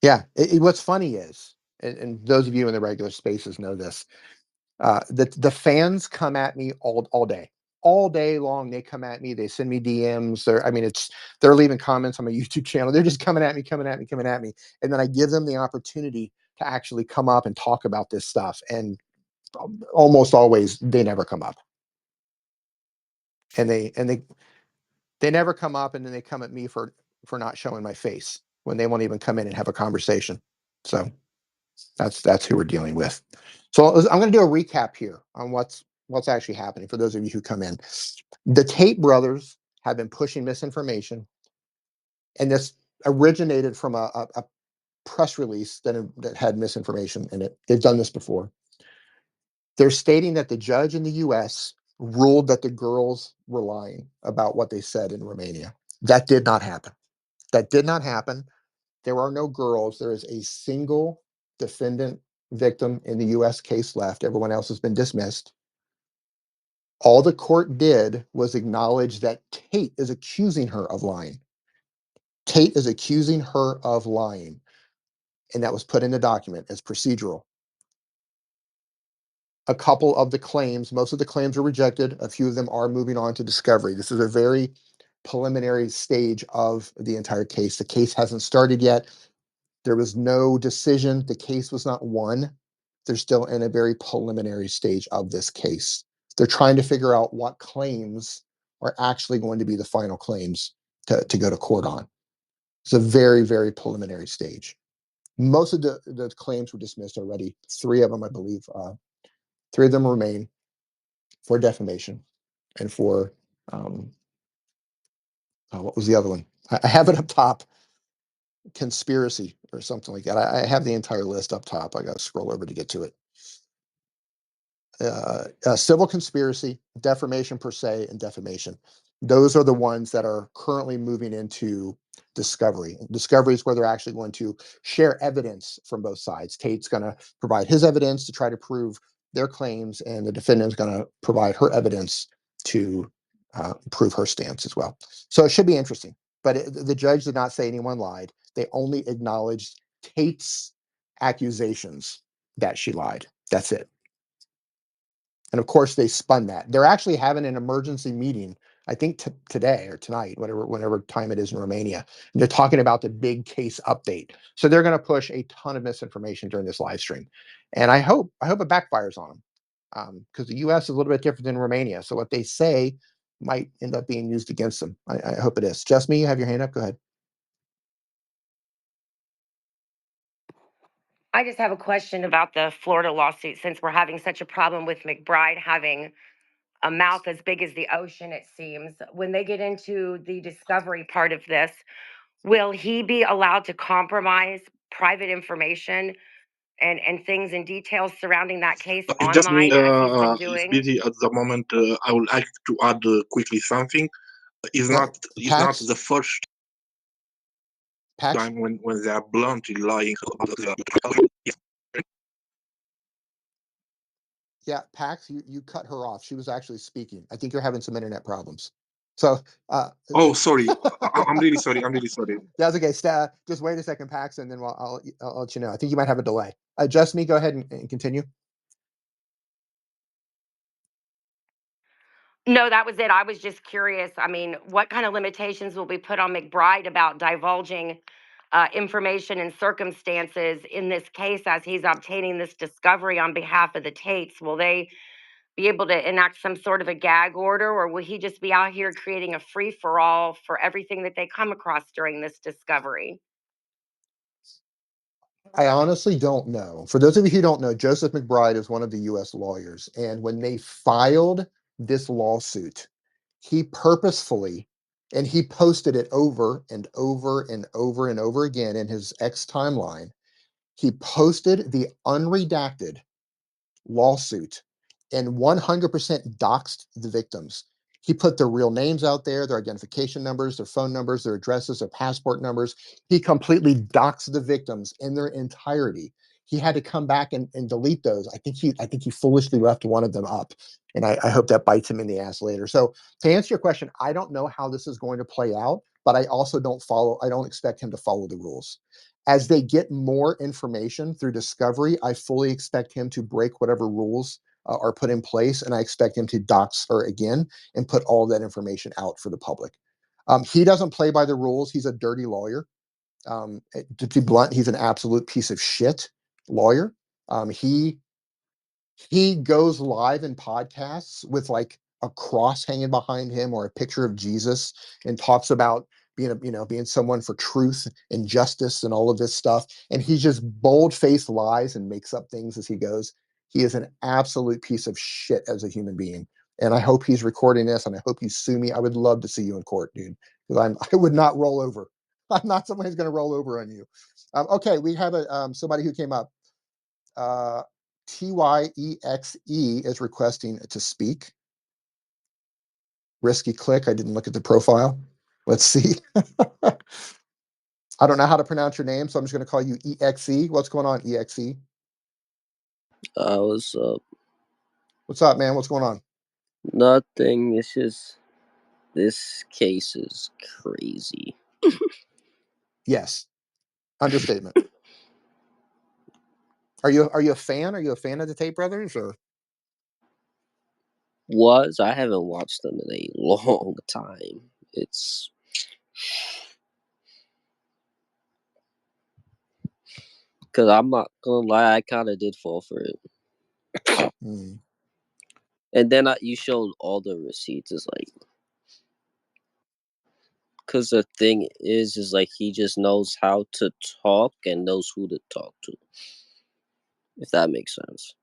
Yeah, what's funny is, and those of you in the regular spaces know this, the fans come at me all day long. They come at me. They send me DMs. They're leaving comments on my YouTube channel. They're just coming at me, and then I give them the opportunity to actually come up and talk about this stuff. And almost always, they never come up. And they never come up, and then they come at me for not showing my face when they won't even come in and have a conversation. So that's who we're dealing with. So I'm going to do a recap here on what's actually happening for those of you who come in. The Tate brothers have been pushing misinformation, and this originated from a press release that had misinformation in it. They've done this before. They're stating that the judge in the U.S. ruled that the girls were lying about what they said in Romania. That did not happen. That did not happen. There are no girls. There is a single defendant victim in the U.S. case left. Everyone else has been dismissed. All the court did was acknowledge that Tate is accusing her of lying. Tate is accusing her of lying. And that was put in the document as procedural. A couple of the claims, most of the claims are rejected. A few of them are moving on to discovery. This is a very preliminary stage of the entire case. The case hasn't started yet. There was no decision. The case was not won. They're still in a very preliminary stage of this case. They're trying to figure out what claims are actually going to be the final claims to go to court on. It's a very, very preliminary stage. Most of the claims were dismissed already. 3 of them, I believe. 3 of them remain for defamation and for what was the other one? I have it up top. Conspiracy or something like that. I have the entire list up top. I got to scroll over to get to it. Civil conspiracy, defamation per se, and defamation. Those are the ones that are currently moving into discovery. Discovery is where they're actually going to share evidence from both sides. Tate's going to provide his evidence to try to prove their claims, and the defendant is going to provide her evidence to prove her stance as well. So it should be interesting. But the judge did not say anyone lied. They only acknowledged Tate's accusations that she lied. That's it. And of course, they spun that. They're actually having an emergency meeting, I think today or tonight, whenever time it is in Romania. And they're talking about the big case update. So they're going to push a ton of misinformation during this live stream. And I hope it backfires on them, because the U.S. is a little bit different than Romania. So what they say might end up being used against them. I hope it is. Just me, you have your hand up. Go ahead. I just have a question about the Florida lawsuit, since we're having such a problem with McBride having a mouth as big as the ocean, it seems. When they get into the discovery part of this, will he be allowed to compromise private information and things and details surrounding that case Just me, online, as he's been is doing? busy at the moment. I would like to add quickly something. It's not Pax? the first Pax? time when they are bluntly lying about the Yeah, Pax, you cut her off. She was actually speaking. I think you're having some internet problems. So, Oh, sorry. I'm really sorry. I'm really sorry. that's okay. Just wait a second, Pax, and then I'll let you know. I think you might have a delay. Just me, go ahead and continue. No, that was it. I was just curious. I mean, what kind of limitations will be put on McBride about divulging information and circumstances in this case as he's obtaining this discovery on behalf of the Tates? Will they be able to enact some sort of a gag order, or will he just be out here creating a free for all for everything that they come across during this discovery? I honestly don't know. For those of you who don't know, Joseph McBride is one of the U.S. lawyers, and when they filed this lawsuit, he purposefully, and he posted it over and over and over and over again in his X timeline. He posted the unredacted lawsuit and 100% doxed the victims. He put their real names out there, their identification numbers, their phone numbers, their addresses, their passport numbers. He completely doxed the victims in their entirety. He had to come back and delete those. I think he foolishly left one of them up. And I hope that bites him in the ass later. So to answer your question, I don't know how this is going to play out, but I also I don't expect him to follow the rules. As they get more information through discovery, I fully expect him to break whatever rules are put in place, and I expect him to dox her again and put all that information out for the public. He doesn't play by the rules. He's a dirty lawyer. To be blunt, he's an absolute piece of shit lawyer. He goes live in podcasts with like a cross hanging behind him or a picture of Jesus and talks about being someone for truth and justice and all of this stuff. And he just bold-faced lies and makes up things as he goes. He is an absolute piece of shit as a human being. And I hope he's recording this, and I hope you sue me. I would love to see you in court, dude, because I would not roll over. I'm not someone who's going to roll over on you. Okay, we have somebody who came up. TYEXE is requesting to speak. Risky click. I didn't look at the profile. Let's see. I don't know how to pronounce your name, so I'm just going to call you EXE. What's going on, EXE? What's up? What's up, man? What's going on? Nothing. It's just this case is crazy. Yes. Understatement. Are you a fan? Are you a fan of the Tate brothers, or? I haven't watched them in a long time. It's because I'm not gonna lie, I kind of did fall for it. And then you showed all the receipts. It's like, Because the thing is like he just knows how to talk and knows who to talk to. If that makes sense.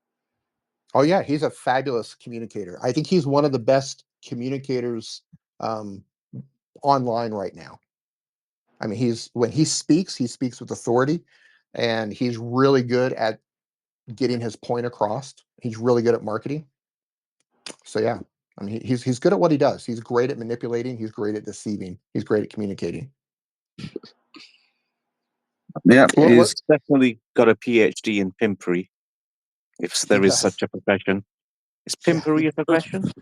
Oh yeah, he's a fabulous communicator. I think he's one of the best communicators online right now. I mean, when he speaks with authority, and he's really good at getting his point across. He's really good at marketing. So yeah, I mean, he's good at what he does. He's great at manipulating. He's great at deceiving. He's great at communicating. Yeah, What? he's definitely got a PhD in pimpery, if He there is does. such a profession. Is Yeah. pimpery a profession?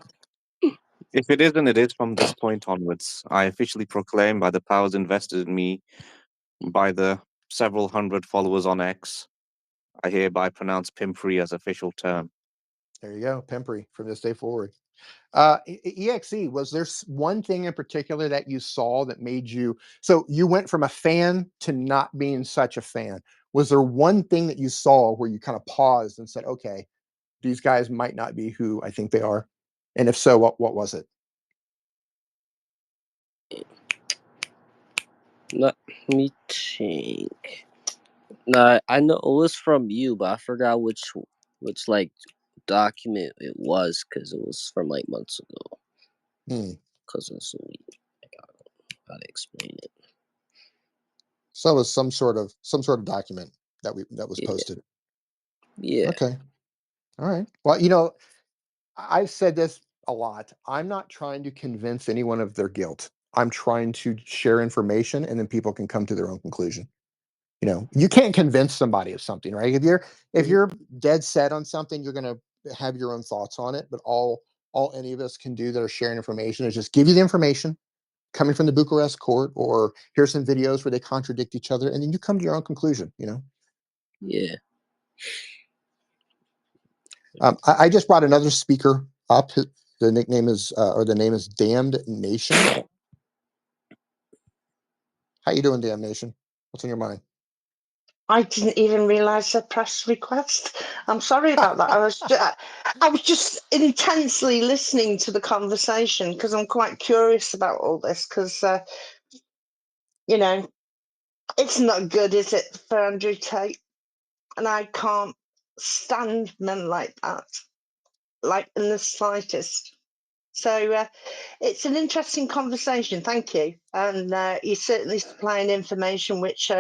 If it isn't, it is from this point onwards. I officially proclaim by the powers invested in me by the several hundred followers on X, I hereby pronounce pimpery as official term. There you go, pimpery from this day forward. EXE, was there one thing in particular that you saw that made you, so you went from a fan to not being such a fan? Was there one thing that you saw where you kind of paused and said, okay, these guys might not be who I think they are? And if so, what was it? Let me think. Nah, I know it was from you, but I forgot which like document it was because it was from like months ago. Because it's I gotta explain it. So it was some sort of document that was posted. Yeah. Okay. All right. Well, I've said this a lot. I'm not trying to convince anyone of their guilt. I'm trying to share information, and then people can come to their own conclusion. You can't convince somebody of something, right? If you're dead set on something, you're going to have your own thoughts on it. But all any of us can do that are sharing information is just give you the information coming from the Bucharest court, or here's some videos where they contradict each other, and then you come to your own conclusion. Yeah. I just brought another speaker up. The nickname is, or the name is Damned Nation. How you doing, Damned Nation? What's on your mind? I didn't even realize I pressed request. I'm sorry about that. I was just intensely listening to the conversation because I'm quite curious about all this because, it's not good, is it, for Andrew Tate? And I can't stand men like that, like in the slightest. So it's an interesting conversation. Thank you. And you're certainly supplying information which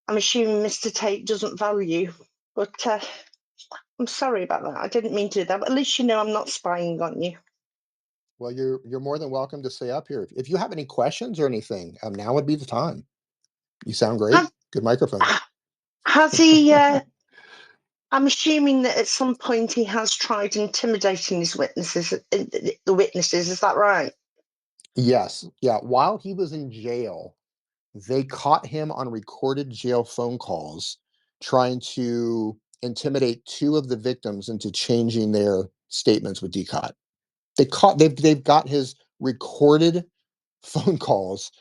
I'm assuming Mr. Tate doesn't value. But I'm sorry about that. I didn't mean to do that. But at least you know I'm not spying on you. Well, you're more than welcome to stay up here. If you have any questions or anything, now would be the time. You sound great. Good microphone. Has he? I'm assuming that at some point he has tried intimidating his witnesses. The witnesses, is that right? Yes. Yeah. While he was in jail, they caught him on recorded jail phone calls trying to intimidate two of the victims into changing their statements with DCOT. They've got his recorded phone calls.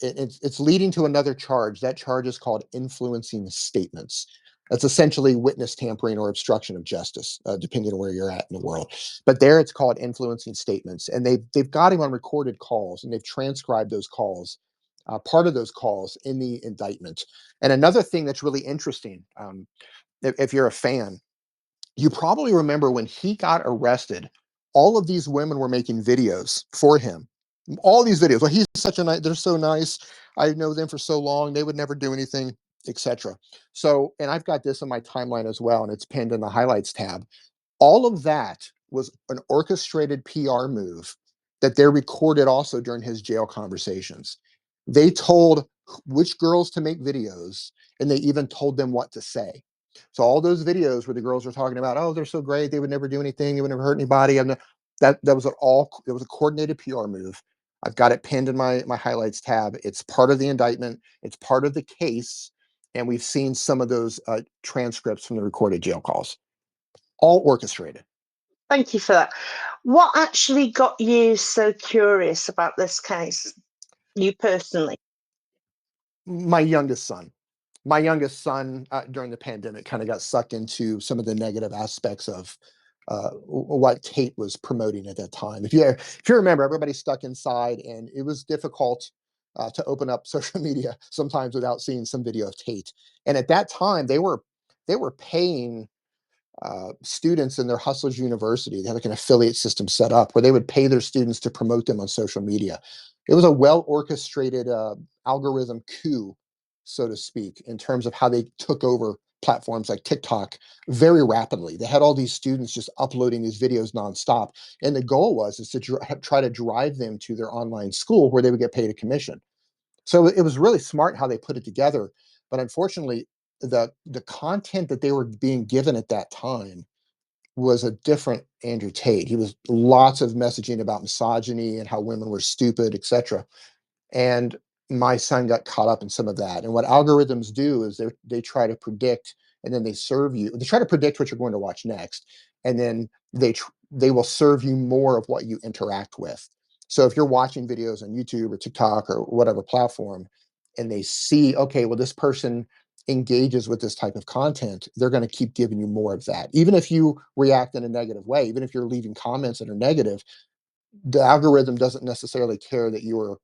It's leading to another charge. That charge is called influencing statements. That's essentially witness tampering or obstruction of justice, depending on where you're at in the world. But there, it's called influencing statements, and they've got him on recorded calls, and they've transcribed those calls, part of those calls in the indictment. And another thing that's really interesting, if you're a fan, you probably remember when he got arrested, all of these women were making videos for him. All these videos. Well, he's such a nice, they're so nice. I know them for so long. They would never do anything, etc. So, and I've got this on my timeline as well, and it's pinned in the highlights tab. All of that was an orchestrated PR move that they recorded also during his jail conversations. They told which girls to make videos, and they even told them what to say. So all those videos where the girls were talking about, oh, they're so great, they would never do anything, they would never hurt anybody. That was it was a coordinated PR move. I've got it pinned in my highlights tab. It's part of the indictment. It's part of the case, and we've seen some of those transcripts from the recorded jail calls, all orchestrated. Thank you for that. What actually got you so curious about this case, you personally? My youngest son. My youngest son during the pandemic kind of got sucked into some of the negative aspects of what Tate was promoting at that time. If you remember, everybody's stuck inside, and it was difficult to open up social media sometimes without seeing some video of Tate. And at that time, they were paying students in their Hustlers University. They had like an affiliate system set up where they would pay their students to promote them on social media. It was a well orchestrated algorithm coup, so to speak, in terms of how they took over platforms like TikTok very rapidly. They had all these students just uploading these videos nonstop, and the goal was is to try to drive them to their online school where they would get paid a commission. So it was really smart how they put it together, but unfortunately, the content that they were being given at that time was a different Andrew Tate. He was lots of messaging about misogyny and how women were stupid, etc. And my son got caught up in some of that. And what algorithms do is they try to predict, and then they serve you. They try to predict what you're going to watch next, and then they will serve you more of what you interact with. So if you're watching videos on YouTube or TikTok or whatever platform, and they see, okay, well, this person engages with this type of content, they're going to keep giving you more of that. Even if you react in a negative way, even if you're leaving comments that are negative, the algorithm doesn't necessarily care that you are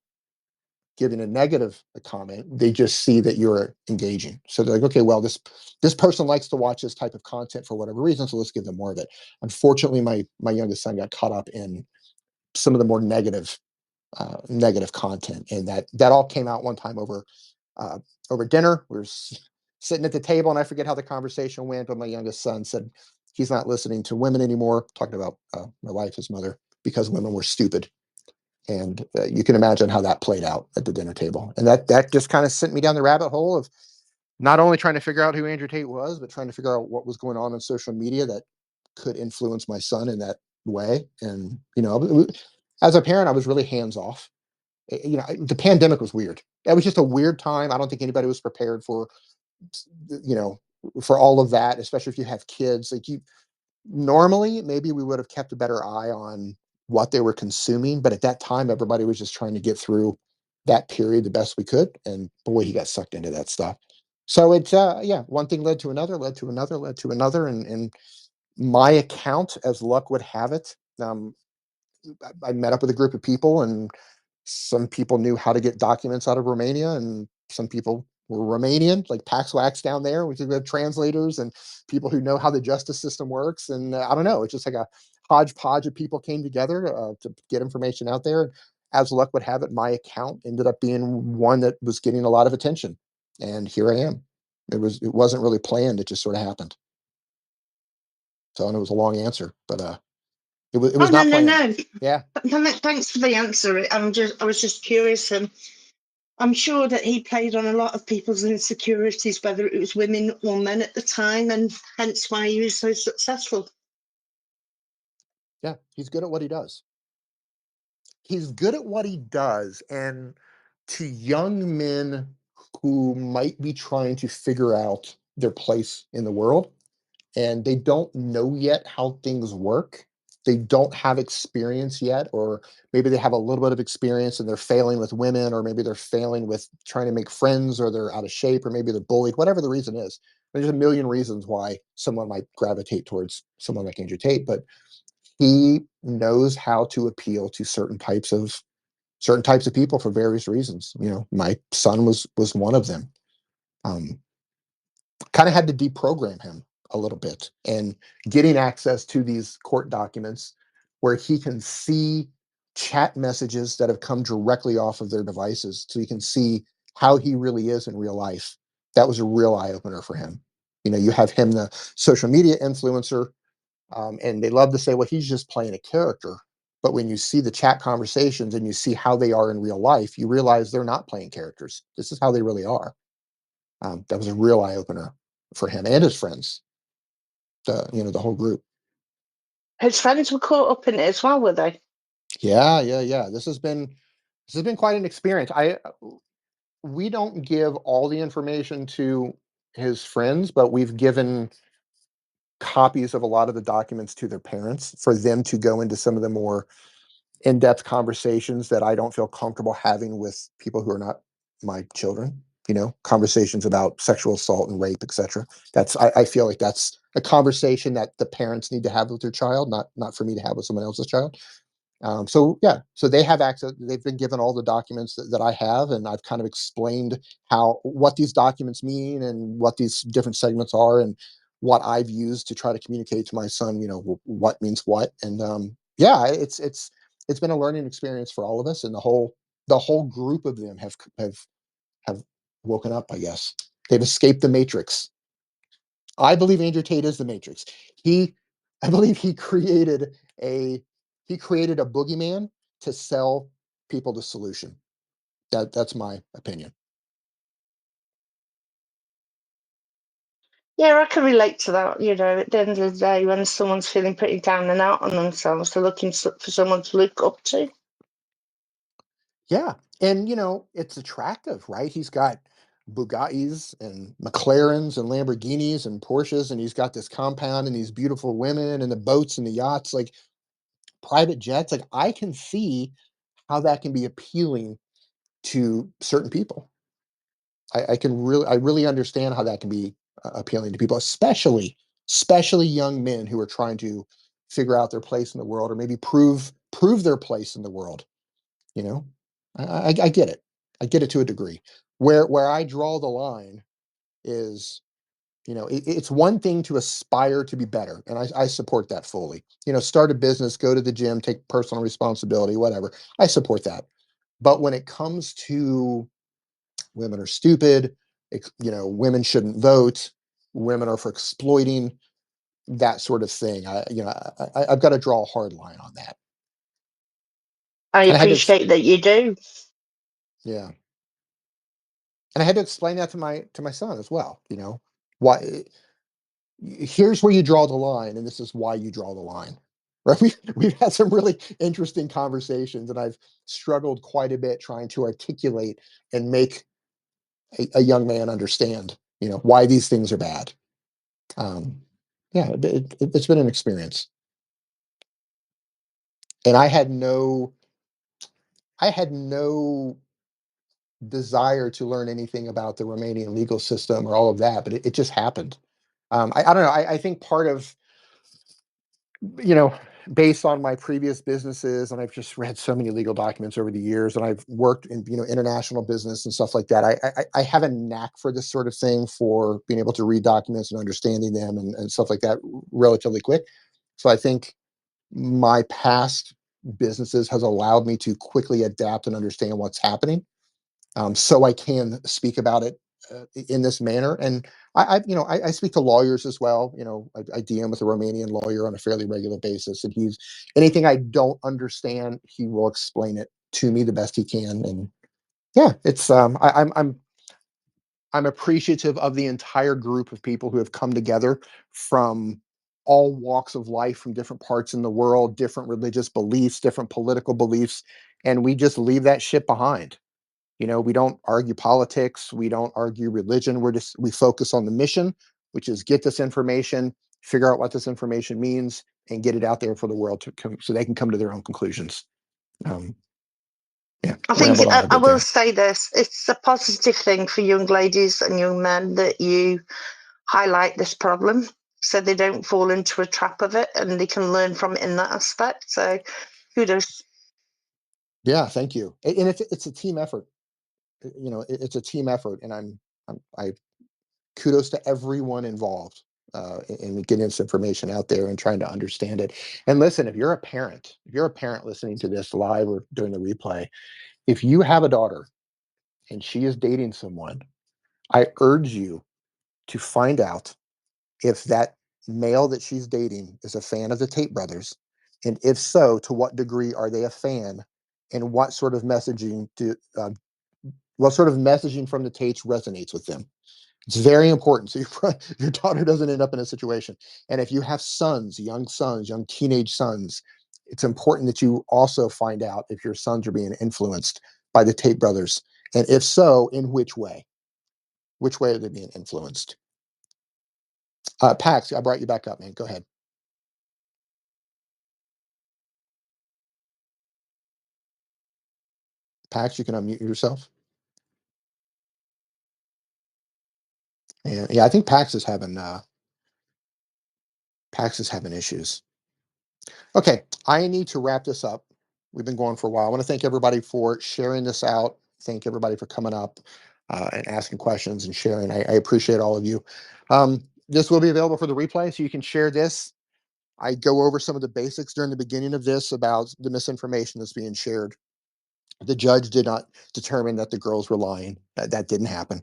giving a negative comment. They just see that you're engaging. So they're like, okay, well, this person likes to watch this type of content for whatever reason, so let's give them more of it. Unfortunately, my youngest son got caught up in some of the more negative content, and that all came out one time over dinner. We were sitting at the table, and I forget how the conversation went, but my youngest son said he's not listening to women anymore, talking about my wife, his mother, because women were stupid. And you can imagine how that played out at the dinner table. And that just kind of sent me down the rabbit hole of not only trying to figure out who Andrew Tate was, but trying to figure out what was going on social media that could influence my son in that way. And, as a parent, I was really hands off. The pandemic was weird. It was just a weird time. I don't think anybody was prepared you know, for all of that, especially if you have kids. Like normally, maybe we would have kept a better eye on what they were consuming, but at that time, everybody was just trying to get through that period the best we could. And boy, he got sucked into that stuff. So it's yeah, one thing led to another, led to another, led to another, and my account, as luck would have it, I met up with a group of people, and some people knew how to get documents out of Romania, and some people were Romanian, like Paxwax down there, which is the translators and people who know how the justice system works. And I don't know, it's just like a hodgepodge of people came together to get information out there. As luck would have it, my account ended up being one that was getting a lot of attention, and here I am. It wasn't really planned; it just sort of happened. So, and it was a long answer, but it was Oh, no, not no, planned. no. Yeah. Thanks for the answer. I was just curious, and I'm sure that he played on a lot of people's insecurities, whether it was women or men at the time, and hence why he was so successful. Yeah, he's good at what he does. He's good at what he does, and to young men who might be trying to figure out their place in the world, and they don't know yet how things work, they don't have experience yet, or maybe they have a little bit of experience and they're failing with women, or maybe they're failing with trying to make friends, or they're out of shape, or maybe they're bullied, whatever the reason is. There's a million reasons why someone might gravitate towards someone like Andrew Tate, but he knows how to appeal to certain types of people for various reasons. My son was one of them. Um, Kind of had to deprogram him a little bit, and getting access to these court documents where he can see chat messages that have come directly off of their devices, so he can see how he really is in real life. That was a real eye opener for him. You have him, the social media influencer, and they love to say, well, he's just playing a character. But when you see the chat conversations and you see how they are in real life, you realize they're not playing characters. This is how they really are. That was a real eye opener for him and his friends, the whole group. His friends were caught up in it as well, were they? Yeah, yeah, yeah. This has been quite an experience. We don't give all the information to his friends, but we've given copies of a lot of the documents to their parents for them to go into some of the more in-depth conversations that I don't feel comfortable having with people who are not my children. Conversations about sexual assault and rape, etc. I feel like that's a conversation that the parents need to have with their child, not for me to have with someone else's child. So yeah, so they have access. They've been given all the documents that I have, and I've kind of explained what these documents mean and what these different segments are, and what I've used to try to communicate to my son. What means what, and yeah, it's been a learning experience for all of us, and the whole group of them have woken up. I guess they've escaped the matrix. I believe Andrew Tate is the Matrix. He, I believe a he created a boogeyman to sell people the solution. That's my opinion. Yeah, I can relate to that. At the end of the day, when someone's feeling pretty down and out on themselves, they're looking for someone to look up to. Yeah, and it's attractive, right? He's got Bugattis and McLarens and Lamborghinis and Porsches, and he's got this compound and these beautiful women and the boats and the yachts, like private jets. Like I can see how that can be appealing to certain people. I really understand how that can be appealing to people, especially young men who are trying to figure out their place in the world, or maybe prove their place in the world. You know, I get it. I get it to a degree. Where I draw the line is, it's one thing to aspire to be better, and I support that fully. Start a business, go to the gym, take personal responsibility, whatever. I support that. But when it comes to women are stupid, women shouldn't vote, women are for exploiting, that sort of thing. I've got to draw a hard line on that. I And I had to, appreciate that you do. yeah, and I had to explain that to my son as well. Why? Here's where you draw the line, and this is why you draw the line. Right? We've had some really interesting conversations, and I've struggled quite a bit trying to articulate and make a young man understand, why these things are bad. Um, yeah, it's been an experience, and I had no desire to learn anything about the Romanian legal system or all of that, but it just happened. I don't know. I think part of, you know, based on my previous businesses, and I've just read so many legal documents over the years, and I've worked in, international business and stuff like that. I have a knack for this sort of thing, for being able to read documents and understanding them and stuff like that relatively quick. So I think my past businesses has allowed me to quickly adapt and understand what's happening, so I can speak about it in this manner. And I speak to lawyers as well. I DM with a Romanian lawyer on a fairly regular basis, and he's anything I don't understand, he will explain it to me the best he can. And yeah, it's I'm appreciative of the entire group of people who have come together from all walks of life, from different parts in the world, different religious beliefs, different political beliefs, and we just leave that shit behind. We don't argue politics, we don't argue religion. We focus on the mission, which is get this information, figure out what this information means, and get it out there for the world to come, so they can come to their own conclusions. Um, yeah, I think rambled on a I bit will there. say this: it's a positive thing for young ladies and young men that you highlight this problem, so they don't fall into a trap of it, and they can learn from it in that aspect. So, kudos. Yeah, thank you. And it's a team effort. It's a team effort, and I kudos to everyone involved in getting this information out there and trying to understand it. And listen, if you're a parent listening to this live or during the replay, if you have a daughter and she is dating someone, I urge you to find out if that male that she's dating is a fan of the Tate brothers, and if so, to what degree are they a fan, and what sort of messaging from the Tates resonates with them. It's very important, so your daughter doesn't end up in a situation. And if you have sons, young teenage sons, it's important that you also find out if your sons are being influenced by the Tate brothers, and if so, in which way? Which way are they being influenced? Pax, I brought you back up, man. Go ahead. Pax, you can unmute yourself. And yeah, I think Pax is having PAX is having issues. Okay, I need to wrap this up. We've been going for a while. I want to thank everybody for sharing this out. Thank everybody for coming up and asking questions and sharing. I appreciate all of you. This will be available for the replay, so you can share this. I go over some of the basics during the beginning of this about the misinformation that's being shared. The judge did not determine that the girls were lying. That didn't happen.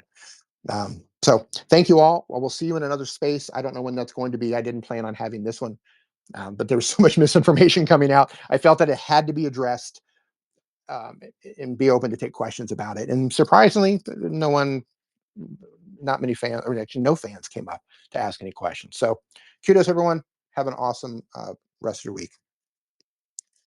So thank you all. Well, we'll see you in another space. I don't know when that's going to be. I didn't plan on having this one, but there was so much misinformation coming out. I felt that it had to be addressed and be open to take questions about it. And surprisingly, not many fans, or actually no fans came up to ask any questions. So kudos, everyone. Have an awesome rest of your week.